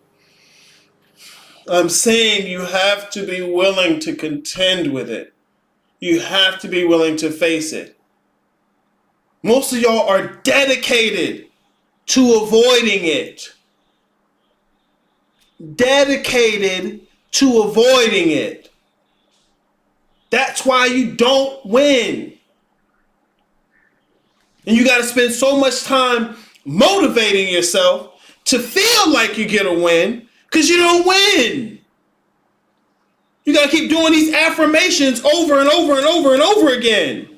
I'm saying you have to be willing to contend with it. You have to be willing to face it. Most of y'all are dedicated to avoiding it. Dedicated to avoiding it. That's why you don't win. And you got to spend so much time motivating yourself to feel like you get a win because you don't win. You got to keep doing these affirmations over and over and over and over again.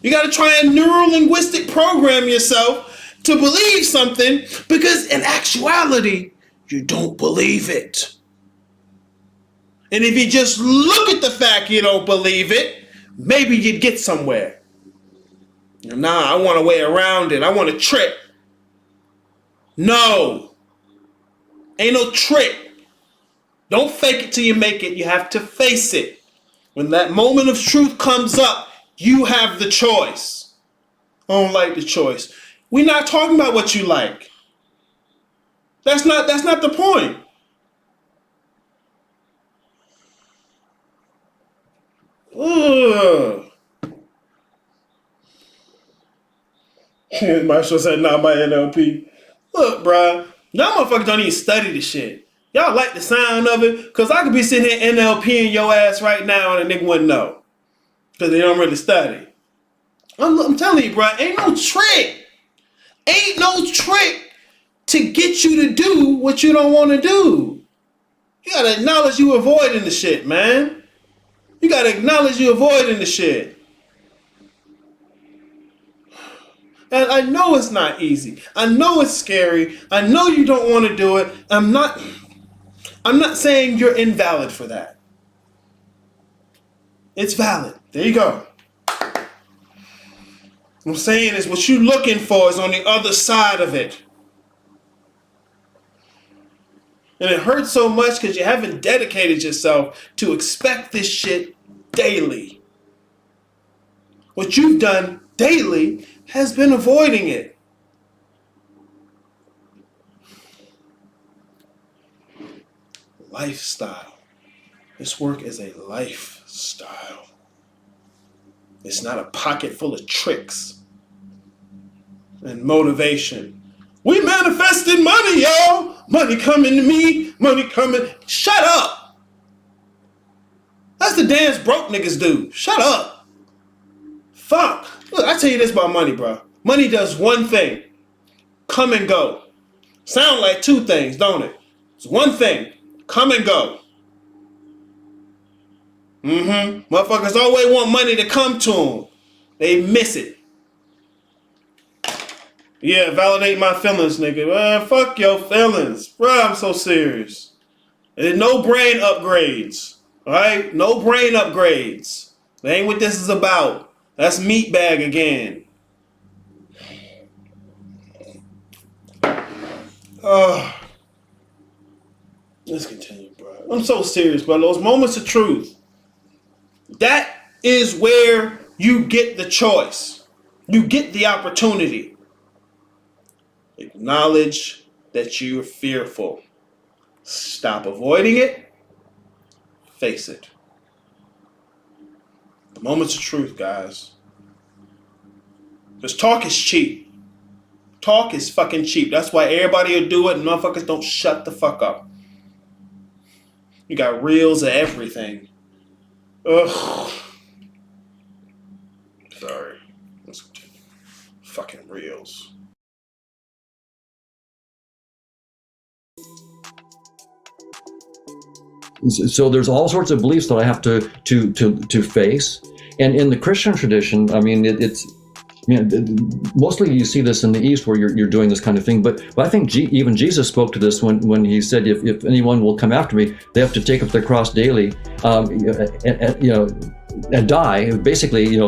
You got to try and neuro-linguistic program yourself to believe something because in actuality, you don't believe it. And if you just look at the fact you don't believe it, maybe you'd get somewhere. Nah, I want a way around it. I want a trick. No. Ain't no trick. Don't fake it till you make it. You have to face it. When that moment of truth comes up, you have the choice. I don't like the choice. We're not talking about what you like. That's not the point. Ugh. Marshall said, not my NLP. Look, bruh, y'all motherfuckers don't even study the shit. Y'all like the sound of it, because I could be sitting here NLPing your ass right now and a nigga wouldn't know. Because they don't really study. I'm telling you, bruh, ain't no trick. Ain't no trick to get you to do what you don't want to do. You gotta acknowledge you avoiding the shit, man. You gotta acknowledge you avoiding the shit. And I know it's not easy. I know it's scary. I know you don't want to do it. I'm not saying you're invalid for that. It's valid. There you go. What I'm saying is what you're looking for is on the other side of it. And it hurts so much because you haven't dedicated yourself to expect this shit daily. What you've done daily has been avoiding it. Lifestyle. This work is a lifestyle. It's not a pocket full of tricks and motivation. We manifested money, y'all. Money coming to me. Money coming. Shut up. That's the dance broke niggas do. Shut up. Fuck. Look, I tell you this about money, bro. Money does one thing. Come and go. Sound like two things, don't it? It's one thing. Come and go. Motherfuckers always want money to come to them. They miss it. Yeah, validate my feelings, nigga. Man, fuck your feelings. Bruh, I'm so serious. There's no brain upgrades. Alright? No brain upgrades. That ain't what this is about. That's meatbag again. Let's continue, bro. I'm so serious, bro. Those moments of truth. That is where you get the choice. You get the opportunity. Acknowledge that you're fearful. Stop avoiding it. Face it. The moments of truth, guys. Because talk is cheap. Talk is fucking cheap. That's why everybody will do it and motherfuckers don't shut the fuck up. You got reels of everything. Ugh. Sorry. Let's continue. Fucking reels. So there's all sorts of beliefs that I have to face, and in the Christian tradition, I mean, it's mostly you see this in the East where you're doing this kind of thing. But I think even Jesus spoke to this when he said, if anyone will come after me, they have to take up their cross daily, and die basically,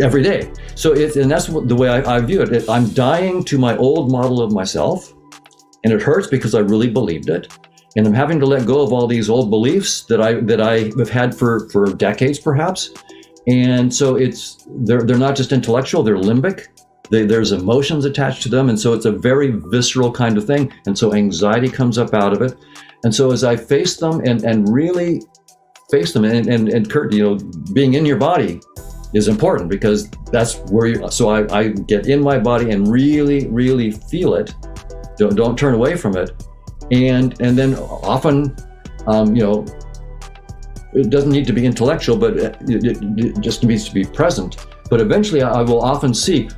every day. So and that's the way I view it. I'm dying to my old model of myself, and it hurts because I really believed it. And I'm having to let go of all these old beliefs that I have had for decades, perhaps. And so they're not just intellectual; they're limbic. There's emotions attached to them, and so it's a very visceral kind of thing. And so anxiety comes up out of it. And so as I face them and really face them, and Kurt, being in your body is important because that's where so I get in my body and really, really feel it. Don't turn away from it. And then often, it doesn't need to be intellectual, but it just needs to be present. But eventually I will often see,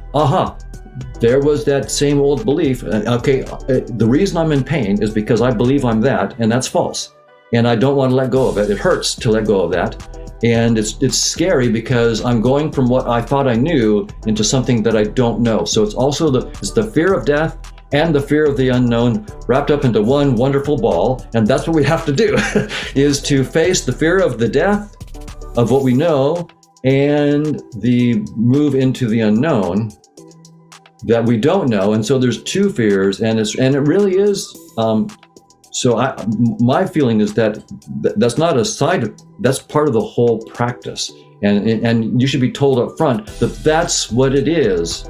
there was that same old belief. Okay, the reason I'm in pain is because I believe I'm that, and that's false. And I don't want to let go of it. It hurts to let go of that. And it's scary because I'm going from what I thought I knew into something that I don't know. So it's also the fear of death and the fear of the unknown wrapped up into one wonderful ball. And that's what we have to do, is to face the fear of the death of what we know and the move into the unknown that we don't know. And so there's two fears, and it really is. So my feeling is that that's not a side, that's part of the whole practice. And you should be told up front that that's what it is.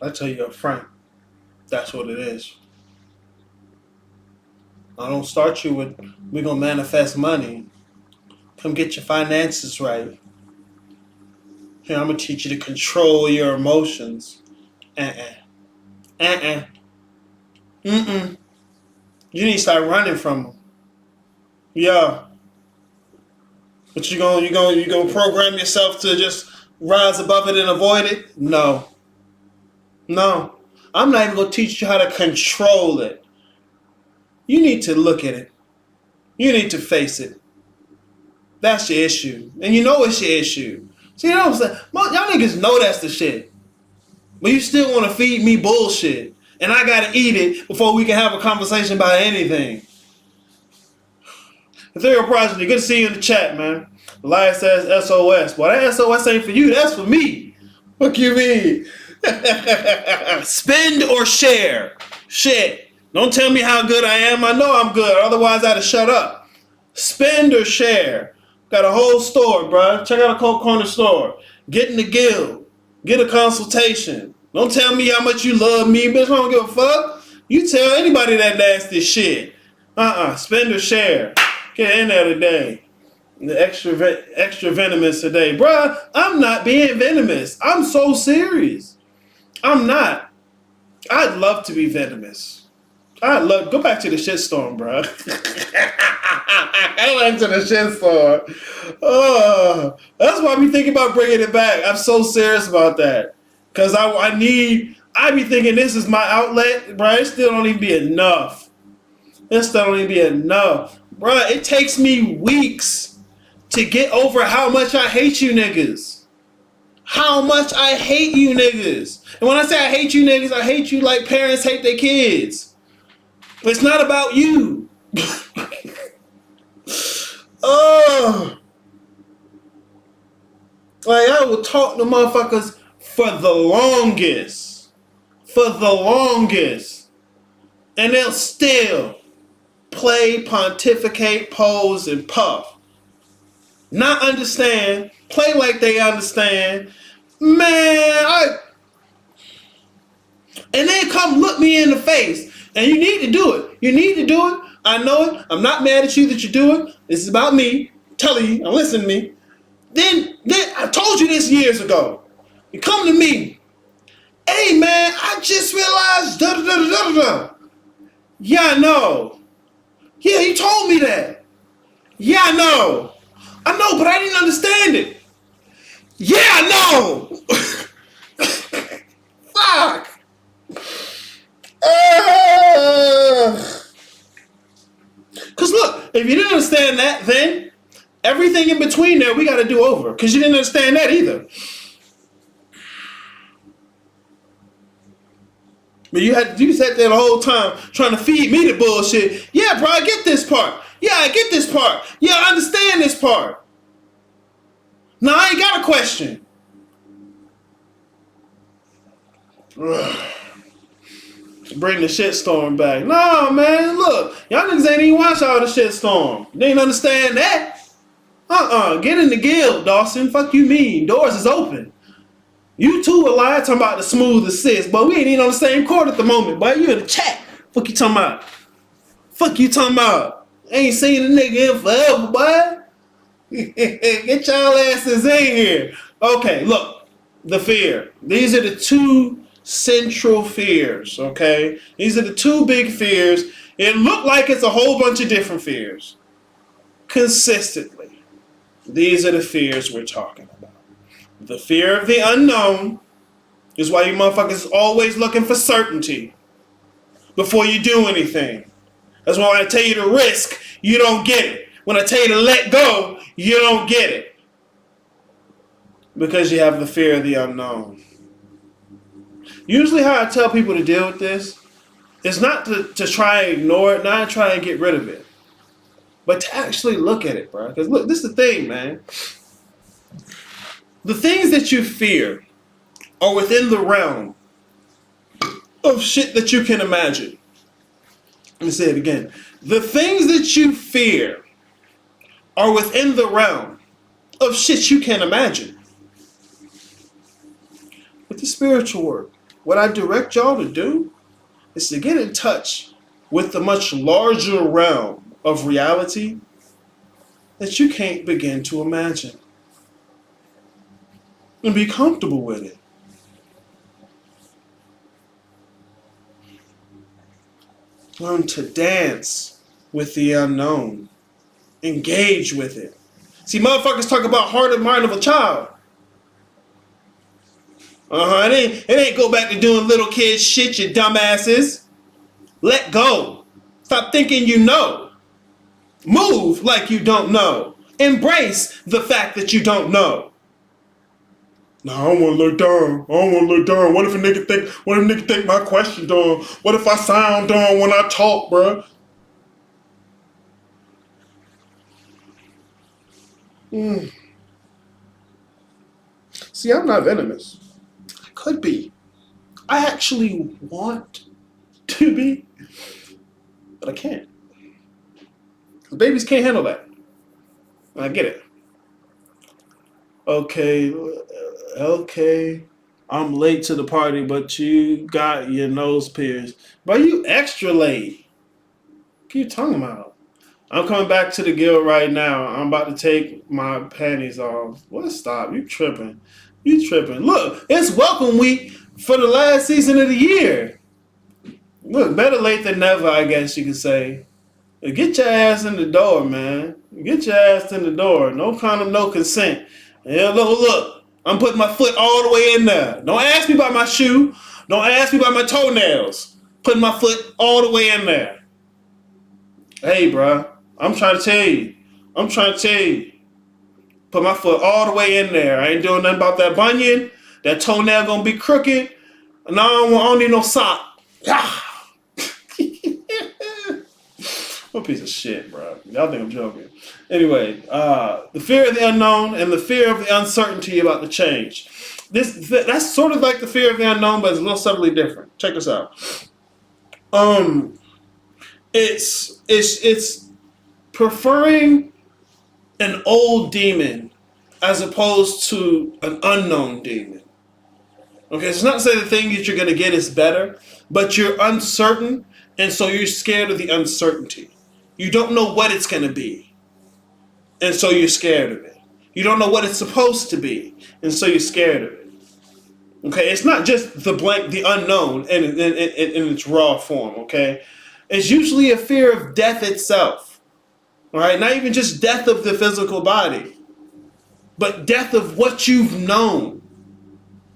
I tell you up front, That's what it is. I don't start you with, we're going to manifest money. Come get your finances right. Here, I'm going to teach you to control your emotions. Mm-mm. You need to start running from them. Yeah. But you gonna program yourself to just rise above it and avoid it? No. I'm not even gonna teach you how to control it. You need to look at it. You need to face it. That's your issue. And you know it's your issue. See, you know what I'm saying? Y'all niggas know that's the shit. But you still want to feed me bullshit. And I gotta eat it before we can have a conversation about anything. Ethereal Progeny, good to see you in the chat, man. Elias says SOS. Boy, that SOS ain't for you, that's for me. What you mean? Spend or share? Shit. Don't tell me how good I am. I know I'm good. Otherwise, I'd have shut up. Spend or share? Got a whole store, bro. Check out a Cold Corner store. Get in the guild. Get a consultation. Don't tell me how much you love me, bitch. I don't give a fuck. You tell anybody that nasty shit. Spend or share. Get in there today. The extra venomous today. Bruh, I'm not being venomous. I'm so serious. I'm not. I'd love to be venomous. Go back to the shitstorm, bruh. Go back to the shitstorm. Oh, that's why I be thinking about bringing it back. I'm so serious about that. Because I be thinking this is my outlet, bruh. It still don't even be enough. Bruh, it takes me weeks to get over how much I hate you niggas. How much I hate you niggas. And when I say I hate you niggas, I hate you like parents hate their kids. But it's not about you. Oh. Like, I will talk to motherfuckers for the longest. And they'll still play, pontificate, pose, and puff. Not understand, play like they understand. Man, and then come look me in the face. And you need to do it. I know it. I'm not mad at you that you do it. This is about me. I'm telling you, listen to me. Then I told you this years ago. You come to me. Hey man, I just realized da-da-da-da-da-da. Yeah, I know. Yeah, you told me that. Yeah, I know, but I didn't understand it. Yeah, I know. Fuck. Because look, if you didn't understand that, then everything in between there we got to do over. Because you didn't understand that either. But you sat there the whole time trying to feed me the bullshit. Yeah, bro, I get this part. Yeah, I get this part. Yeah, I understand this part. Now I ain't got a question. Bring the shitstorm back. No, man, look. Y'all niggas ain't even watch all the shitstorm. They ain't understand that. Get in the guild, Dawson. Fuck you mean. Doors is open. You too are lying talking about the smooth assist, but we ain't even on the same court at the moment, boy. You in the chat. Fuck you talking about? Ain't seen a nigga in forever, boy. Get y'all asses in here. Okay, look. The fear. These are the two central fears, okay? These are the two big fears. It looked like it's a whole bunch of different fears. Consistently. These are the fears we're talking about. The fear of the unknown is why you motherfuckers always looking for certainty before you do anything. That's why when I tell you to risk, you don't get it. When I tell you to let go, you don't get it. Because you have the fear of the unknown. Usually how I tell people to deal with this is not to try and ignore it, not to try and get rid of it, but to actually look at it, bro. Because look, this is the thing, man. The things that you fear are within the realm of shit that you can imagine. Let me say it again. The things that you fear are within the realm of shit you can imagine. With the spiritual work, what I direct y'all to do is to get in touch with the much larger realm of reality that you can't begin to imagine. And be comfortable with it. Learn to dance with the unknown. Engage with it. See, motherfuckers talk about heart and mind of a child. It ain't go back to doing little kid shit, you dumbasses. Let go. Stop thinking you know. Move like you don't know. Embrace the fact that you don't know. No, I don't want to look dumb. I don't want to look dumb. What if a nigga think my question dumb? What if I sound dumb when I talk, bruh? See, I'm not venomous. I could be. I actually want to be, but I can't. Because babies can't handle that. I get it. Okay, I'm late to the party, but you got your nose pierced. But you extra late. What are you talking about? I'm coming back to the guild right now. I'm about to take my panties off. What? Stop. You tripping. Look, it's welcome week for the last season of the year. Look, better late than never, I guess you could say. Get your ass in the door, man. Get your ass in the door. No condom, no consent. Yeah, look, I'm putting my foot all the way in there. Don't ask me about my shoe. Don't ask me about my toenails. Putting my foot all the way in there. Hey, bro, I'm trying to tell you. Put my foot all the way in there. I ain't doing nothing about that bunion. That toenail gonna be crooked. No, I don't need no sock. What piece of shit, bro. Y'all think I'm joking. Anyway, the fear of the unknown and the fear of the uncertainty about the change. That's sort of like the fear of the unknown, but it's a little subtly different. Check this out. It's preferring an old demon as opposed to an unknown demon. Okay, it's not to say the thing that you're going to get is better, but you're uncertain, and so you're scared of the uncertainty. You don't know what it's going to be, and so you're scared of it. You don't know what it's supposed to be, and so you're scared of it. Okay, it's not just the unknown in its raw form, okay? It's usually a fear of death itself. All right, not even just death of the physical body, but death of what you've known.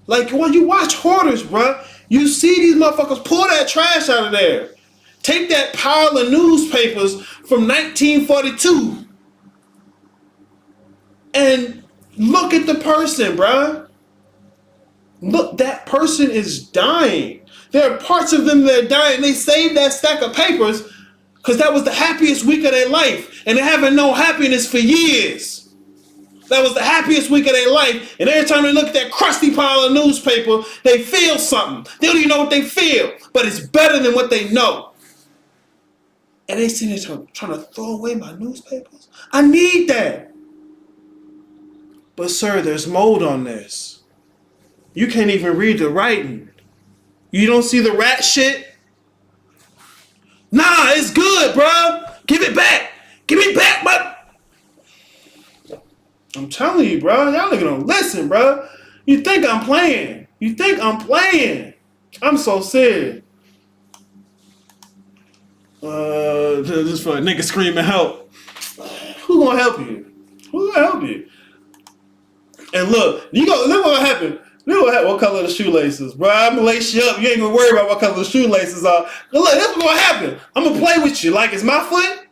Like when you watch Hoarders, bruh, you see these motherfuckers pull that trash out of there. Take that pile of newspapers from 1942 and look at the person, bruh. Look, that person is dying. There are parts of them that are dying. They saved that stack of papers because that was the happiest week of their life. And they haven't known happiness for years. That was the happiest week of their life. And every time they look at that crusty pile of newspaper, they feel something. They don't even know what they feel. But it's better than what they know. And they sitting there trying to throw away my newspapers. I need that. But sir, there's mold on this. You can't even read the writing. You don't see the rat shit? Nah, it's good, bro. Give it back. Give me back, my... I'm telling you, bro. Y'all niggas don't listen, bro. You think I'm playing. I'm so serious. Just for a nigga screaming help. Who gonna help you? And look what happened. What color the shoelaces, bro? I'm gonna lace you up. You ain't gonna worry about what color the shoelaces are. But look, that's what's gonna happen. I'm gonna play with you like it's my foot,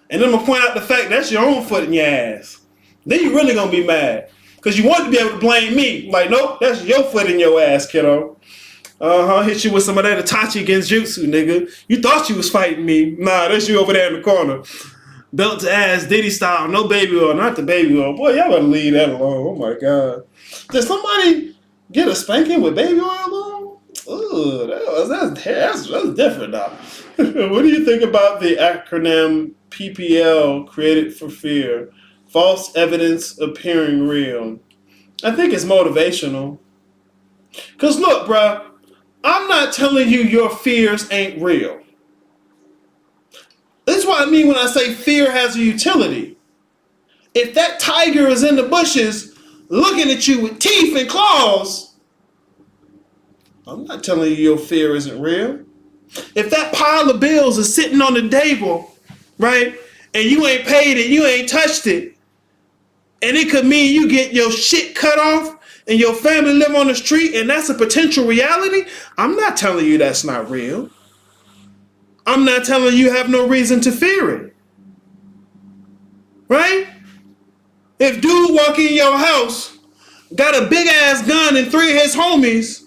and then I'm gonna point out the fact that's your own foot in your ass. Then you really gonna be mad because you want to be able to blame me. Like, nope, that's your foot in your ass, kiddo. Hit you with some of that Itachi Genjutsu, nigga. You thought you was fighting me. Nah, that's you over there in the corner. Belt to ass, Diddy style, no baby oil, not the baby oil. Boy, y'all better leave that alone. Oh my God. Did somebody get a spanking with baby oil on? Ooh, that's different now. What do you think about the acronym PPL created for fear? False evidence appearing real. I think it's motivational. Because look, bruh, I'm not telling you your fears ain't real. This is what I mean when I say fear has a utility. If that tiger is in the bushes looking at you with teeth and claws, I'm not telling you your fear isn't real. If that pile of bills is sitting on the table, right, and you ain't paid it, you ain't touched it, and it could mean you get your shit cut off and your family live on the street, and that's a potential reality, I'm not telling you that's not real. I'm not telling you have no reason to fear it. Right? If dude walk in your house, got a big ass gun and 3 of his homies,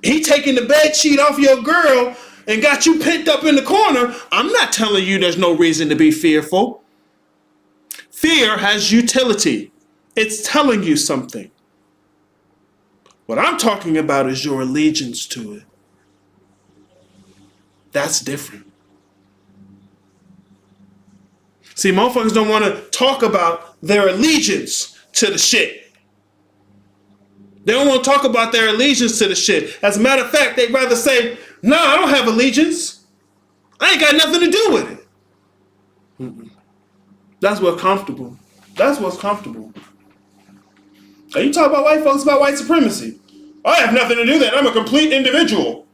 he taking the bed sheet off your girl and got you pent up in the corner, I'm not telling you there's no reason to be fearful. Fear has utility. It's telling you something. What I'm talking about is your allegiance to it. That's different. See, motherfuckers don't want to talk about their allegiance to the shit. They don't want to talk about their allegiance to the shit. As a matter of fact, they'd rather say, no, I don't have allegiance. I ain't got nothing to do with it. Mm-mm. That's what's comfortable. That's what's comfortable. Are you talking about white folks about white supremacy? I have nothing to do with that. I'm a complete individual.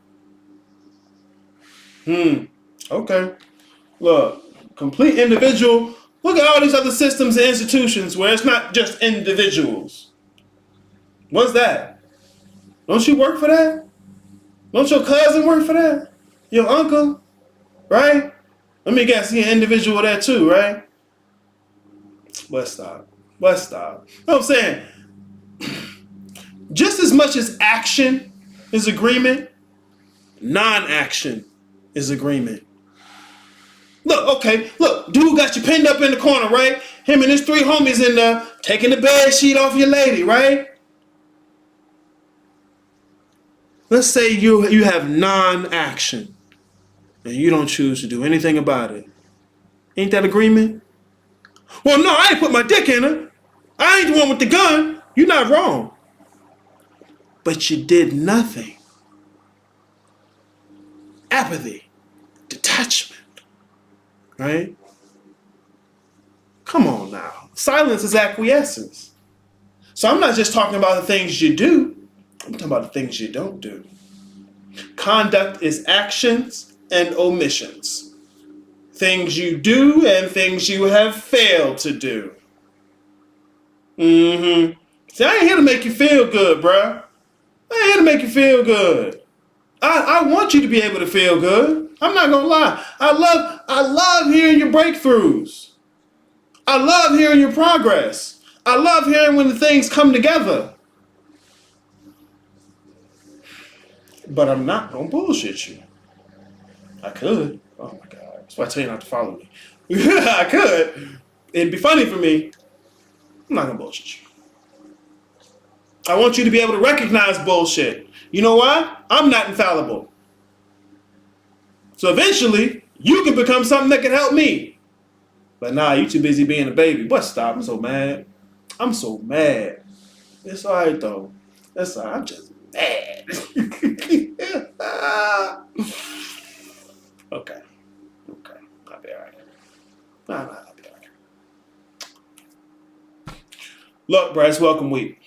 Okay. Look, complete individual. Look at all these other systems and institutions where it's not just individuals. What's that? Don't you work for that? Don't your cousin work for that? Your uncle? Right? Let me guess, he's an individual there too, right? Let's stop. Let's stop. You know what I'm saying? Just as much as action is agreement, non-action is agreement. Look, okay, look, dude got you pinned up in the corner, right? Him and his 3 homies in there taking the bed sheet off your lady, right? Let's say you have non-action and you don't choose to do anything about it. Ain't that agreement? Well, no, I ain't put my dick in her. I ain't the one with the gun. You're not wrong. But you did nothing. Apathy. Detachment. Right? Come on now. Silence is acquiescence. So I'm not just talking about the things you do. I'm talking about the things you don't do. Conduct is actions and omissions. Things you do and things you have failed to do. See, I ain't here to make you feel good, bruh. I ain't here to make you feel good. I want you to be able to feel good. I'm not gonna lie. I love hearing your breakthroughs. I love hearing your progress. I love hearing when the things come together. But I'm not gonna bullshit you. I could. Oh my God. That's why I tell you not to follow me. I could. It'd be funny for me. I'm not gonna bullshit you. I want you to be able to recognize bullshit. You know why? I'm not infallible. So eventually, you can become something that can help me. But nah, you too busy being a baby. But stop, I'm so mad. I'm so mad. It's alright though. That's alright. I'm just mad. Okay. I'll be alright. I'll be alright. Look, bro, it's welcome week.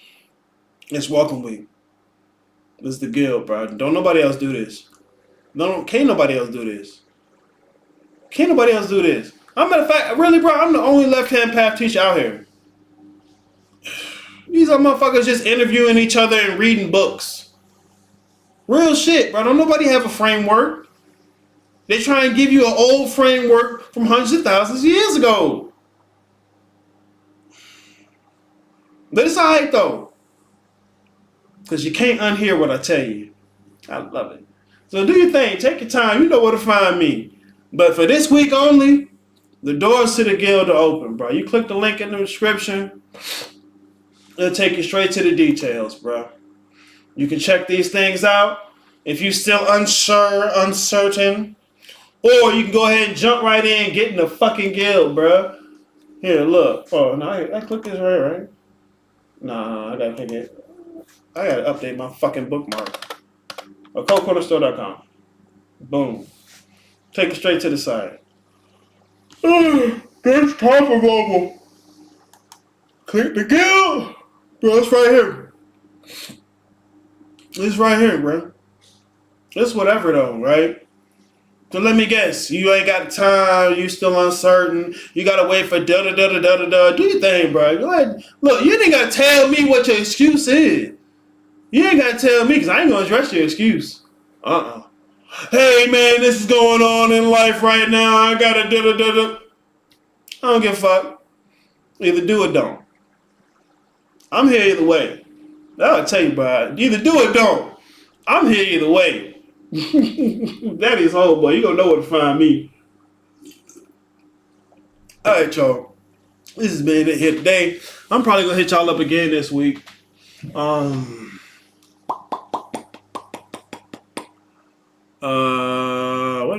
It's welcome week. This is the guild, bro. Don't nobody else do this. Can't nobody else do this. Can't nobody else do this. Matter of fact, really, bro, I'm the only left-hand path teacher out here. These are motherfuckers just interviewing each other and reading books. Real shit, bro. Don't nobody have a framework. They try and give you an old framework from hundreds of thousands of years ago. But it's alright, though. Because you can't unhear what I tell you. I love it. So do your thing. Take your time. You know where to find me. But for this week only, the doors to the guild are open, bro. You click the link in the description. It'll take you straight to the details, bro. You can check these things out if you're still uncertain. Or you can go ahead and jump right in and get in the fucking guild, bro. Here, look. Oh, no, I clicked this right? Nah, I gotta click it. I gotta update my fucking bookmark. or cocornerstore.com. Boom. Take it straight to the side. That's top of mobile. Click the gill. Bro, it's right here. It's right here, bro. It's whatever though, right? So let me guess. You ain't got time. You still uncertain. You gotta wait for da-da-da-da-da-da. Do your thing, bro. Go ahead. Look, you ain't gotta tell me what your excuse is. You ain't gotta tell me because I ain't gonna address your excuse. Hey, man, this is going on in life right now. I gotta da-da-da-da. I don't give a fuck. Either do or don't. I'm here either way. I'll tell you, bro. Either do or don't. I'm here either way. Daddy's home, boy. You gonna know where to find me. Alright, y'all. This has been it here today. I'm probably gonna hit y'all up again this week. What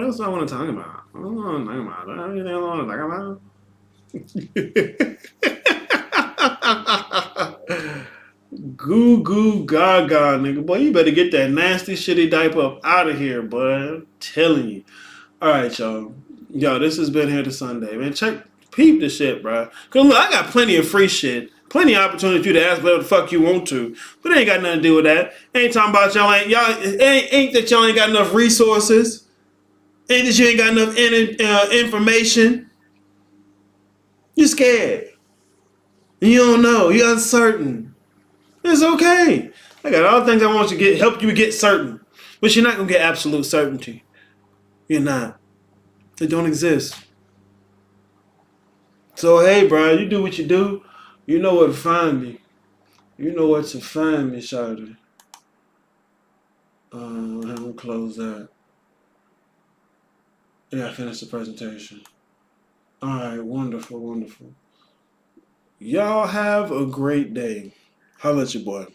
else do I want to talk about? I don't know what I'm talking about. Anything I want to talk about? Goo goo gaga, nigga. Boy, you better get that nasty shitty diaper up out of here, boy. I'm telling you. Alright, y'all. Yo, this has been here to Sunday, man. Peep the shit, bro. Cause look, I got plenty of free shit. Plenty of opportunity for you to ask whatever the fuck you want to. But it ain't got nothing to do with that. Ain't talking about ain't that y'all ain't got enough resources. Ain't that you ain't got enough information. You're scared. You don't know. You're uncertain. It's okay. I got all the things I want you to get, help you get certain. But you're not going to get absolute certainty. You're not. It don't exist. So, hey, bro, you do what you do. You know where to find me. You know where to find me, shawty. I haven't closed that. Yeah, I finished the presentation. All right, wonderful, wonderful. Y'all have a great day. Holla at your boy.